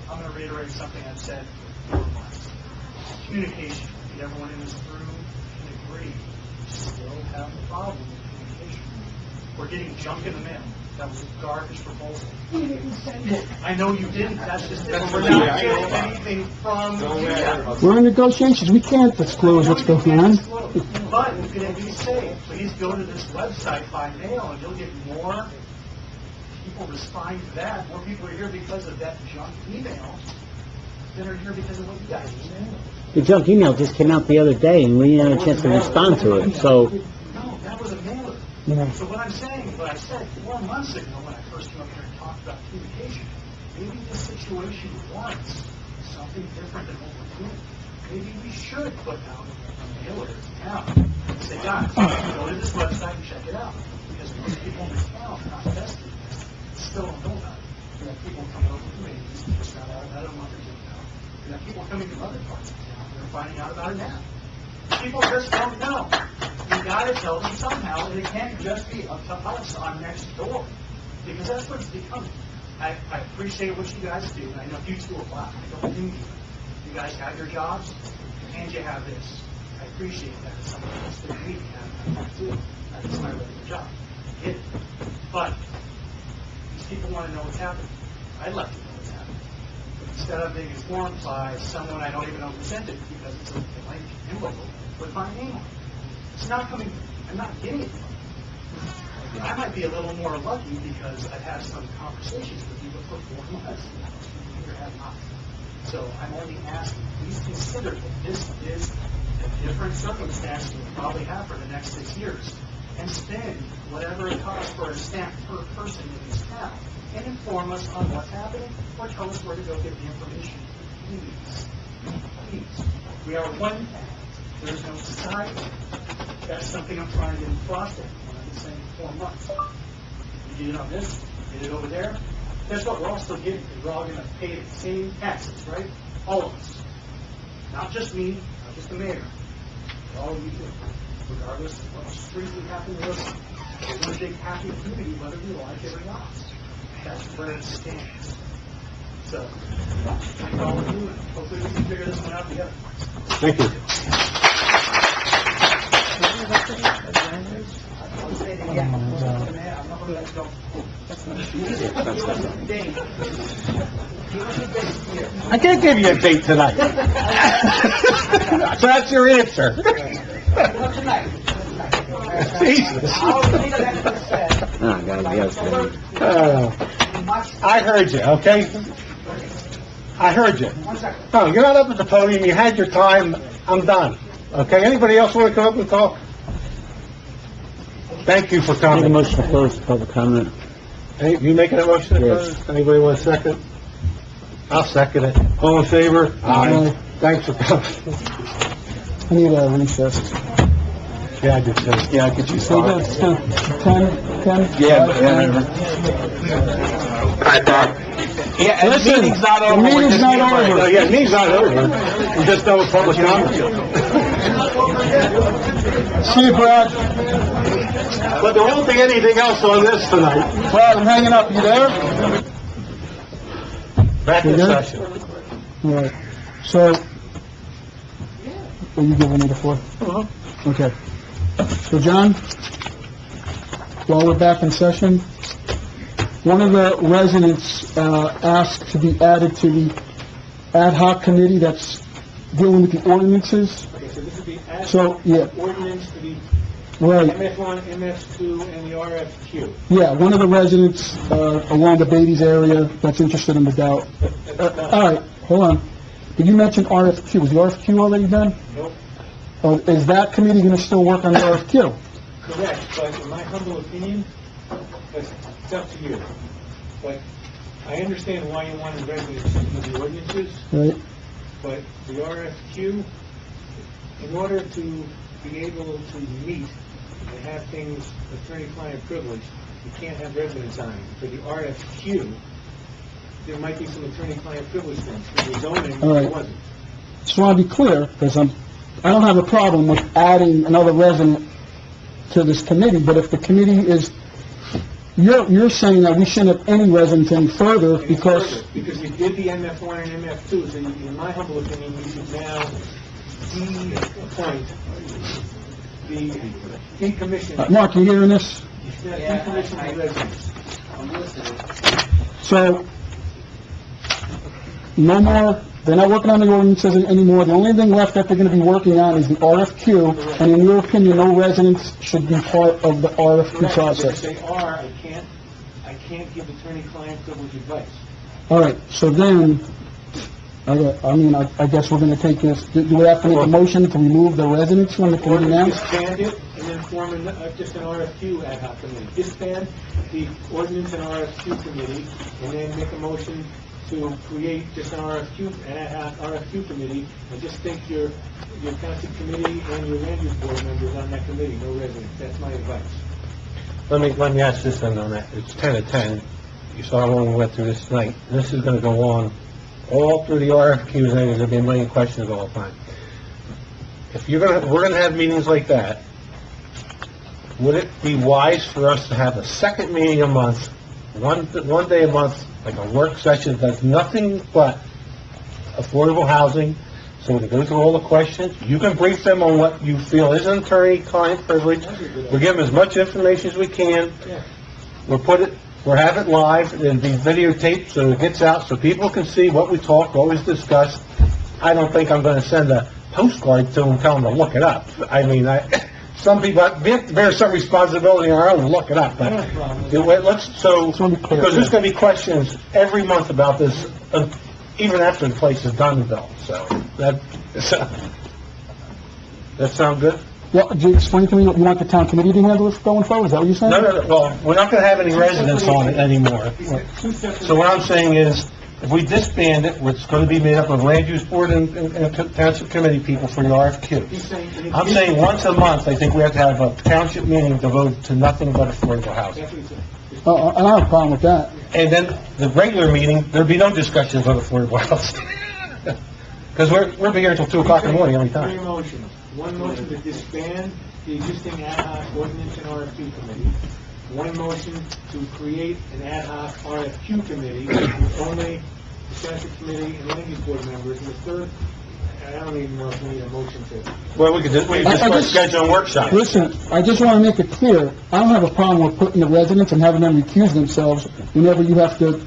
I'm going to reiterate something I've said before once. Communication. I think everyone in this room can agree. We still have a problem with communication. We're getting junk in the mail. That was garbage proposal. I know you didn't. That's just it. We're not getting anything from you. We're in negotiations. We can't disclose what's going on. But if you can be safe, please go to this website by mail, and you'll get more people responding to that. More people are here because of that junk email than are here because of what you guys emailed. The junk email just came out the other day, and we didn't have a chance to respond to it, so... No, that was a mailer. Yeah. So what I'm saying, what I said 4 months ago when I first came up here and talked about communication, maybe this situation warrants something different than what we're doing. Maybe we should put out a mailer now and say, guys, go to this website and check it out. Because most people in this town are not invested in this. Still don't know about it. We have people coming over to me, just found out about it a month or two ago. We have people coming from other parts of town, they're finding out about it now. People just don't know. You gotta tell them somehow, and it can't just be up to us on next door. Because that's what it's becoming. I appreciate what you guys do, and I know you two a lot. I don't envy you. You guys have your jobs, and you have this. I appreciate that. As someone else did me, and I have too. That's my regular job. I get it. But that I'm being informed by someone I don't even know who sent it because it's a blank envelope with my name on it. It's not coming, I'm not getting it. I might be a little more lucky because I've had some conversations with you for 4 months. You have not. So I'm only asking, please consider that this is a different circumstance than we probably have for the next 6 years. And spend whatever it costs for a stamp per person in this town. And inform us on what's happening, or tell us where to go get the information. Please. Please. We are one town. There's no society. That's something I'm trying to get across there. I've been saying for 4 months. You did it on this, you did it over there. Guess what? We're all still getting it. We're all going to pay the same taxes, right? All of us. Not just me, not just the mayor. All of you do. Regardless of what street we happen to live on. We're one big happy community, whether we like it or not. That's where it stands. So, thank all of you, and hopefully we can figure this one out together. Thank you. I can't give you a date tonight. So that's your answer. Jesus. I heard you, okay? I heard you. No, you're not up at the podium. You had your time. I'm done. Okay? Anybody else want to come up and talk? Thank you for Make a coming. motion to close the public comment. Hey, you making a motion to Yes. close? Anybody want a second? I'll second it. All in favor? Aye. Thanks for coming. I need a recess. Yeah, I did too. Yeah, I could use So that's 10? Yeah. Yeah, and Listen, the meeting's not over. the meeting's We're just not getting ready. over. No, yeah, the meeting's not over. We're just done with public comment. See you, Brad. But there won't be anything else on this tonight. Brad, I'm hanging up. You there? Back in You good? session. All right. So, are you giving me the floor? Okay. So, John, while we're back in session, one of the residents asked to be added to the ad hoc committee that's dealing with the ordinances. Okay, so this is the So, yeah, ordinance for the right. MF1, MF2, and the RFQ. Yeah, one of the residents along the Beatties area that's interested in the doubt. All right, hold on. Did you mention RFQ? Was the RFQ already done? Nope. Is that committee going to still work on the RFQ? Correct, but in my humble opinion, it's up to you. But I understand why you wanted residents to do the ordinances, Right? but the RFQ, in order to be able to meet and have things attorney-client privilege, you can't have residents on it. For the RFQ, there might be some attorney-client privilege things. For the zoning, All right. there wasn't. Just want to be clear, because I don't have a problem with adding another resident to this committee, but if the committee is, you're saying that we shouldn't have any residents any further because... Because you did the MF1 and MF2, so in my humble opinion, you should now de-appoint the decommission. Mark, you hearing this? You should have decommissioned the residents. I'm listening. So, no more, they're not working on the ordinances anymore. The only thing left that they're going to be working on is the RFQ, and in your opinion, no residents should be part of the RFQ Correct, but process. if they are, I can't give attorney-client privilege advice. All right, so then, I guess we're going to take this, do we have to make a motion to remove the residents from the Or committee now? disband it and then form just an RFQ ad hoc committee. Disband the ordinance and RFQ committee, and then make a motion to create just an ad hoc RFQ committee, and just think your township committee and your land use board members on that committee, no residents. That's my advice. Let me ask this then on that. It's 10 to 10. You saw how long we went through this tonight. This is gonna go on all through the RFQs, and there's gonna be a million questions all the time. If we're gonna have meetings like that, would it be wise for us to have a second meeting a month, one day a month, like a work session that does nothing but affordable housing, so we can go through all the questions? You can brief them on what you feel is an attorney-client privilege. We'll give them as much information as we can. Yeah. We'll put it We'll have it live, it'll be videotaped, so it gets out, so people can see what we talk, what was discussed. I don't think I'm gonna send a postcard to them, tell them to look it up. I mean, some people, we have to bear some responsibility on our own to look it up, but, because there's gonna be questions every month about this, even after the place is done and built, so, that sound good? Well, do you explain to me, you want the town committee to handle this going forward, is that what you're saying? No, well, we're not gonna have any residents on it anymore. So what I'm saying is, if we disband it, it's gonna be made up of land use board and township committee people for the RFQ. I'm saying once a month, I think we have to have a township meeting devoted to nothing but affordable housing. I don't have a problem with that. And then the regular meeting, there'd be no discussions on affordable housing. Because we're here until 2 o'clock in the morning every time. Three motions. One motion to disband the existing ad hoc ordinance and RFQ committee. One motion to create an ad hoc RFQ committee with only the township committee and land use board members. And the third, I don't even know if we need a motion to. Well, we could just schedule a workshop. Listen, I just want to make it clear, I don't have a problem with putting the residents and having them recuse themselves whenever you have to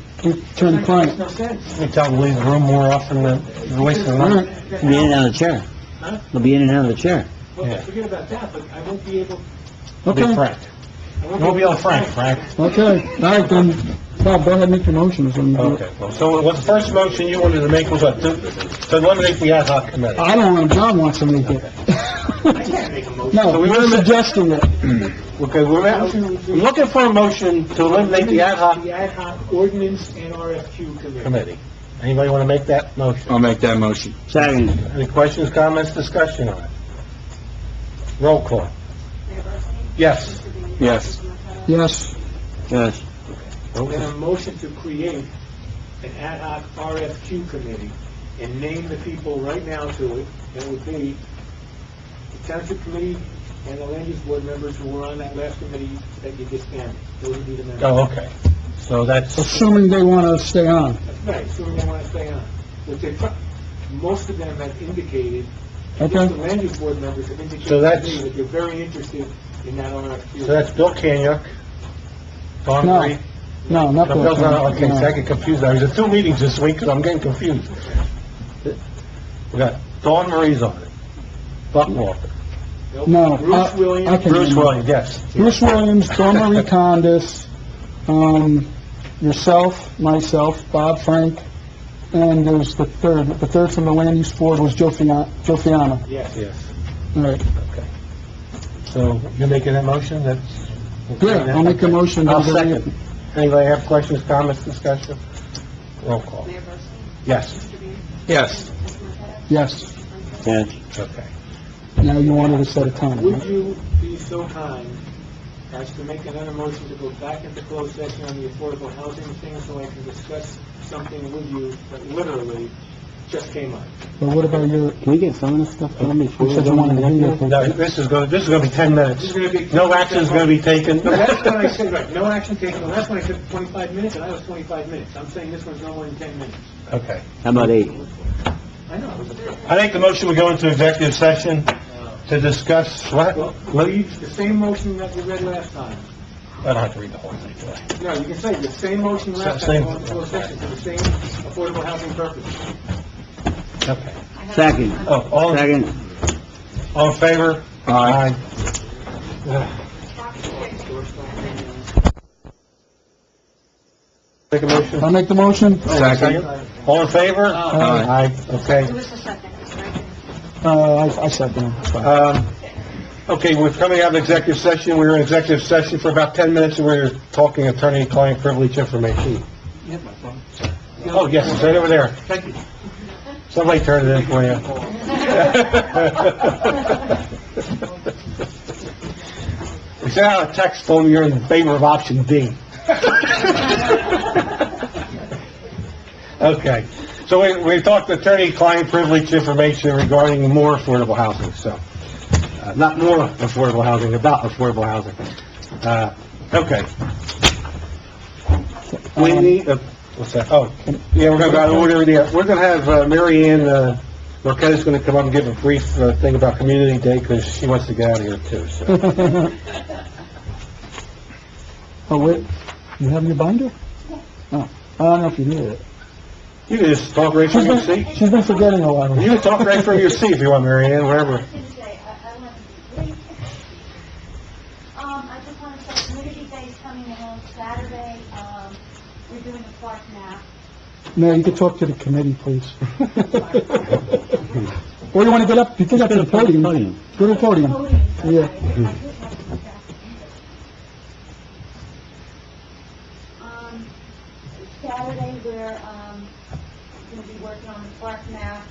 turn the client. No sense. We tell them to leave the room more often than the waste of the night. Be in and out of the chair. Huh? They'll be in and out of the chair. Well, forget about that, but I won't be able. Be Okay, frank. You won't be able to frank. okay, all right, then, Bob, go ahead and make your motion. Okay, well, so what the first motion you wanted to make was what, to eliminate the ad hoc committee? I don't want, John wants to make it. I can't make a motion. No, we're suggesting it. Okay, we're looking for a motion to eliminate the ad hoc The ad hoc ordinance and RFQ committee. committee. Anybody want to make that motion? I'll make that motion. Second. Any questions, comments, discussion on it? Roll call. Yes. Yes. Yes. Yes. Then a motion to create an ad hoc RFQ committee and name the people right now to it. That would be the township committee and the land use board members who were on that last committee that you disbanded. Those would be the members. Oh, okay. So that's, Assuming they want to stay on. Right, assuming they want to stay on. Which most of them have indicated, Okay. just the land use board members have indicated So to that's- me that they're very interested in that RFQ. so that's Bill Kanyuk, Don No. Marie. No, not No, Bill's not, okay, No. so I get confused. I was at 2 meetings this week because I'm getting confused. We got Dawn Marie's on it. Buck Walker. Nope. No, Bruce Williams. I can Bruce remember. Williams, yes. Bruce Williams, Dawn Marie Condis, yourself, myself, Bob Frank, and there's the third from the land use board was Joe Fiana. Yes. Yes. All right. Okay. So you're making that motion? That's... Yeah, I'll make a motion. I'll second. Anybody have questions, comments, discussion? Roll call. Mayor Barsney? Yes. Mr. Bean? Yes. Mr. Marqueta? Yes. Yes. Okay. Now you wanted to set a time. Would right? you be so kind as to make another motion to go back into closed session on the affordable housing thing so I can discuss something with you that literally just came up? But what about your, Can we get some of this stuff done before you we said you go wanted to into hear executive? No, this is going to be 10 minutes. This is gonna be- No action is going to be taken. The last one I said, right, no action taken, the last one I said 25 minutes, and I was 25 minutes. I'm saying this one's no more than 10 minutes. Okay. How about 8? I know, it was a... I make the motion we go into executive session to discuss what? Well, the same motion that we read last time. I don't have to read the whole thing today. No, you can say the same motion last Same. time, going into closed session for the same affordable housing purpose. Okay. Second. Oh, all in favor? Aye. Make a motion? I'll make the motion. Second. All in favor? Aye. Okay. Who was the second, right? I second it. It's fine. Okay, we're coming out of executive session. We were in executive session for about 10 minutes, and we were talking attorney-client privilege information. Oh, yes, it's right over there. Thank you. Somebody turned it in for you. We sent out a text phone, you're in favor of option D. Okay, so we talked attorney-client privilege information regarding more affordable housing, so, not more affordable housing, about affordable housing. Okay. We need, what's that? Oh, yeah, we're gonna go out of order there. We're gonna have, Mary Ann, Marqueta's gonna come up and give a brief, thing about Community Day, because she wants to get out of here too, so. Oh, wait, You have your binder? Oh, I don't know if you need it. You can just talk right from your seat. She's been forgetting a lot of You can talk right from your seat if you want, Mary Ann, wherever. I was going to say, I want to be brief. I just want to say, Community Day is coming along Saturday. We're doing a park map. Mayor, you can talk to the committee, please. Or you want to get up, you can get up to the podium. Go to the podium. Yeah. Saturday, we're going to be working on the park map.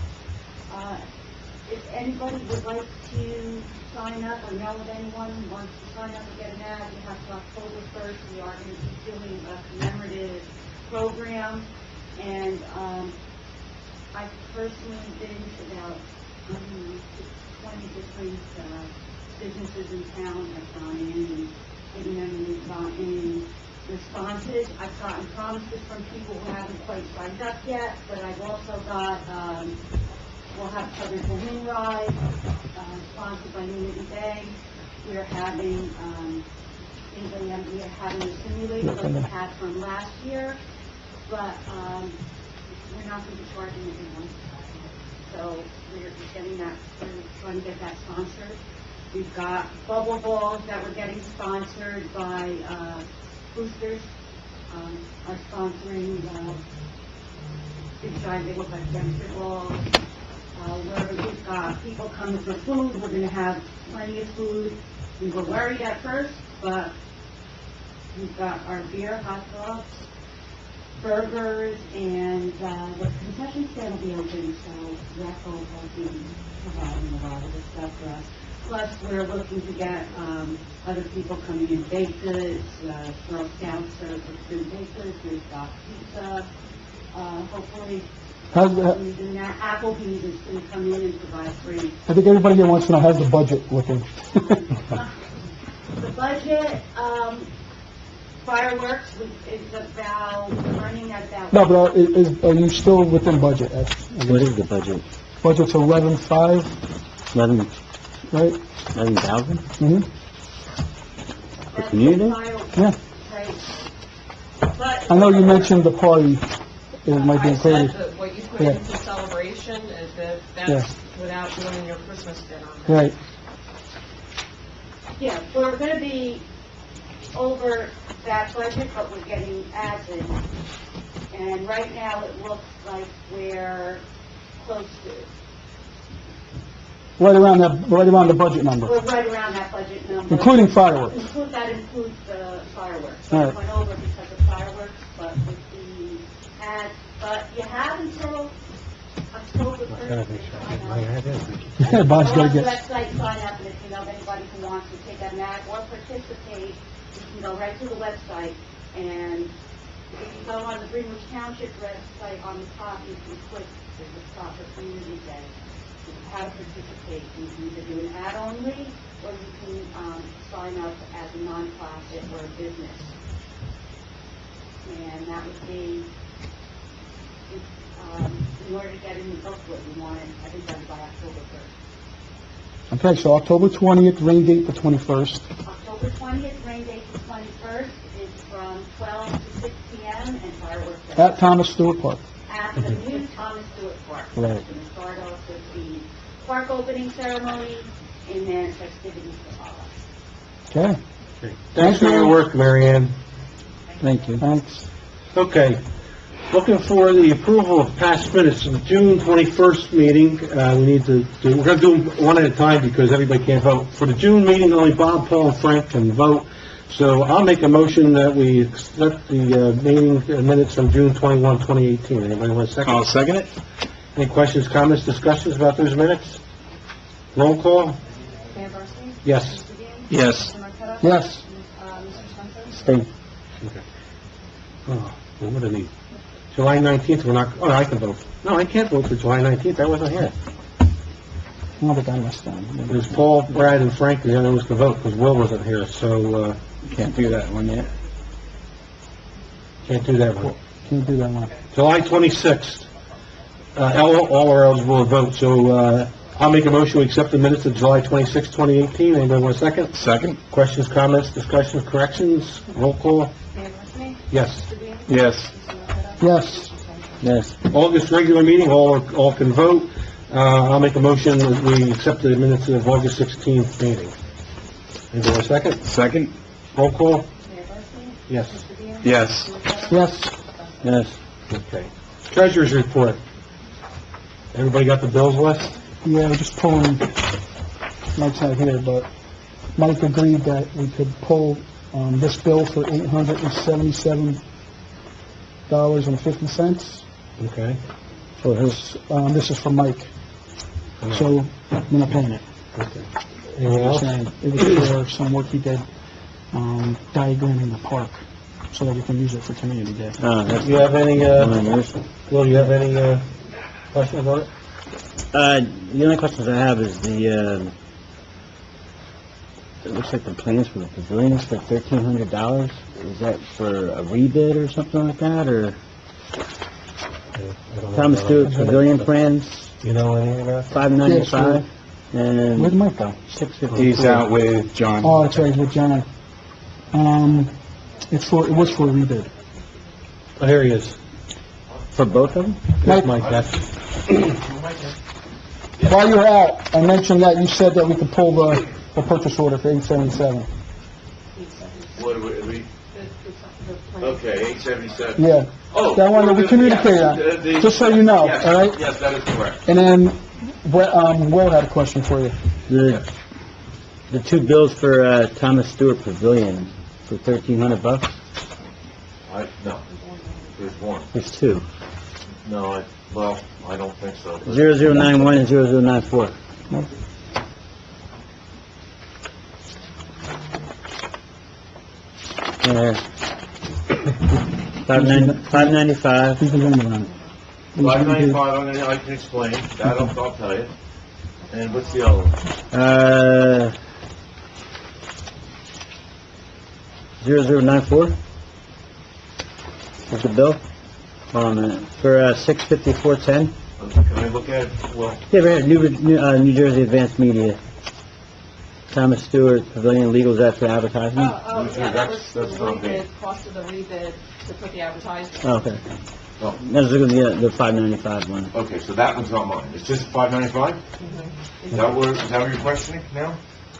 If anybody would like to sign up or know of anyone who wants to sign up and get an ad, we have to October 1st. We are going to be doing a commemorative program. And I've personally been to about 20 different businesses in town. I've gone in and given them in responses. I've gotten promises from people who haven't quite signed up yet, but I've also got, we'll have covered balloon ride, sponsored by Community Day. We're having, we are having a simulator like we had from last year, but we're not going to be charging anyone. So we're getting that, we're trying to get that sponsored. We've got bubble balls that we're getting sponsored by Boosters, are sponsoring big giant, they look like dumpster balls. Where we've got people coming for food, we're going to have plenty of food. We were worried at first, but we've got our beer, hot dogs, burgers, and the concession stand will be open, so Recco will be providing a lot of the stuff for us. Plus, we're looking to get other people coming in, baked goods, Girl Scouts serve food baked goods, we've got pizza, hopefully, we're doing that. Applebee's is going to come in and provide free. I think everybody here wants to know, how's the budget looking? The budget, fireworks is about, running at about... No, but are you still within budget? What is the budget? Budget's 11.5, 11, right? 11,000? Mm-hmm. For community? Yeah. But I know you mentioned the party, it might be I said included. that what you put Yeah. into celebration is that that's Yeah. without doing your Christmas dinner. Right. Yeah, we're going to be over that budget, but we're getting ads in. And right now, it looks like we're close to, Right around the budget number, we're right around that budget number. including fireworks. That includes the fireworks. All So right. it went over because of fireworks, but with the ads, but you have until October 1st. Bob's Go gonna on the get, website, sign up, and if you know of anybody who wants to take an ad or participate, you can go right to the website, and if you go on the Greenwich Township website, on the top, you can click, there's a spot for Community Day, how to participate. You can either do an ad only, or you can sign up as a nonprofit or a business. And that would be, in order to get in the booklet, we want it, I think that's by October 1st. okay, so October 20th, rain date for 21st. October 20th, rain date for 21st, is from 12 to 6 p.m. and fireworks At Thomas Stewart Park. at the new Thomas Stewart Park. Right. We're going to start off with the park opening ceremony, and then festivities to follow. Okay, Thanks for your work, Mary Ann. Thank you. thanks. Okay, looking for the approval of past minutes of the June 21st meeting. We need to do, we're going to do them one at a time because everybody can't vote. For the June meeting, only Bob, Paul, and Frank can vote. So I'll make a motion that we accept the meeting minutes from June 21, 2018. Anybody want a second? I'll second it. Any questions, comments, discussions about those minutes? Roll call? Mayor Barsney? Yes. Mr. Dean? Yes. Mr. Marqueta? Yes. Mr. Spencer? Stay. Okay. Oh, well, what do I need? July 19th, we're not, oh, I can vote. No, I can't vote for July 19th, I wasn't here. No, but I must down. It was Paul, Brad, and Frank, the only ones to vote, because Will wasn't here, so, Can't do that one yet. can't do that one. Can't do that one. July 26th, all are eligible to vote, so, I'll make a motion to accept the minutes of July 26, 2018. Anybody want a second? Second. Questions, comments, discussions, corrections? Roll call? Mayor Barsney? Yes. Yes. Yes. Yes. August regular meeting, all can vote. I'll make a motion that we accept the minutes of August 16th meeting. Is there a second? Second? Roll call? Mayor Barsney? Yes. Mr. Beam? Yes. Yes. Yes. Okay. Treasurer's report. Everybody got the bills list? Yeah, we're just pulling, Mike's not here, but Mike agreed that we could pull, this bill for $877.50. Okay. For his, this is for Mike. So, we're not paying it. Okay. Anyone else? It was for some work he did, diagramming the park, so that we can use it for community day. That's You have any, yours. Will, you have any, questions on it? The only questions I have is it looks like the plans for the pavilion is for $1,300. Is that for a rebid or something like that, or Thomas Stewart pavilion plans, You know anything about it? $595, and Where'd Mike go? $654? He's out with John. Oh, that's right, with John. It was for a rebid. Oh, here he is. For both of them? Mike, Mike, that's, While you were out, I mentioned that you said that we could pull the purchase order for $877. What do we, okay, 877. Yeah. Oh. That one that we communicated on, just so you know, Yes, all right? Yes, that is correct. And then, Will had a question for you. The two bills for Thomas Stewart Pavilion for $1,300. No, there's one. There's two. No, I don't think so. 0091 and 0094. $595. He's the one around. 595, I can explain, that I'll tell you. And what's the other one? 0094. What's the bill? Hold on a minute. For $654.10. Can I look at it? Well, Yeah, right here, New Jersey Advanced Media. Thomas Stewart Pavilion Legals after advertisement. Oh, yeah, that was the That's not bad. rebid, cost of the rebid to put the advertisement. Oh, okay. Oh. That's the $595 one. okay, so that one's not mine. It's just 595? Is that what you're questioning now?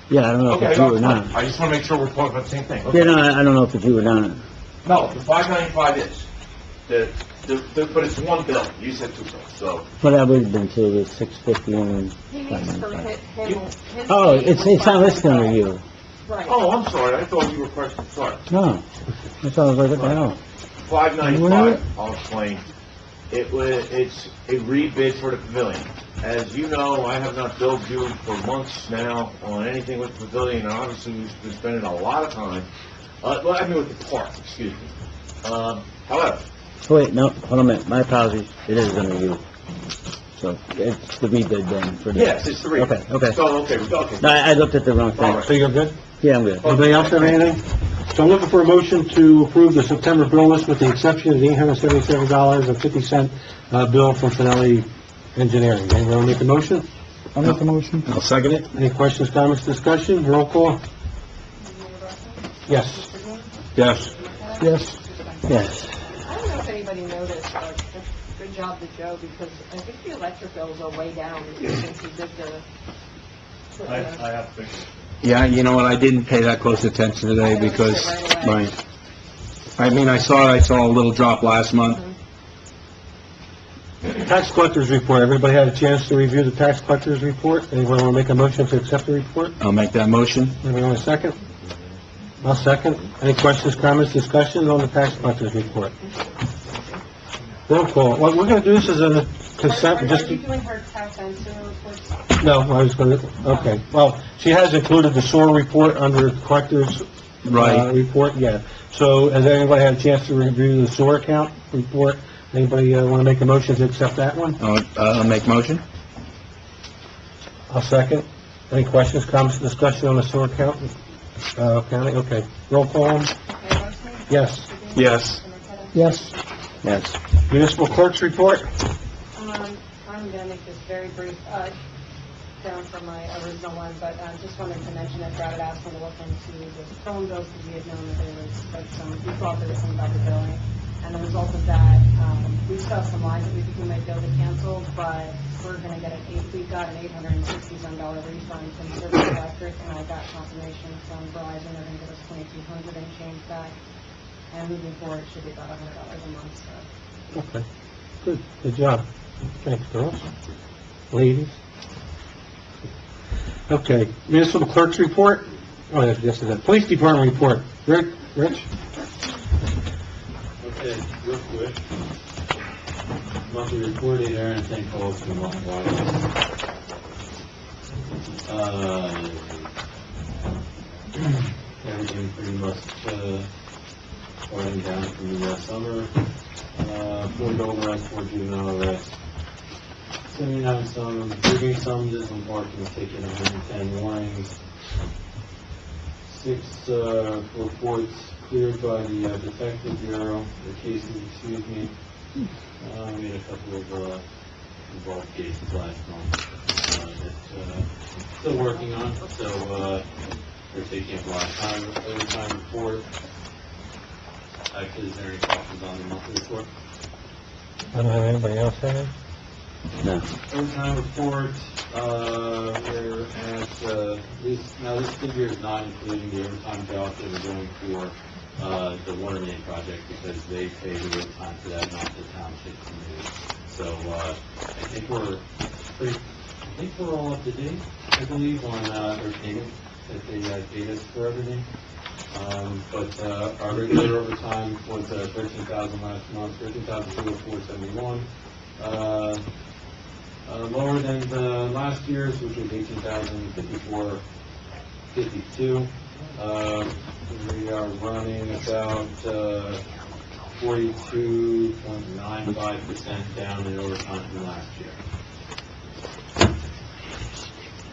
Yeah, I don't know if Okay, it's you or that's not. fine. I just want to make sure we're talking about the same thing. Yeah, no, I don't know if it's you or not. No, the 595 is. But it's one bill. You said two bills, so. Well, that would have been to the $650 and He needs for his. Oh, it's not listed under you. Right. Oh, I'm sorry. I thought you were questioning, sorry. No. That's why I was like, what the hell? 595, I'll explain. It's a rebid for the pavilion. As you know, I have not billed you for months now on anything with the pavilion, and obviously we've been spending a lot of time, with the park, excuse me. However, Wait, no, hold on a minute. My apologies. It is under you. So it's the rebid then for the... yes, it's the rebid. Okay. So, okay. No, I looked at the wrong thing. so you're good? Yeah, I'm good. Anybody else have anything? So I'm looking for a motion to approve the September bill list with the exception of the $877.50 bill from Finelli Engineering. Anyone want to make a motion? I'll make the motion. I'll second it. Any questions, comments, discussion? Roll call? Yes. Yes. Yes. Yes. I don't know if anybody noticed, but good job to Joe, because I think the electric bills are way down since he did the... I have fixed it. Yeah, you know what, I didn't pay that close attention today because, Right away. I saw a little drop last month. Tax collector's report. Everybody had a chance to review the tax collector's report? Anyone want to make a motion to accept the report? I'll make that motion. Anyone want a second? I'll second. Any questions, comments, discussion on the tax collector's report? Roll call. Well, we're going to do this as a consent, just... Are you doing her tax and sewer reports? No, I was going to, okay. Well, she has included the sewer report under the collector's report, yeah. So has anybody had a chance to review the sewer account report? Anybody want to make a motion to accept that one? I'll make motion. I'll second. Any questions, comments, discussion on the sewer account? County, okay. Roll call. Yes. Yes. Yes. Yes. Municipal clerk's report? I'm going to make this very brief. down from my original one, but just wanted to mention that Brad had asked me to look into the phone bills because we had known that there was we thought there was some about the billing. And the result of that, we still have some lines that we think we might be able to cancel, but we're going to get we got an $860 refund from Service Electric, and I got confirmation from Verizon they're going to give us $2,200 and change back. And moving forward, it should be about $100 a month, so. Okay, good job. Thanks, girls. Ladies. Okay, municipal clerk's report. Oh, yes, this is it. Police department report. Rich? Okay, real quick. Monthly report, 8 errands, 10 calls for the month of August. Everything pretty much winding down from the summer. 4 adult arrests, 4 juvenile arrests, 79 summonses, 3 summonses, 1 parking ticket, 110 warnings, 6 reports cleared by the Detective Bureau, the cases, excuse me. We had a couple of involved cases last month that still working on, so they're taking up a lot of time. Overtime report. Actually, is there any questions on the monthly report? I don't have anybody else have it? No. Overtime report, we're at, this figure is not including the overtime jobs that we're doing for the water main project because they pay the overtime for that, not the township committee. So I think we're all up to date, I believe, on their payment that they paid us for everything. But our regular overtime was 13,000 last month, 13,471. Lower than the last year's, which was 18,054.52. We are running about 42.95% down in overtime from last year.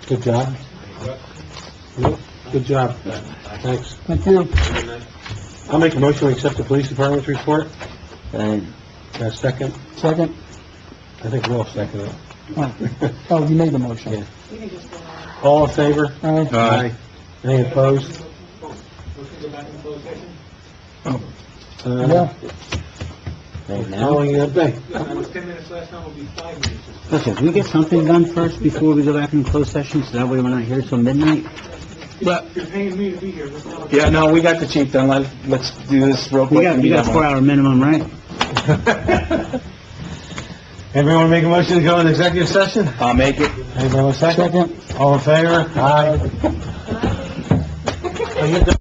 Good job. Good job. Thanks. Thank you. I'll make a motion to accept the police department's report. And Second? Second? I think we'll second it. Oh, you made the motion. Yeah. All in favor? Aye. Any opposed? Motion to go back into closed session? Yeah. right How now, long you gonna think? Yeah, it was 10 minutes last time, it'll be 5 minutes. listen, can we get something done first before we go back in closed session, so that way we're not here till midnight? You're paying me to be here, let's not... Yeah, no, we got the chief done. Let's do this real quick. We got a 4-hour minimum, right? Everyone make a motion to go into executive session? I'll make it. Anybody want a second? All in favor? Aye. Oh, you're done.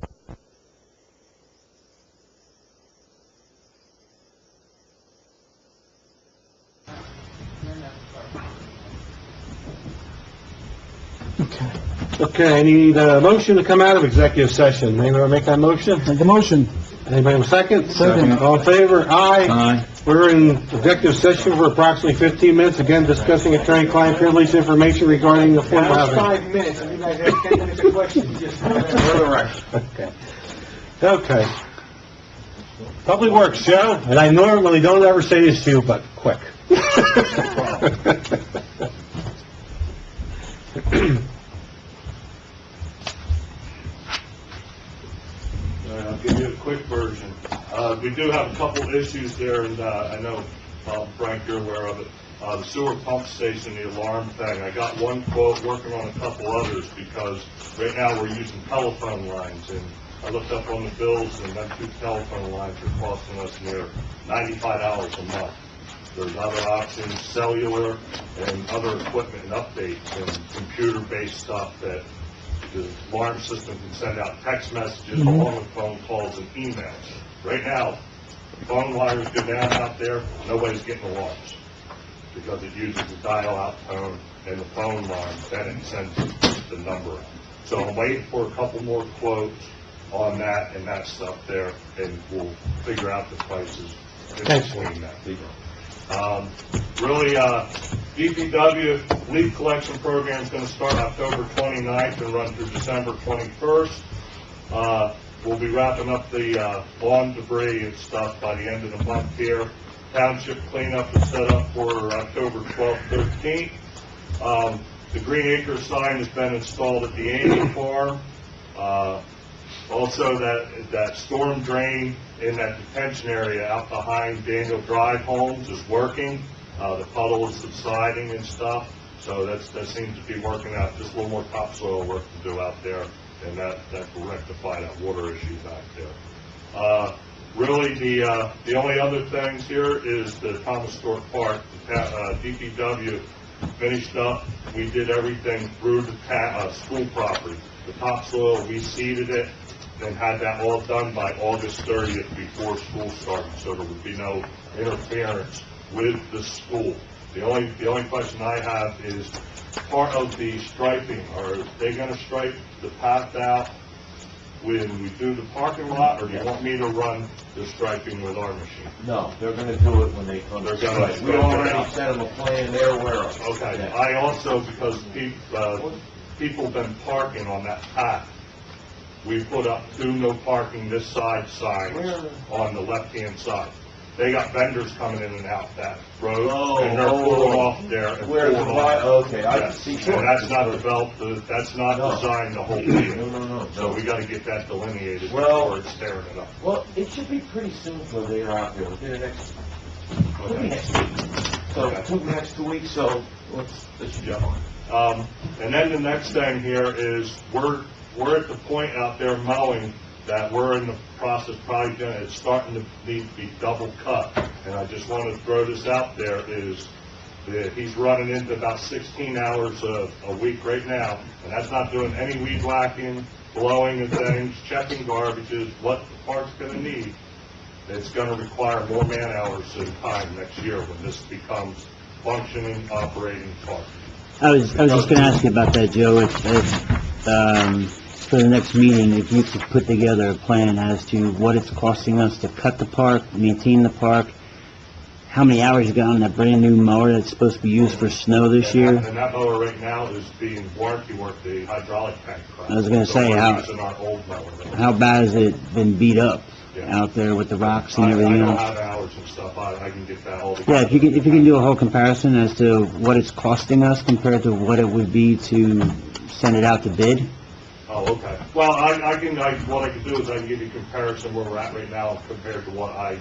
Okay, I need a motion to come out of executive session. Anybody want to make that motion? Make the motion. Anybody want a second? Second. All in favor? Aye. Aye. We're in executive session for approximately 15 minutes, again discussing attorney-client privilege information regarding the affordable That's housing. 5 minutes, and you guys have 10 minutes of questions, just... Okay. Okay. Public Works, Joe, and I normally don't ever say this to you, but quick. I'll give you a quick version. We do have a couple issues there, and I know, Frank, you're aware of it. The sewer pump station, the alarm thing. I got one quote, working on a couple others, because right now we're using telephone lines, and I looked up on the bills, and them 2 telephone lines are costing us near $95 a month. There's other options, cellular and other equipment and updates and computer-based stuff that the alarm system can send out text messages along with phone calls and emails. Right now, phone wires go down out there, nobody's getting alarms because it uses a dial-out tone and the phone line, then it sends the number out. So I'm waiting for a couple more quotes on that and that stuff there, and we'll figure out the prices in between that. DPW leaf collection program is going to start October 29th and run through December 21st. We'll be wrapping up the lawn debris and stuff by the end of the month here. Township cleanup is set up for October 12th, 13th. The Green Acres sign has been installed at the Amy Farm. Also, that storm drain in that detention area out behind Daniel Drive Homes is working. The puddle is subsiding and stuff, so that seems to be working out. Just a little more topsoil work to do out there, and that will rectify that water issue back there. Really, the only other things here is the Thomas Stewart Park. The DPW finished up. We did everything through the school property. The topsoil, we seeded it and had that all done by August 30th before school started, so there would be no interference with the school. The only question I have is part of the striping. Are they going to stripe the path out when we do the parking lot, or do you want me to run the striping with our machine? No, they're gonna do it when they come. They're gonna We already sent them a plan, they're aware of it. Okay. Yeah. I also, because people have been parking on that path, we put up 2 no parking this side signs on the left-hand side. They got vendors coming in and out that road, and they're pulling off there and Where's pulling the off. okay, I Yeah. can see. And that's not developed, that's not No. designed the whole field. No. So we gotta get that delineated Well- before it's tearing it up. Well, it should be pretty soon for they're out there, within the next, Okay. next week. So, next 2 weeks, so let's jump on. And then the next thing here is, we're at the point out there mowing that we're in the process, it's starting to need to be double cut. And I just want to throw this out there, is that he's running into about 16 hours a week right now, and that's not doing any weed whacking, blowing of things, checking garbages, what the park's going to need. It's going to require more man hours and time next year when this becomes functioning, operating park. I was just gonna ask you about that, Joe, if for the next meeting, if you could put together a plan as to what it's costing us to cut the park, maintain the park, how many hours you got on that brand new mower that's supposed to be used for snow this year? And that mower right now is being warranty work, the hydraulic tank. I was gonna say, we're using our old mower. how bad has it been beat up out there with the rocks and everything I don't else? have hours and stuff, I can get that all together. Yeah, if you can do a whole comparison as to what it's costing us compared to what it would be to send it out to bid. Oh, okay. Well, what I can do is I can give you a comparison where we're at right now compared to what I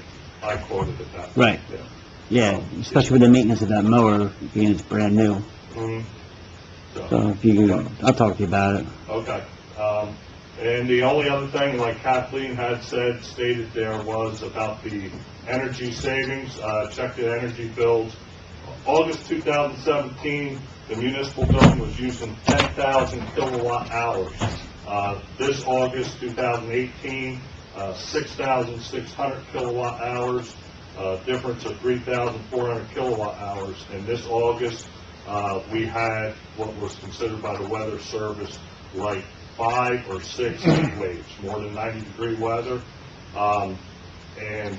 quoted at that. Right. Yeah, especially with the maintenance of that mower being it's brand new. Mhm. So if you can, I'll talk to you about it. Okay. And the only other thing, like Kathleen had stated there, was about the energy savings. Check the energy bills. August 2017, the municipal building was using 10,000 kilowatt hours. This August 2018, 6,600 kilowatt hours, difference of 3,400 kilowatt hours. And this August, we had what was considered by the weather service like 5 or 6 heat waves, more than 90-degree weather. And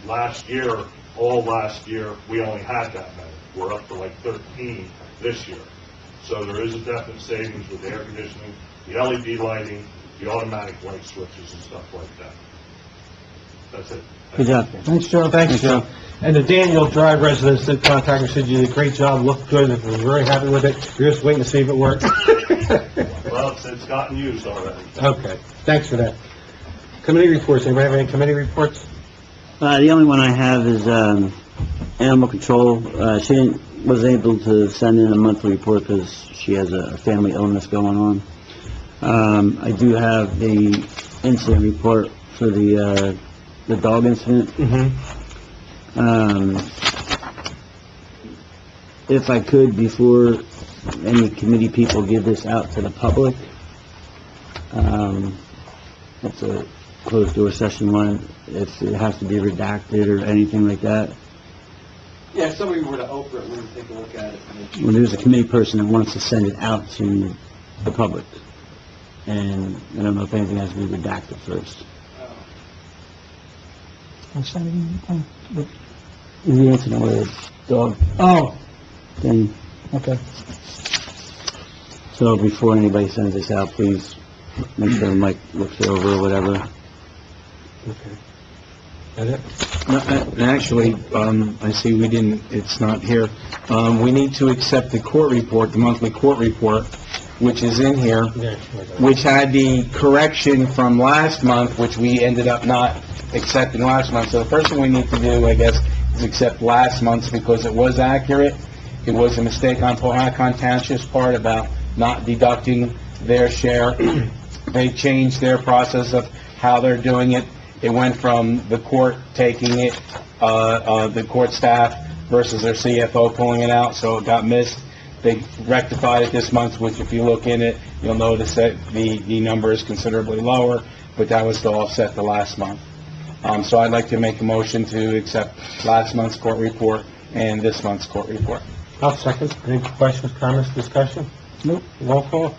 all last year, we only had that many. We're up to like 13 this year. So there is a definite savings with the air conditioning, the LED lighting, the automatic light switches and stuff like that. That's it. Good job. Thanks, Joe. Thanks, Joe. And the Daniel Drive residents did contact me, said you did a great job, looked good, and was very happy with it. You're just waiting to see if it worked. Well, it's gotten used already. Okay, thanks for that. Committee reports, anybody have any committee reports? The only one I have is, animal control. She wasn't able to send in a monthly report because she has a family illness going on. I do have the incident report for the dog incident. If I could, before any committee people give this out to the public, it's a closed door session one, if it has to be redacted or anything like that. Yeah, if somebody were to open it, we would take a look at it. Well, there's a committee person that wants to send it out to the public, and I don't know if anything has to be redacted first. The incident with the dog thing. Okay. So before anybody sends this out, please make sure Mike looks it over or whatever. Okay. That it? No, actually, I see it's not here. We need to accept the court report, the monthly court report which is in here, which had the correction from last month, which we ended up not accepting last month. So the first thing we need to do, I guess, is accept last month's because it was accurate. It was a mistake on Pohatcon Township's part about not deducting their share. They changed their process of how they're doing it. It went from the court taking it, the court staff versus their CFO pulling it out, so it got missed. They rectified it this month, which if you look in it, you'll notice that the number is considerably lower, but that was to offset the last month. So I'd like to make a motion to accept last month's court report and this month's court report. I'll second. Any questions, comments, discussion? Nope. Roll call?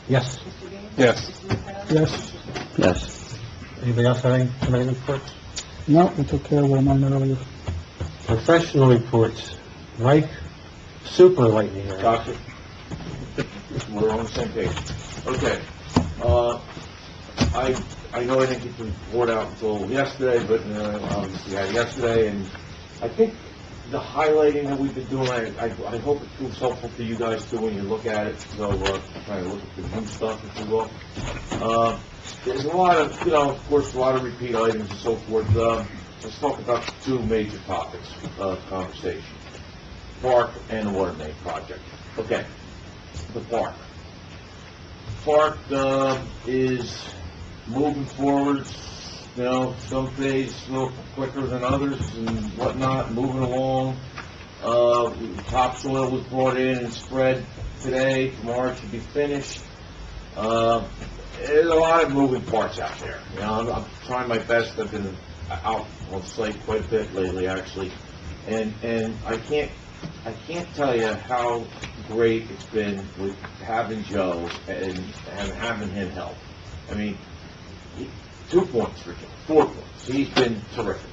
Yes. Yes. Yes. Yes. Anybody else have any reports? No, we took care of one earlier. Professional reports. Mike, super lightning round. Doctor, we're on the same page. Okay. I know I didn't get the report out until yesterday, but obviously we had it yesterday, and I think the highlighting that we've been doing, I hope it proves helpful to you guys too when you look at it. So try to look at the new stuff, if you will. There's a lot of, of course, a lot of repeat items and so forth. Let's talk about two major topics of conversation. Park and the water main project. Okay, the park. Park is moving forward, some days a little quicker than others and whatnot, moving along. Topsoil was brought in and spread today. Tomorrow it should be finished. There's a lot of moving parts out there. I'm trying my best. I've been out on site quite a bit lately, actually, and I can't tell you how great it's been with having Joe and having him help. I mean, 2 points for Joe, 4 points. He's been terrific.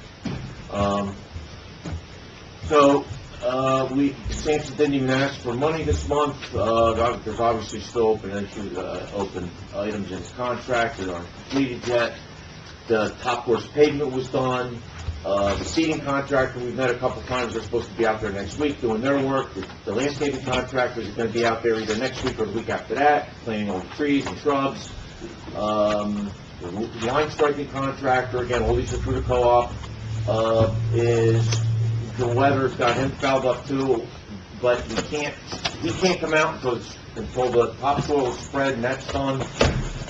Sampson didn't even ask for money this month. There's obviously still open items in his contract that aren't completed yet. The top course pavement was done. The seeding contractor, we've met a couple times, they're supposed to be out there next week doing their work. The landscaping contractors are going to be out there either next week or the week after that, planting all the trees and shrubs. The line striping contractor, again, all these are through the co-op, the weather's got him fouled up too, but he can't come out until the topsoil is spread and that's done.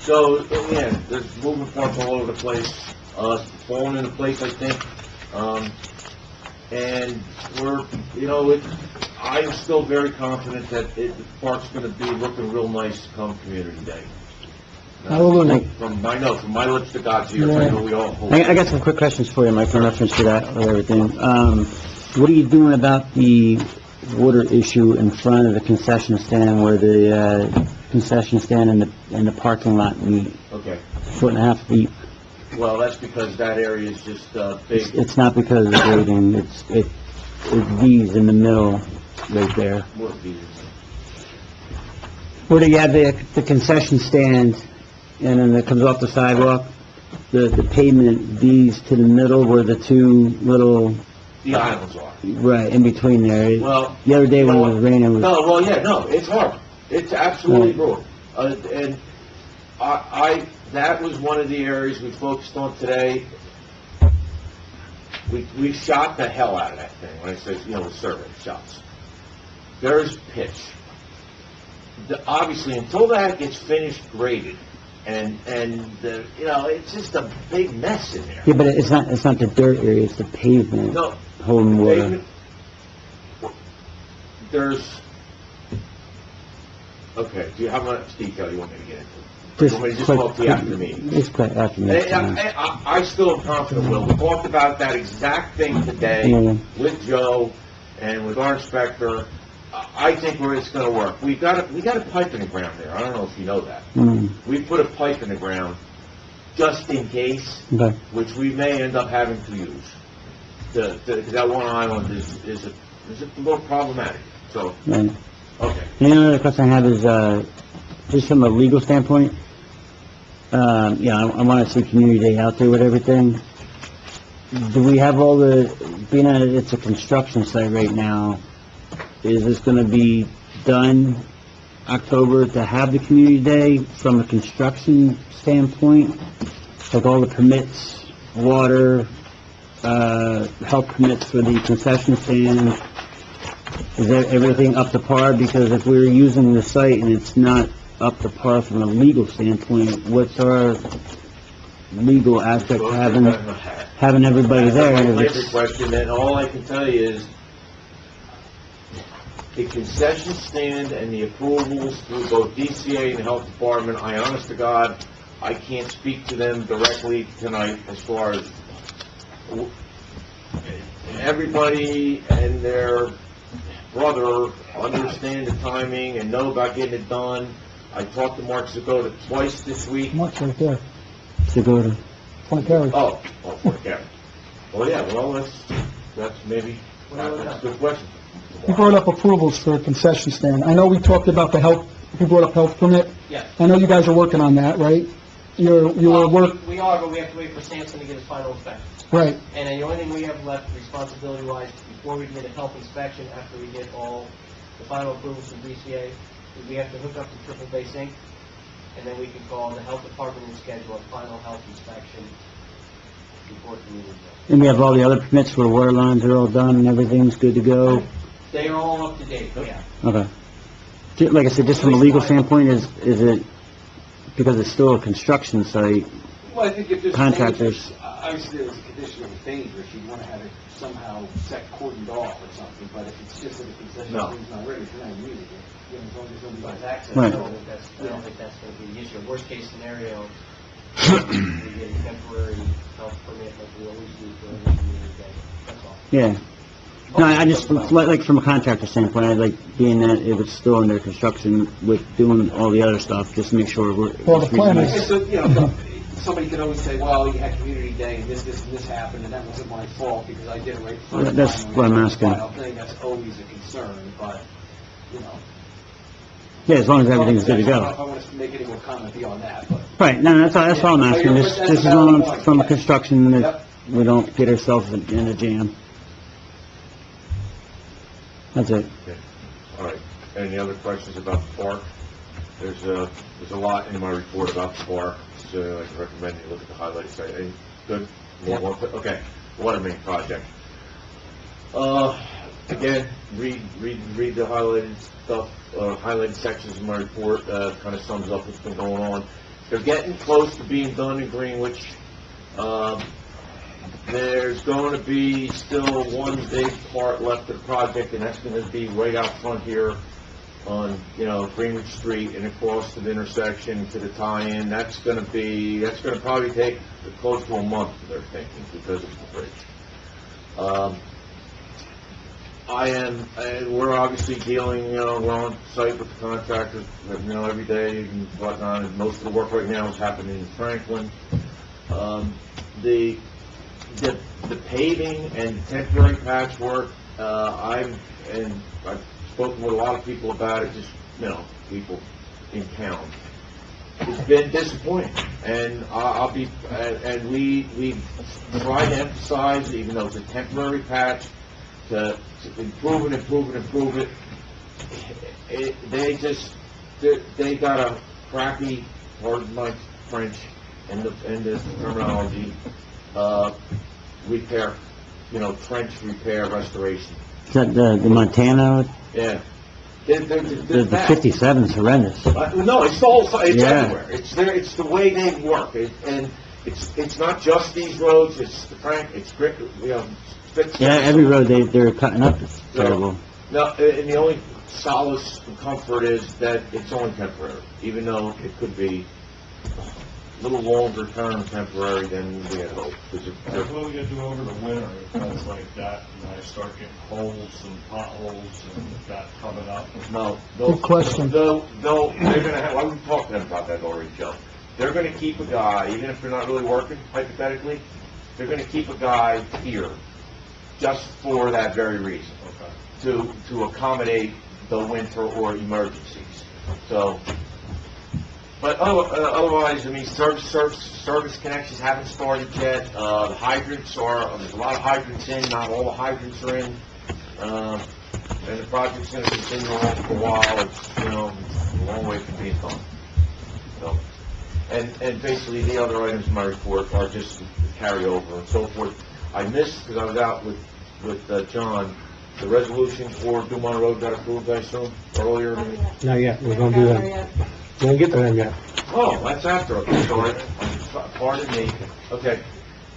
So, again, there's moving parts all over the place, falling into place, I think. And I'm still very confident that the park's going to be looking real nice come Community Day. From my lips to God's ears, I know we all hope. I got some quick questions for you, Mike, in reference to that or everything. What are you doing about the water issue in front of the concession stand where the concession stand and the parking lot meet? Okay. 4.5 feet. Well, that's because that area is just big. It's not because of the grading. It's V's in the middle, right there. What V's? Where you have the concession stand, and then it comes off the sidewalk. The pavement V's to the middle, where the two little the islands are. Right in between there. Well, the other day when it was raining, it's hard. It's absolutely brutal. And that was one of the areas we focused on today. We shot the hell out of that thing. When I say, with survey shots. There's pitch. Obviously, until that gets finished graded, and it's just a big mess in there. Yeah, but it's not the dirt area, it's the pavement. No. Holding water. Pavement, okay, how much detail you want me to get into? Just talk to you after the meeting? Just quick after the meeting. I still am confident, Will. We talked about that exact thing today with Joe and with our inspector. I think it's going to work. We got a pipe in the ground there. I don't know if you know that. We put a pipe in the ground just in case, which we may end up having to use. That one island is a little problematic. So, okay. And the other question I have is just from a legal standpoint. I want to see Community Day out there with everything. Do we have all being that it's a construction site right now, is this going to be done October to have the community day from a construction standpoint, like all the permits, water, health permits for the concession stand? Is everything up to par? Because if we're using the site and it's not up to par from a legal standpoint, what's our legal aspect of having everybody there? That's if my it's- favorite question, and all I can tell you is the concession stand and the approvals through both DCA and the health department, I honest to God, I can't speak to them directly tonight as far as everybody and their brother understand the timing and know about getting it done. I talked to Mark Zagota twice this week. Mark's right there. Segura. Point Gary. Fort Garrett. Well, yeah, well, that's maybe, that's a good question. You brought up approvals for a concession stand. I know we talked about the health, you brought up health permit. Yes. I know you guys are working on that, right? You were work, We are, but we have to wait for Sampson to get his final inspection. right. And then the only thing we have left responsibility-wise, before we can get a health inspection, after we get all the final approvals from DCA, is we have to hook up the triple bay sink, and then we can call the health department and schedule a final health inspection before community day. And we have all the other permits for the water lines are all done and everything's good to go? They are all up to date, yeah. Okay. Like I said, just from a legal standpoint, is it, because it's still a construction site, Well, I think if there's contractors, dangerous, obviously there's a condition of dangerous, you'd want to have it somehow set cordoned off or something, but if it's just that the concession No. stand's not ready, if you're not using it, you know, as long as nobody's With access, Right. I don't think that's going to be the issue. Worst case scenario, we get a temporary health permit like we always do for every community day, that's all. yeah. No, I just, like, from a contractor standpoint, I'd like, being that it was still under construction with doing all the other stuff, just make sure we're... Well, the plan is- It's a- you know, somebody could always say, well, you had community day, and this happened, and that wasn't my fault, because I did it right the first time. That's and what I'm I asking. filed thing. That's always a concern, but, you know. Yeah, as long as everything's good to I don't know if go. I want to make any more comment beyond that, but. Right, no, that's all I'm asking, just as long as from a construction, that Yep. we don't get ourselves in a jam. That's it. Okay. All right. Any other questions about the park? There's a lot in my report about the park, so I can recommend you look at the highlighted site. Any good? More? Okay. Water main project. Again, read the highlighted stuff, highlighted sections of my report, kind of sums up what's been going on. They're getting close to being done in Greenwich. There's going to be still one big part left of the project, and that's going to be right out front here on, Greenwich Street and across to the intersection to the tie-in. That's going to probably take close to a month, they're thinking, because of the bridge. We're obviously dealing, we're on site with the contractors, every day and whatnot, and most of the work right now is happening in Franklin. The paving and temporary patchwork, I've spoken with a lot of people about it, just, people in town. It's been disappointing, and we try to emphasize, even though it's a temporary patch, to improve it. They got a crappy, pardon my French, and the terminology, repair, trench repair restoration. Is that the Montana, Yeah. the 57 is horrendous. No, it's the whole, it's Yeah. everywhere. It's the way they work, and it's not just these roads, it's Yeah, every road they're cutting up is terrible. No, and the only solace and comfort is that it's only temporary, even though it could be a little longer term temporary than we had hoped. What are we gonna do over the winter if it's like that, and I start getting holes and potholes and that coming up? No. Good question. They're gonna have, I would talk to them about that already, Joe. They're gonna keep a guy, even if they're not really working, hypothetically, they're gonna keep a guy here, just for that very reason. Okay. To accommodate the winter or emergencies. So, but otherwise, service connections haven't started yet. The hydrants there's a lot of hydrants in, not all the hydrants are in. And the project's gonna continue on for a while. It's, a long way from being done. So, and basically, the other items in my report are just the carryover and so forth. I missed, because I was out with John, the resolution for Dumont Road got approved, I assume, earlier? Not yet, we're gonna do that. We didn't get to them yet. Oh, that's after, okay, sorry. Pardon me. Okay.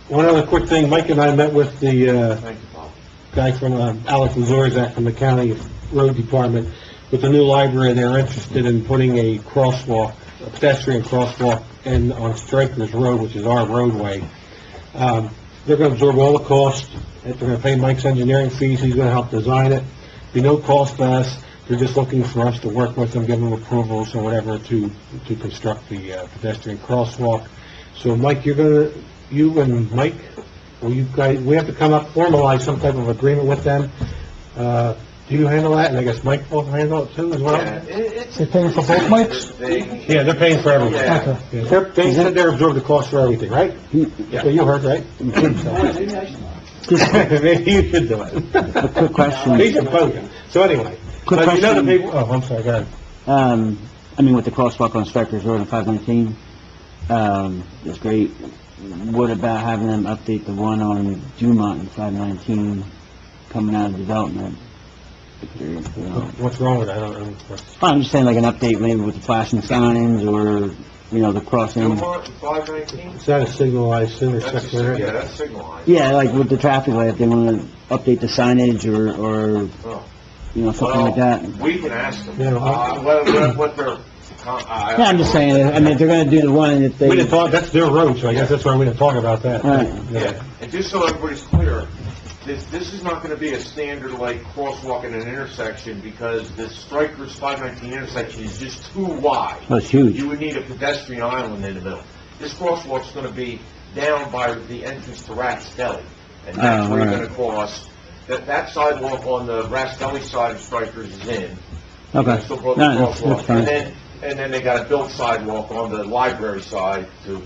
One other quick thing, Mike and I met with the, Thank you, Bob. guy from, Alex Lazorzak from the county road department. With the new library, they're interested in putting a crosswalk, a pedestrian crosswalk on Strikers Road, which is our roadway. They're gonna absorb all the costs. They're gonna pay Mike's engineering fees. He's gonna help design it. Be no cost to us. They're just looking for us to work with them, give them approvals or whatever to construct the pedestrian crosswalk. So Mike, you and Mike, we have to come up, formalize some type of agreement with them. Do you handle that? And I guess Mike will handle it too as well? Yeah, They're paying for both mics? Yeah, they're paying for everything. Yeah. Yeah. They said they're absorbing the cost for everything, right? Yeah. Well, you heard, right? Maybe you should do it. A quick question. He should vote. So anyway. Quick but you know the question. people, oh, I'm sorry, go ahead. I mean, with the crosswalk on Strikers Road on 519, it's great. What about having them update the one on Dumont and 519 coming out of development? What's wrong with that? I don't know. I'm just saying like an update maybe with the flashing signs or, the crossing. Dumont, 519? Is that a signalized That's intersection, right? yeah, that's signalized. Yeah, like with the traffic light, if they want to update the signage or something like that. We can ask them. Yeah, What their... Yeah, I'm just saying, I mean, if they're gonna do the one, if they... We didn't talk, that's their road, so I guess that's why we didn't talk about that. Right. Yeah, and just so everybody's clear, this is not gonna be a standard like crosswalk in an intersection because the Strikers 519 intersection is just too wide. Oh, it's huge. You would need a pedestrian island in the middle. This crosswalk's gonna be down by the entrance to Rat's Deli, and that's where you're right. gonna cross. That sidewalk on the Rat's Deli side of Strikers is in. Okay. So both No, the crosswalk. that's fine. And then they got a built sidewalk on the library side to,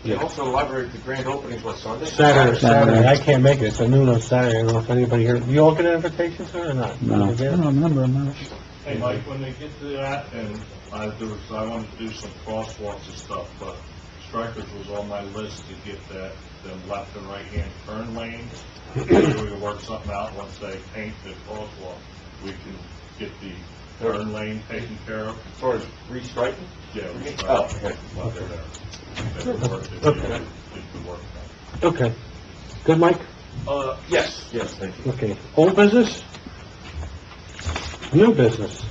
yeah, also the library, the grand opening is what, Sunday? Saturday. I can't make it. It's at noon on Saturday. I don't know if anybody here, you all get an invitation, sir, or not? No. I don't remember much. Hey, Mike, when they get to that, and I wanted to do some crosswalks and stuff, but Strikers was on my list to get them left and right-hand turn lanes. Maybe we can work something out once they paint the crosswalk. We can get the turn lane taken care of. As far as restriping? Yeah, we Oh, okay. Well, they're there. They work it. Okay. Get the work done. Okay. Good, Mike? Yes, thank you. Okay. Old business? New business?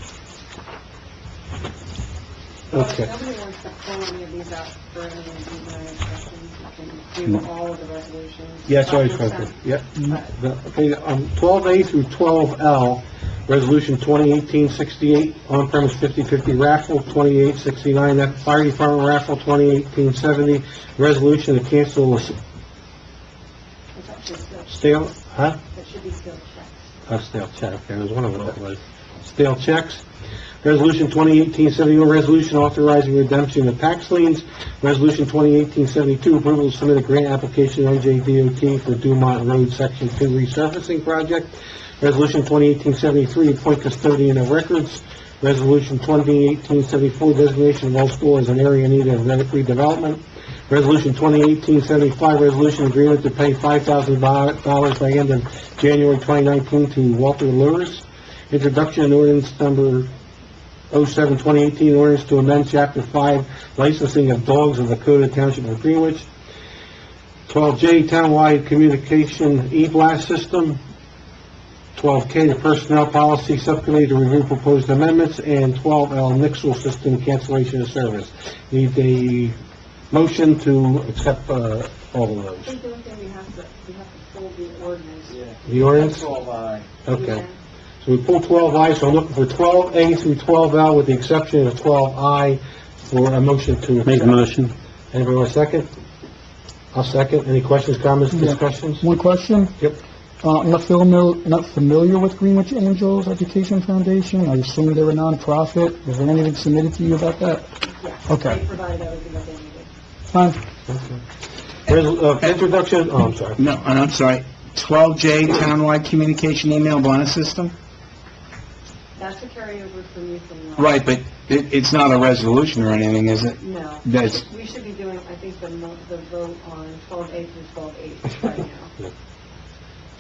Okay. Nobody wants to pull any of these out for any of these questions. You can do all of the resolutions. Yes, always focus. Yep. Okay, 12A through 12L, Resolution 2018-68, on-premise 50/50 raffle, 2869, that fire department raffle, 2018-70, resolution to cancel It's actually still, stale, huh? that should be still checked. Stale check, okay, there was one of them that was stale checks. Resolution 2018-71, resolution authorizing redemption of tax liens. Resolution 2018-72, approval to submit a grant application to NJDOT for Dumont Road Section 2 resurfacing project. Resolution 2018-73, appoint custodian of records. Resolution 2018-74, designation of all school as an area in need of redevelopment. Resolution 2018-75, resolution agreement to pay $5,000 by end of January 2019 to Walter Lewis. Introduction and ordinance number 07-2018, ordinance to amend Chapter 5, licensing of dogs of the Code of Township of Greenwich. 12J, townwide communication e-blast system. 12K, the personnel policy subcommittee to review proposed amendments. And 12L, Nixle system cancellation of service. Need a motion to accept all of I those. think the only thing we have to pull the ordinance. The ordinance? Okay. So we pulled 12I, so I'm looking for 12A through 12L with the exception of 12I for a motion to accept. Make a motion. Anybody want a second? I'll second. Any questions, comments, discussions? One question? Yep. I'm not familiar with Greenwich Angels Education Foundation. I assume they're a nonprofit. Is there anything submitted to you about that? Yes. Okay. They provided everything that they needed. Fine. Introduction, oh, I'm sorry. No, and I'm sorry, 12J, townwide communication email blast system? That's that's a carryover for me from last. Right, but it's not a resolution or anything, is it? No. That's, We should be doing, I think, the vote on 12A through 12H right now.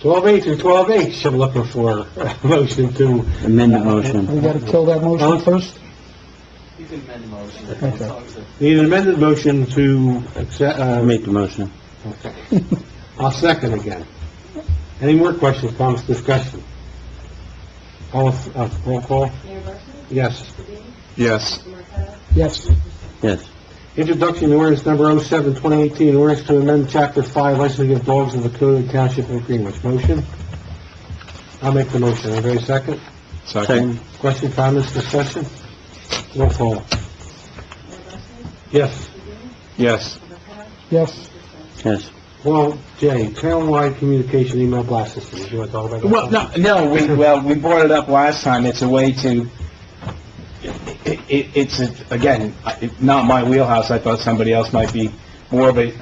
12A through 12H, I'm looking for a motion to... Amendment motion. We gotta kill that motion first? You can amend the motion. Okay. Need an amended motion to accept, Make the motion. okay. I'll second again. Any more questions, comments, discussion? Roll call? Mayor Barsney? Yes. Mr. Dean? yes. Mr. Marqueta? Yes. Yes. Introduction to ordinance number 07, 2018, ordinance to amend Chapter 5, licensing of dogs of the Code of Township of Greenwich. Motion? I'll make the motion. Anybody second? Second. Question, comments, discussion? Roll call. Mayor Barsney? Yes. Mr. Dean? Yes. Mr. Marqueta? Yes. Yes. Well, Jay, townwide communication email blast system. Do you want to talk about that? Well, we brought it up last time. It's a way to, again, not my wheelhouse. I thought somebody else might be more of a,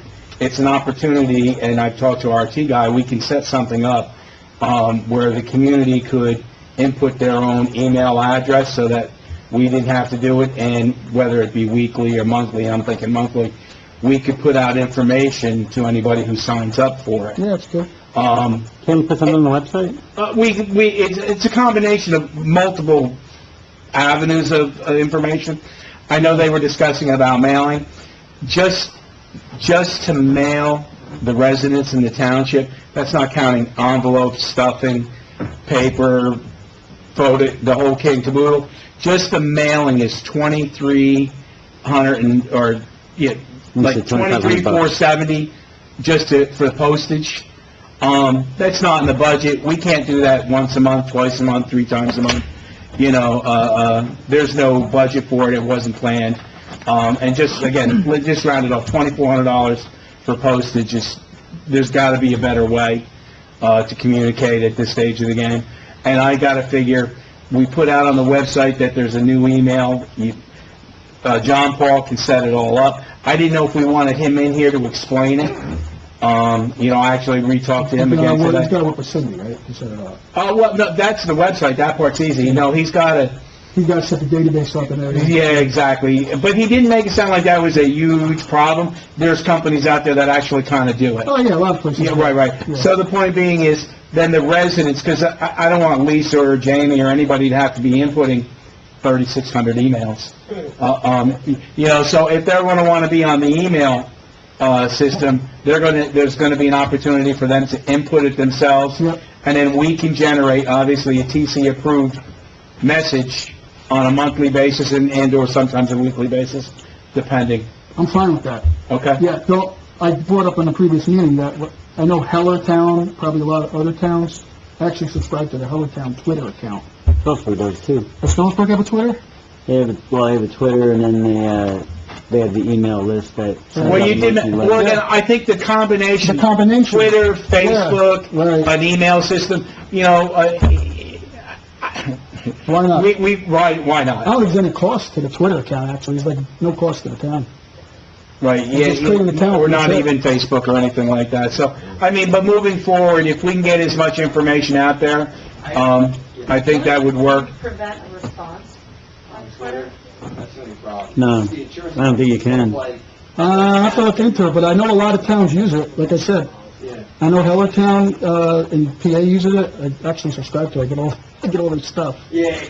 it's an opportunity, and I've talked to our IT guy, we can set something up, where the community could input their own email address so that we didn't have to do it, and whether it be weekly or monthly, I'm thinking monthly, we could put out information to anybody who signs up for it. Yeah, that's good. Can we put something on the website? It's a combination of multiple avenues of information. I know they were discussing about mailing. Just to mail the residents in the township, that's not counting envelopes, stuffing, paper, photo, the whole kit and caboodle. Just the mailing is like 23,470 just for the postage. That's not in the budget. We can't do that once a month, twice a month, 3 times a month. You know, there's no budget for it. It wasn't planned. And just, again, just round it off, $2,400 for postage. There's got to be a better way to communicate at this stage of the game. And I got to figure, we put out on the website that there's a new email. John Paul can set it all up. I didn't know if we wanted him in here to explain it. I actually re-talked to him again today. He's got to work with Cindy, right, to set it up. Well, no, that's the website. That part's easy. He's got to... He's got to set the database up and everything. Yeah, exactly. But he didn't make it sound like that was a huge problem. There's companies out there that actually kind of do it. Oh, yeah, a lot of places. Yeah, right. Yeah. So the point being is, then the residents, because I don't want Lisa or Jamie or anybody to have to be inputting 3,600 emails. So if they're going to want to be on the email system, there's going to be an opportunity for them to input it themselves, Yep. and then we can generate, obviously, a TC-approved message on a monthly basis and/or sometimes a weekly basis, depending. I'm fine with that. Okay? Yeah, Bill, I brought up in the previous meeting that I know Hellertown, probably a lot of other towns, actually subscribe to the Hellertown Twitter account. Phillipsburg does too. Does Phillipsburg have a Twitter? They have a Twitter, and then they have the email list that... Well, then I think the combination... Twitter, Facebook, Yeah, an email system, Why not? Why I not? don't think there's any cost to the Twitter account, actually. It's like no cost to the town. Right, just create an account, we're not that's it. even Facebook or anything like that. So, but moving forward, if we can get as much information out there, I think that would work. Prevent a response on Twitter? That's the only problem. No, The insurance I don't think you can. like, I have to look into it, but I know a lot of towns use it, like I said. yeah. I know Hellertown, in PA uses it. I actually subscribe to it. I get all their stuff. Yeah,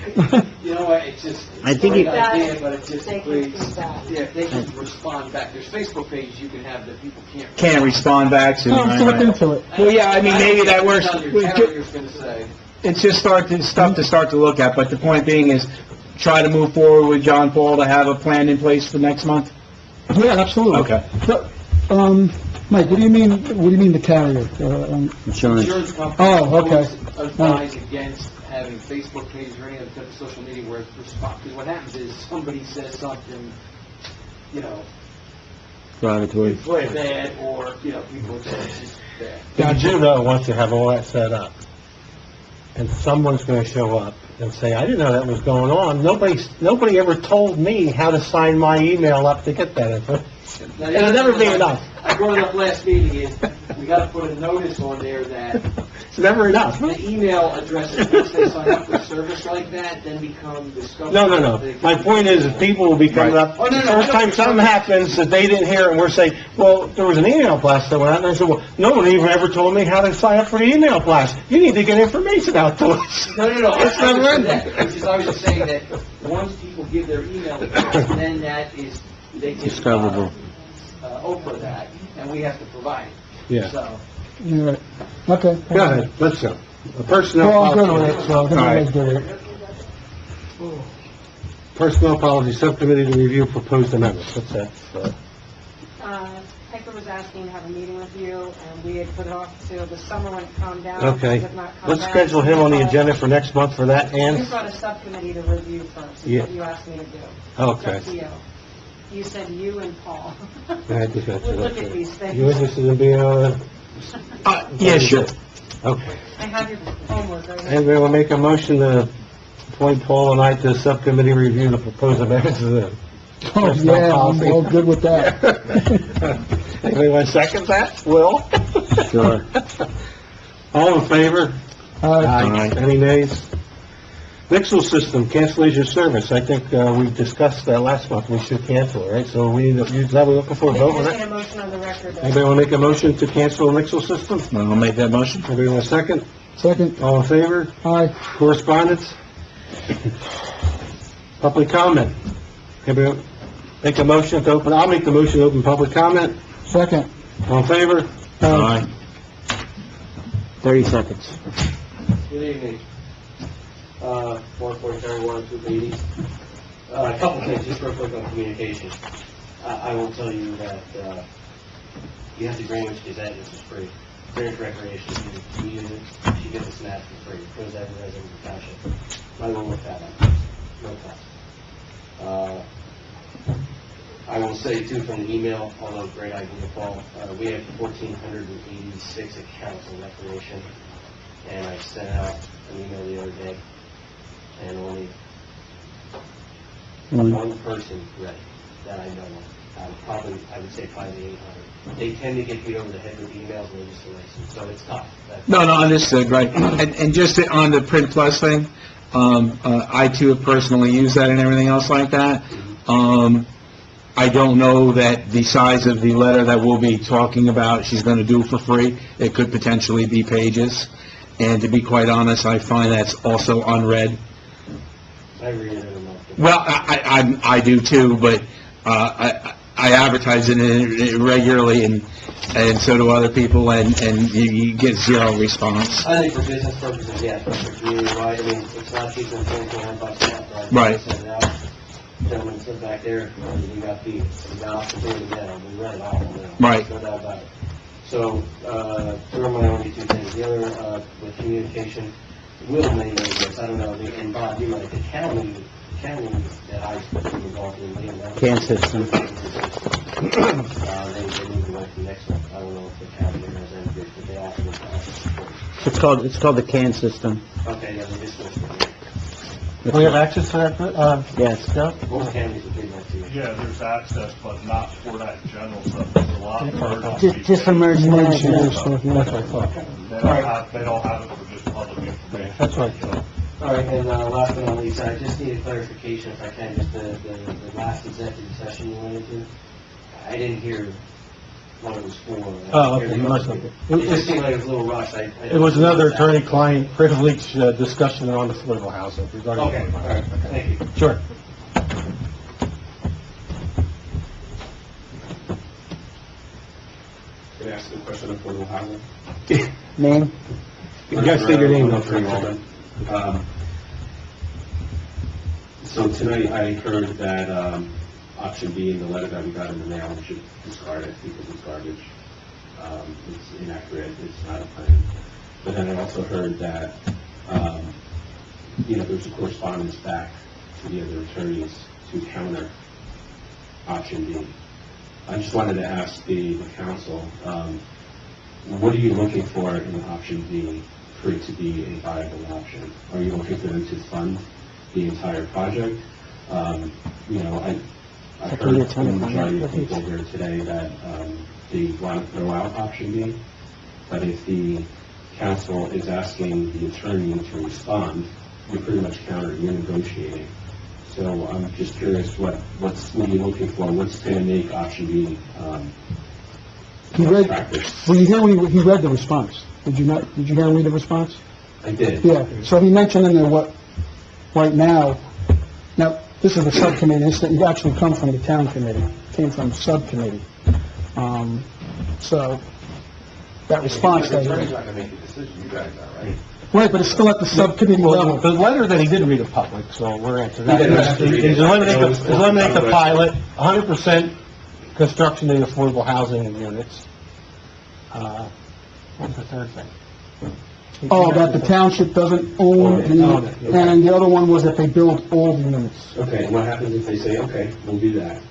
you know what, it's just, I it's a think great it- idea, but it's just, They can please, feedback. yeah, they can respond back. There's Facebook pages you can have that people can't. Can't respond back to. I'll have to look into it. Well, yeah, I mean, maybe that works. I don't know what your carrier's gonna say. It's just stuff to start to look at, but the point being is, try to move forward with John Paul to have a plan in place for next month? Yeah, absolutely. Okay. But, Mike, what do you mean the carrier? Insurance. Insurance companies Oh, okay. always advise against having Facebook pages or any other type of social media where it's response, because what happens is somebody says something, Derogatory. bad, or, people say it's just bad. Now, Jim, though, wants to have all that set up. And someone's going to show up and say, I didn't know that was going on. Nobody ever told me how to sign my email up to get that information. Now, It'll never be enough. I brought it up last meeting, is we gotta put a notice on there that It's never enough. the email addresses, once they sign up for service like that, then become discovered. No. My point is, that people will be coming up, Oh, no, the no, first I know time what something you're happens that they didn't hear, and we're saying, well, there was an email blast that went out, and I said, well, no one even ever told me how to sign up for the email blast. You need to get information out to us. No, It's I never understand ending. that. Which is, I was just saying that once people give their email address, then that is, they can, Discoverable. Oprah that, and we have to provide it. Yeah. So, You're right. Okay. Go ahead, let's go. The personnel We're all good policy. with it, so All right. everybody's good with it. Personnel policy subcommittee to review proposed amendments. What's that? Piper was asking to have a meeting with you, and we had put it off to the summer when it calmed down. Okay. It did not calm Let's down. schedule him on the agenda for next month for that, We and, brought a subcommittee to review first, is Yeah. what you asked me to do. Okay. It's up to you. You said you and Paul. I just got We'll you. look at these things. You interested in being on? Yeah, sure. Okay. I have your homework right here. Anybody want to make a motion to appoint Paul and I to the subcommittee review the proposed amendments to the Oh, personnel yeah, I'm policy? all good with that. Anybody want to second that? Will? Sure. All in favor? Aye. Any nays? Nixle system, cancellation of service. I think, we discussed that last month. We should cancel it, right? So we need to, is that what we're looking for, a vote on Just need it? a motion on the record. that- Anybody want to make a motion to cancel the Nixle system? I'll make that motion. Anybody want a second? Second. All in favor? Aye. Correspondence? Public comment? Anybody make a motion to open, I'll make the motion to open public comment. Second. All in favor? Aye. 30 seconds. Good evening. 1.31, 280. A couple things, just real quick on communication. I will tell you that, you have the Greenwich Gazette, this is free. Greenwich Recreation, you use it, she gets a snap for free, goes every resident in the township. Might want to look that up, no cost. I will say too, from the email, although great idea, Paul, we have 1,486 accounts in recreation, and I sent out an email the other day, and only one person read it that I know of. I would say probably 800. They tend to get beat over the head with emails and legislation, so it's tough. No, understood, right. And just on the Print Plus thing, I too have personally used that and everything else like that. I don't know that the size of the letter that we'll be talking about, she's going to do for free. It could potentially be pages. And to be quite honest, I find that's also unread. I read it in a month. Well, I do too, but, I advertise it regularly and so do other people and you get zero response. I think for business purposes, yes, but for community, right, I mean, it's not cheaper than $24 a month, right? Right. Send it out. Gentlemen sit back there, we got the opportunity now, we read it all, you know. Right. No doubt about it. So, those are my only two things. The other, with communication, Will may know this, I don't know, and Bob, you might, the county that I was involved in, Can system. They moved away from next one. I don't know if the county has any, but they offer the It's called the CAN system. Okay, yeah, they just switched it. We have access to that, Yes. Joe? Most counties are doing that too. Yeah, there's access, but not for that general stuff. There's a lot of emergency. Just for emergency management. That's what I thought. They don't have it for just public information. That's what I thought. All right, and last but not least, I just need a clarification, if I can, just the last executive session you went into. I didn't hear what it was for. Oh, okay, you must have. It just seemed like it was a little rushed. It was another attorney-client privilege discussion on affordable housing regarding... Okay, all right, thank you. Sure. Can I ask a question on affordable housing? Name? You guys state your name, though. So tonight I heard that option B in the letter that we got in the mail, we should discard it because it's garbage. It's inaccurate, it's not a plan. But then I also heard that, there's a correspondence back to the other attorneys to counter option B. I just wanted to ask the council, what are you looking for in option B for it to be a viable option? Are you looking for them to fund the entire project? I heard from the majority of people here today that they want to throw out option B. but if the council is asking the attorney to respond, you're pretty much countering, you're negotiating. So I'm just curious, what are you looking for? What's going to make option B, He read, practice? well, you hear when he read the response. Did you not, did you hear him read the response? I did. Yeah, so he mentioned in there what, right now, this is the subcommittee, it actually come from the town committee, came from the subcommittee. So, that response The that he attorney's read. not gonna make the decision, you guys are, right? Right, but it's still at the subcommittee Well, level. the letter that he did read in public, so we're into that. He didn't have to read it. Eliminate the pilot, 100% construction of the affordable housing units. What was the third thing? Oh, that the township doesn't own, Own it, yeah. and the other one was that they build all the units. Okay, and what happens if they say, okay, we'll do that?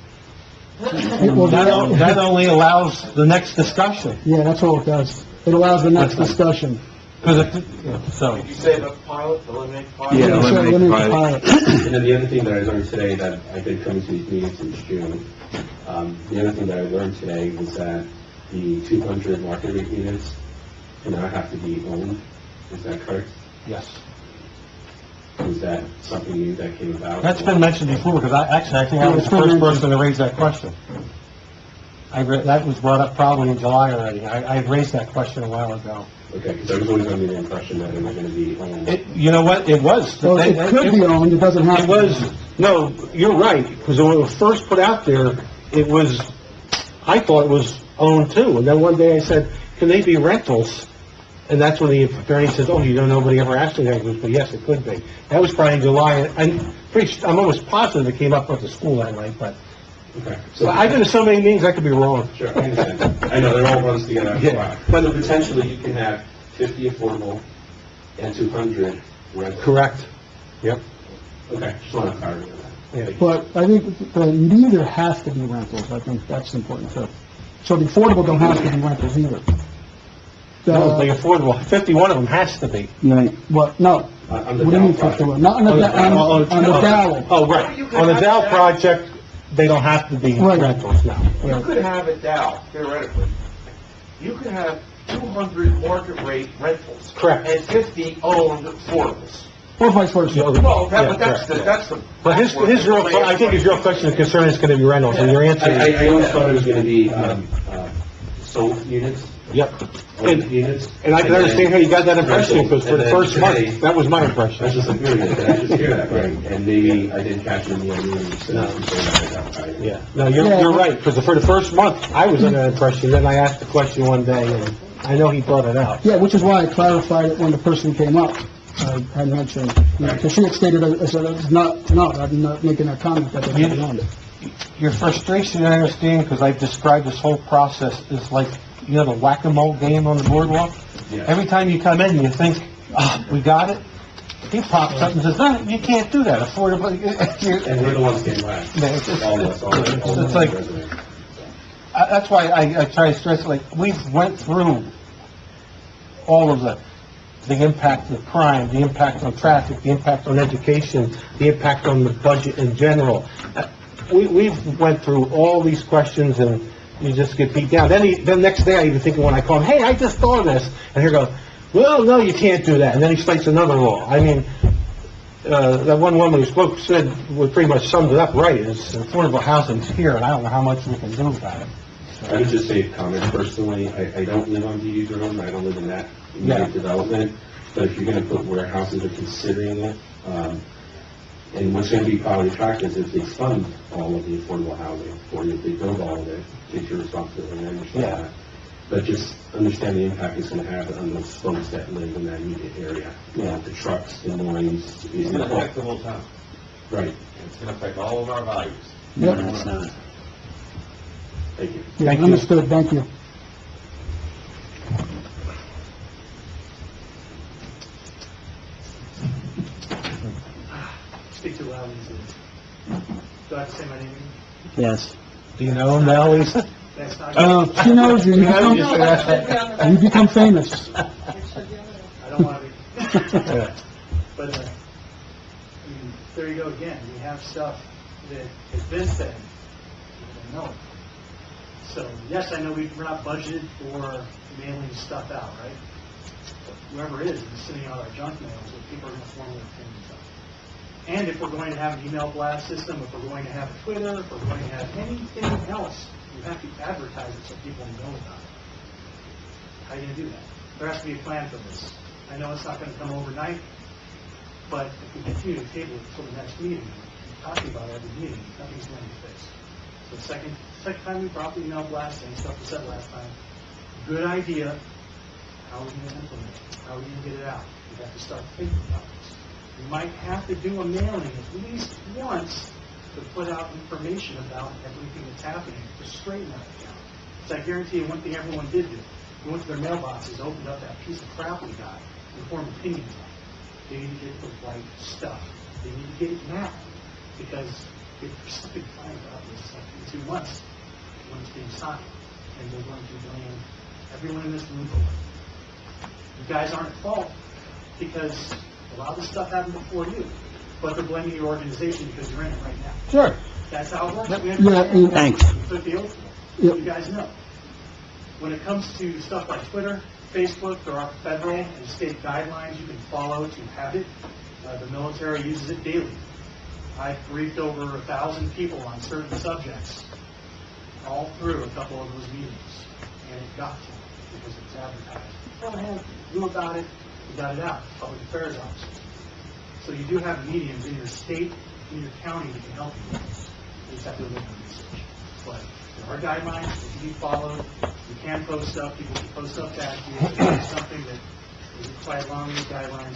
Well, That only allows the next discussion. Yeah, that's all it does. It allows the next discussion. So, Did you say about the pilot, eliminate the pilot? Yeah, So eliminate the pilot. And then the other thing that I learned today, that I've been coming to these meetings since June, the other thing that I learned today was that the 200 market rate units do not have to be owned. Is that correct? yes. Was that something new that came about? That's been mentioned before, because I think I was the first person to raise that question. That was brought up probably in July already. I raised that question a while ago. Okay, because I was always under the impression that it was going to be owned. You know what, it was. Well, it could be owned, it doesn't have to. It was, no, you're right, because when it was first put out there, it was, I thought it was owned too, and then one day I said, can they be rentals? And that's when the attorney says, oh, you know, nobody ever asked me that, but yes, it could be. That was probably in July, and I'm almost positive it came up with the school that night, but Okay. so I've been to so many meetings, I could be wrong. Sure, I understand. I know, they're all runs together. Yeah. But potentially, you can have 50 affordable and 200 rental. Correct. Yep. Okay, just want to clarify that. Yeah. But I think neither has to be rentals, I think that's important too. So the affordable don't have to be rentals either. No, the affordable, 51 of them has to be. Right. What, no. On the What do you mean Dow project. 51? Not on the Dow. Oh, right. On the Dow project, they don't have to be Right. rentals now. You could have it down, theoretically. You could have 200 market rate rentals. Correct. And 50 owned affordables. Or vice versa. Well, Yeah, but that's correct, that's the... But his real, I think his real question and concern is gonna be rentals, and your answer is... I always thought it was going to be sold units, Yep. owned units. And I can understand how you got that impression, because for the first today- month, that was my impression. That's just like, wait a minute, did I just hear that right? And maybe I didn't catch it in the other meeting, so I'm saying that. Yeah, no, you're right, because for the first month, I was under that impression, then I asked the question one day, and I know he brought it out. Yeah, which is why I clarified it when the person came up. I had mentioned, because she had stated, I said, it's not, no, I'm not making that comment that they didn't own it. Your frustration, I understand, because I've described this whole process as like, you know, the whack-a-mole game on the boardwalk? Yeah. Every time you come in, you think, we got it. He pops up and says, no, you can't do that, affordable. And we're the ones getting last. Yeah, it's- All of us, all of us. It's like- That's why I try to stress, like, we went through all of the impact of crime, the impact on traffic, the impact on education, the impact on the budget in general. We've went through all these questions, and you just get beat down. Then next day, I even think when I call him, hey, I just thought of this, and he goes, well, no, you can't do that, and then he cites another law. I mean, that one woman who spoke said, what pretty much summed it up right, is affordable housing's here, and I don't know how much we can do about it. I would just say a comment personally, I don't live on DD Road, I don't live in that Yeah. immediate development, but if you're gonna put warehouses or considering it, and what's gonna be probably attractive is if they fund all of the affordable housing, or if they build all of it, take your responsibility, I understand Yeah. that. But just understand the impact it's gonna have on those folks that live in that immediate area. You know, the trucks, the noise. It's going to affect the whole town. Right, It's going to affect all of our values. Yep. thank you. Yeah, Thank you. understood, thank you. Speak too loud, easily. Do I have to say my name? Yes. Do you know him now, Lisa? That's not... She knows you, Yeah. you become famous. I don't want to be. But, I mean, there you go again. We have stuff that has been said, we don't know. So, yes, I know we're not budgeted for mailing stuff out, right? But whoever is sitting on our junk mail is what people are going to form their opinions on. And if we're going to have an email blast system, if we're going to have a Twitter, if we're going to have anything else, you have to advertise it so people know about it. How are you going to do that? There has to be a plan for this. I know it's not going to come overnight, but if we continue to table it until the next meeting, talking about every meeting, nothing's going to be fixed. So second time we brought the email blast, same stuff we said last time. Good idea. How are we going to implement it? How are we going to get it out? We have to start thinking about this. We might have to do a mailing at least once to put out information about everything that's happening to straighten that account. Because I guarantee you one thing everyone did do. They went to their mailboxes, opened up that piece of crap we got, and formed opinions on it. They need to get the right stuff. They need to get it now. Because if there's something fine about this in 2 months, when it's being signed, and they're going to blame everyone in this room for it. You guys aren't at fault because a lot of this stuff happened before you, but they're blaming your organization because you're in it right now. Sure. That's how it works. Thanks. Took the oath for it. You guys know. When it comes to stuff like Twitter, Facebook, there are federal and state guidelines you can follow to have it. The military uses it daily. I've briefed over 1,000 people on certain subjects all through a couple of those meetings, and it got to them because it's advertised. Go ahead, do about it. You got it out. Public affairs officers. So you do have mediums in your state, in your county that can help you with this. You just have to look at research. But there are guidelines that can be followed. You can post stuff. People can post stuff back to you. If there's something that isn't quite along these guidelines,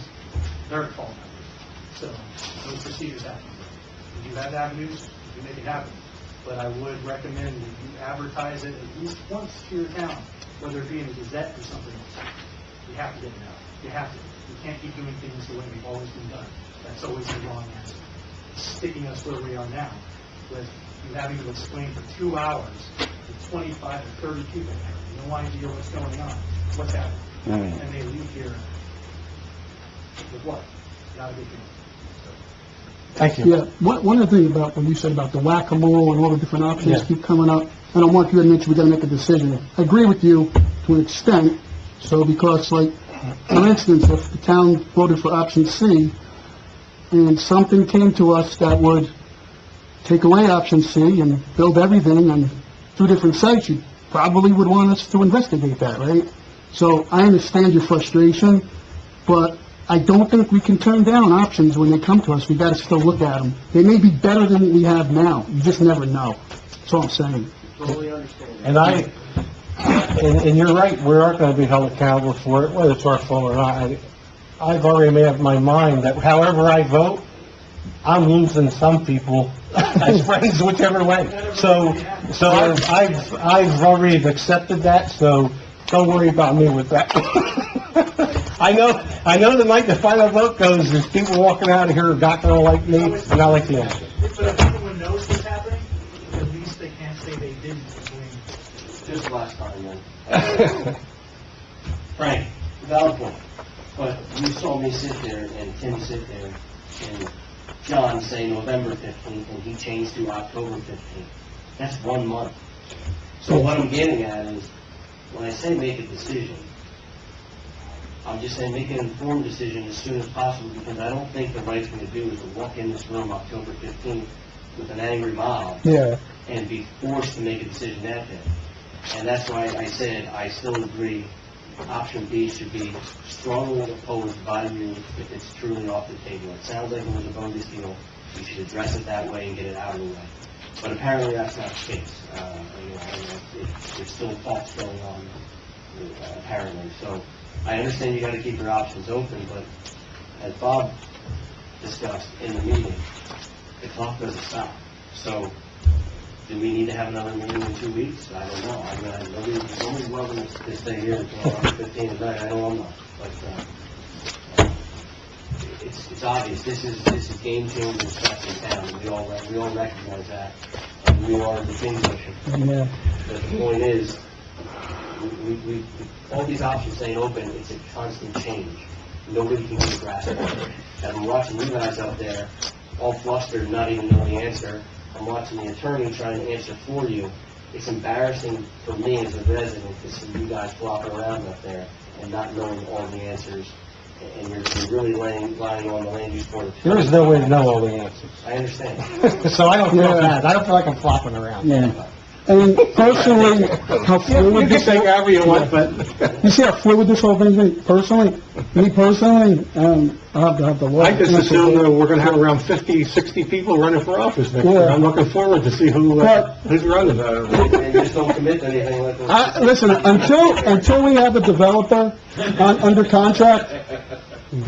they're at fault. So those procedures have to be done. If you have avenues, you can make it happen. But I would recommend that you advertise it at least once to your town, whether it be in the Gazette or something else. You have to get it out. You have to. You can't keep doing things the way we've always been done. That's always the wrong answer. Sticking us where we are now, with you having to explain for 2 hours to 25 or 30 people there, no idea what's going on, what's happening. Right. And they leave here with what? Not a good feeling. Thank you. Yeah, one of the things about what you said about the whack-a-mole and all the different options Yeah. keep coming up, I don't want you to mention we got to make a decision. I agree with you to an extent, so because, like, for instance, if the town voted for option C, and something came to us that would take away option C and build everything on 2 different sites, you probably would want us to investigate that, right? So I understand your frustration, but I don't think we can turn down options when they come to us. We got to still look at them. They may be better than what we have now. You just never know. That's all I'm saying. Totally understand. And you're right, we are going to be held accountable for it, whether it's our fault or not. I've already made up my mind that however I vote, I'm losing some people as friends whichever way. So I've already accepted that, so don't worry about me with that. I know the night the final vote goes, there's people walking out of here who not going to like me, and I like the answer. But if everyone knows what's happening, at least they can't say they didn't. Just last time, then. Frank, valid point. But you saw me sit there and Tim sit there and John say November 15th and he changed to October 15th. That's 1 month. So what I'm getting at is, when I say make a decision, I'm just saying make an informed decision as soon as possible, because I don't think the right thing to do is to walk in this room October 15th with an angry mob and be forced to make a decision that day. And that's why I said I still agree option B should be strongly opposed by you if it's truly off the table. It sounds like it was a bogus deal. You should address it that way and get it out of the way. But apparently that's not the case. There's still talks going on, apparently. So I understand you got to keep your options open, but as Bob discussed in the meeting, the clock doesn't stop. So do we need to have another meeting in 2 weeks? I don't know. I mean, nobody's welcome to stay here until 15 at night. I know I'm not. But it's obvious. This is game-changing stuff in town. We all recognize that. And we are the Kingfisher. Yeah. But the point is, we all these options staying open, it's a constant change. Nobody can get a grasp of it. And I'm watching you guys out there, all flustered, not even knowing the answer. I'm watching the attorney trying to answer for you, it's embarrassing for me as a resident to see you guys flopping around up there and not knowing all the answers, and you're really relying on the land use board. There is no way to know all the answers. I understand. So I don't feel bad. I don't feel like I'm flopping around. Yeah. I mean, personally, how fluid You can this... say however you want, but You see how fluid this whole thing's been? Personally, me personally, I'll have to look. I just assume that we're gonna have around 50, 60 people running for office next year. I'm looking forward to see who's running. And just don't commit to anything like this. Listen, until we have a developer under contract,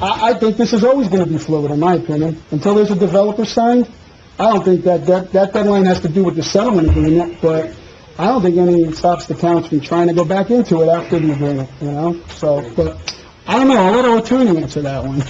I think this is always gonna be fluid, in my opinion. Until there's a developer signed, I don't think that deadline has to do with the settlement agreement, but I don't think anything stops the towns from trying to go back into it after the agreement, you know? So, but, I don't know, I'll let our attorney answer that one.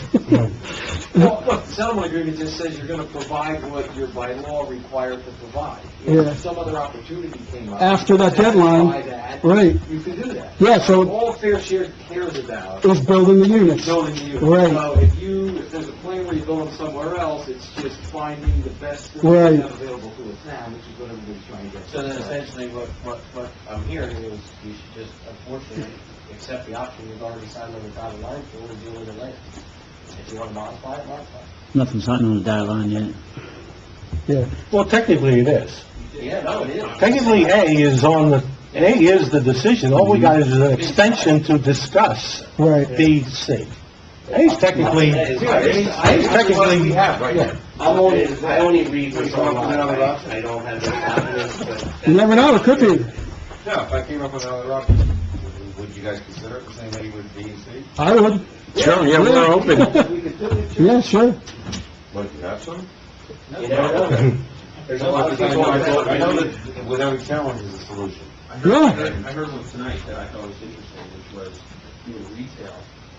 Well, look, the settlement agreement just says you're gonna provide what you're by law required to provide. Yeah. If some other opportunity came up. After that to deadline, satisfy that, right. You can do that. Yeah, so- All Fair Share cares about Is building the units. building the unit. Right. So if there's a plan where you build them somewhere else, it's just finding the best thing Right. you have available to us now, which is what everybody's trying to get. So then essentially what I'm hearing is you should just unfortunately accept the option you've already signed on the dotted line for and deal with it later. If you want to modify it, modify it. Nothing's signed on the dotted line yet. Yeah. Well, technically it is. Yeah, no, it is. Technically, A is the decision. All we got is an extension to discuss Right. B, C. A's technically, A's technically, we have right now. I only read what's online. I don't have any confidence, but. You never know, it could be. Yeah, if I came up with another option, would you guys consider it the same way with B and C? I would. Sure, yeah, we're open. Yeah, sure. What, you have some? You never know. There's a lot of people, I know that with every challenge is a solution. Yeah. I heard one tonight that I thought was interesting, which was doing retail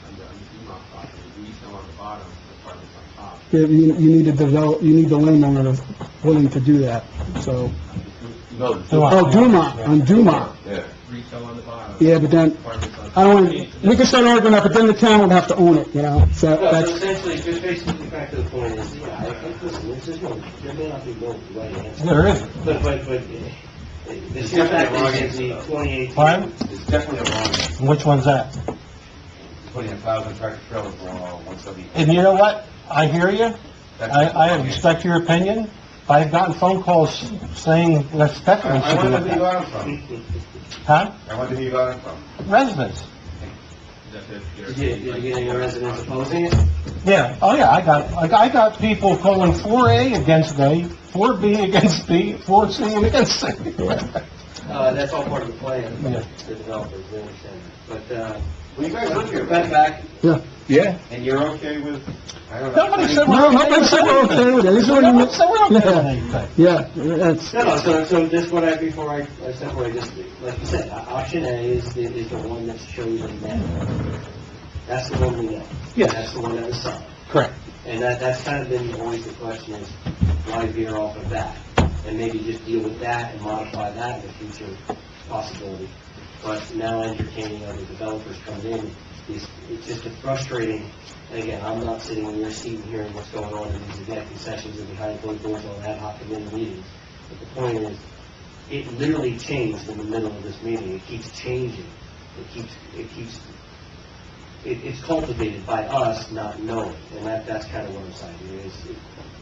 on the Dumont property, retail on the bottom, apartments on top. Yeah, you need to develop, you need the landowner willing to do that, so. No, Oh, Dumont, on Dumont. yeah. Retail on the bottom. Yeah, but then, Apartments on top. I don't want, we can start arguing that, but then the town would have to own it, you know, so No, so that's, essentially, just basically back to the point is, yeah, I think, listen, this is no, there may not be no right answer. There isn't. But, the sheer fact is the 2018. Pardon? It's definitely a wrong answer. Which one's that? Putting 1,000 tractor trailers on 170. And you know what? I hear you. I respect your opinion. I've gotten phone calls saying that's definitely I should be wonder who you like got them that. from. Huh? I wonder who you got them from. Residents. Did you get any residents opposing it? Yeah, oh yeah, I got people calling 4A against A, 4B against B, 4C against C. That's all part of the plan, Yeah. the developers, we understand. But, Well, you guys live here, back, yeah. Yeah. and you're okay with, I don't know. Nobody said No, nobody said we're okay with it. This is what you Nobody said we're okay with anything. Yeah, that's, no, so just what before I separate, just, like you said, option A is the one that's chosen now. That's the one we know. Yes. That's the one that was signed. Correct. And that's kind of been always the question is, why veer off of that? And maybe just deal with that and modify that in the future possibility. But now entertaining other developers coming in, it's just a frustrating, and again, I'm not sitting in your seat and hearing what's going on in these executive sessions and behind closed doors on ad hoc committee meetings. But the point is, it literally changed in the middle of this meeting. It keeps changing. It's cultivated by us not knowing, and that's kind of what I'm saying.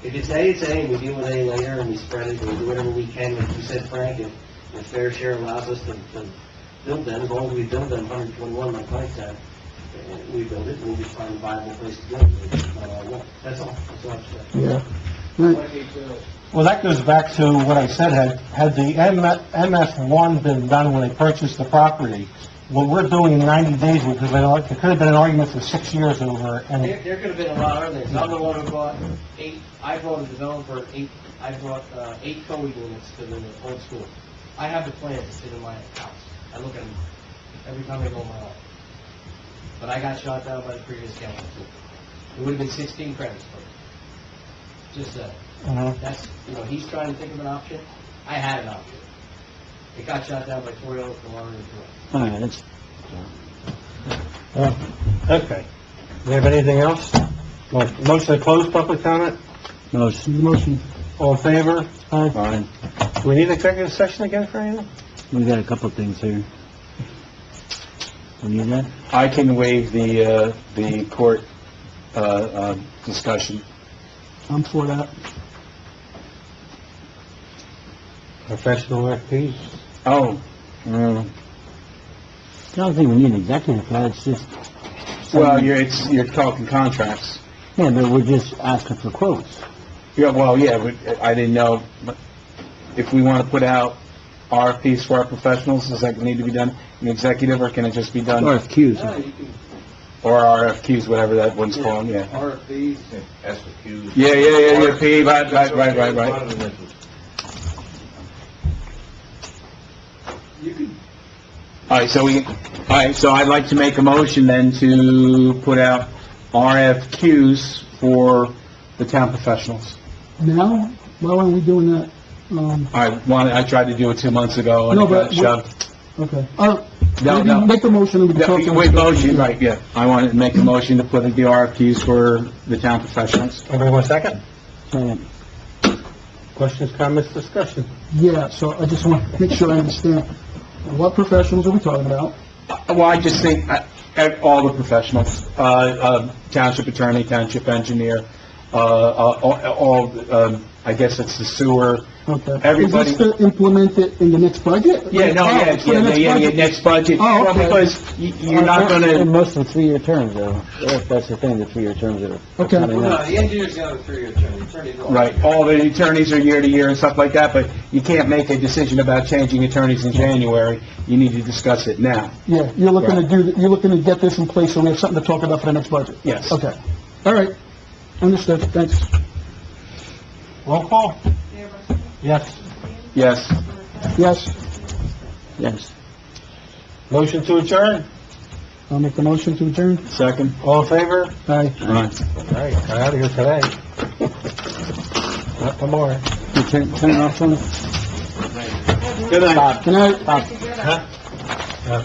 If it's A, it's A, and we deal with A later, and we spread it, and we do whatever we can, like you said, Frank, if Fair Share allows us to build them, as long as we build them 121, like Mike said, we build it, and we'll just find a viable place to build it. That's all I'm saying. yeah. Right. Well, that goes back to what I said, had the MF1 been done when they purchased the property, what we're doing in 90 days, because there could have been an argument for 6 years over, and There could have been a lot of others. I'm the one who bought I brought a developer I brought 8 co units to the old school. I have the plans that sit in my house. I look at them every time I go in my life. But I got shot down by the previous council. It would have been 16 credits for it. Just that's, he's trying to think of an option. I had an option. It got shot down by 4 years from one to All right, that's, okay. Do you have anything else? Motion to close public comment? motion. Motion. All in favor? Aye. Fine. Do we need executive session again for anything? We got a couple of things here. We need that? I can waive the court, discussion. I'm for that. Professional RFPs? Oh, I don't think we need an executive for that, it's just... well, you're talking contracts. Yeah, but we're just asking for quotes. Yeah, well, yeah, but I didn't know, but if we want to put out RFPs for our professionals, does that need to be done in executive, or can it just be done? RFQs. Or RFQs, whatever that one's called, yeah. RFPs, SFQs. Yeah, P, right. All right, so I'd like to make a motion then to put out RFQs for the town professionals. Now? Why aren't we doing that? I tried to do it 2 months ago and No, it got but- shoved. Okay. No. Make the motion and we can talk... Wait, motion, right, yeah. I want to make a motion to put in the RFQs for the town professionals. Everybody want a second? Second. Questions, comments, discussion? Yeah, so I just want to make sure I understand. What professionals are we talking about? Well, I just think, all the professionals, township attorney, township engineer, I guess it's the sewer, Okay. everybody. Is this to implement it in the next budget? Yeah, no, Oh, it's for the next budget. next budget. Oh, Well, okay. because you're not And gonna, most of the 3-year terms, though. That's the thing, the 3-year terms are... Okay. Well, no, the engineer's got a 3-year term, the attorney's all... right, all the attorneys are year to year and stuff like that, but you can't make a decision about changing attorneys in January. You need to discuss it now. Yeah, you're looking you're looking to get this in place so we have something to talk about for the next budget? Yes. Okay. All right. Understood. Thanks. Roll call? Yes. Yes. Yes. Yes. Motion to adjourn? I'll make the motion to adjourn. Second. All in favor? Aye. All right. All right, got out of here today. Not tomorrow. You turn it off for me? Good night. Good night. Huh?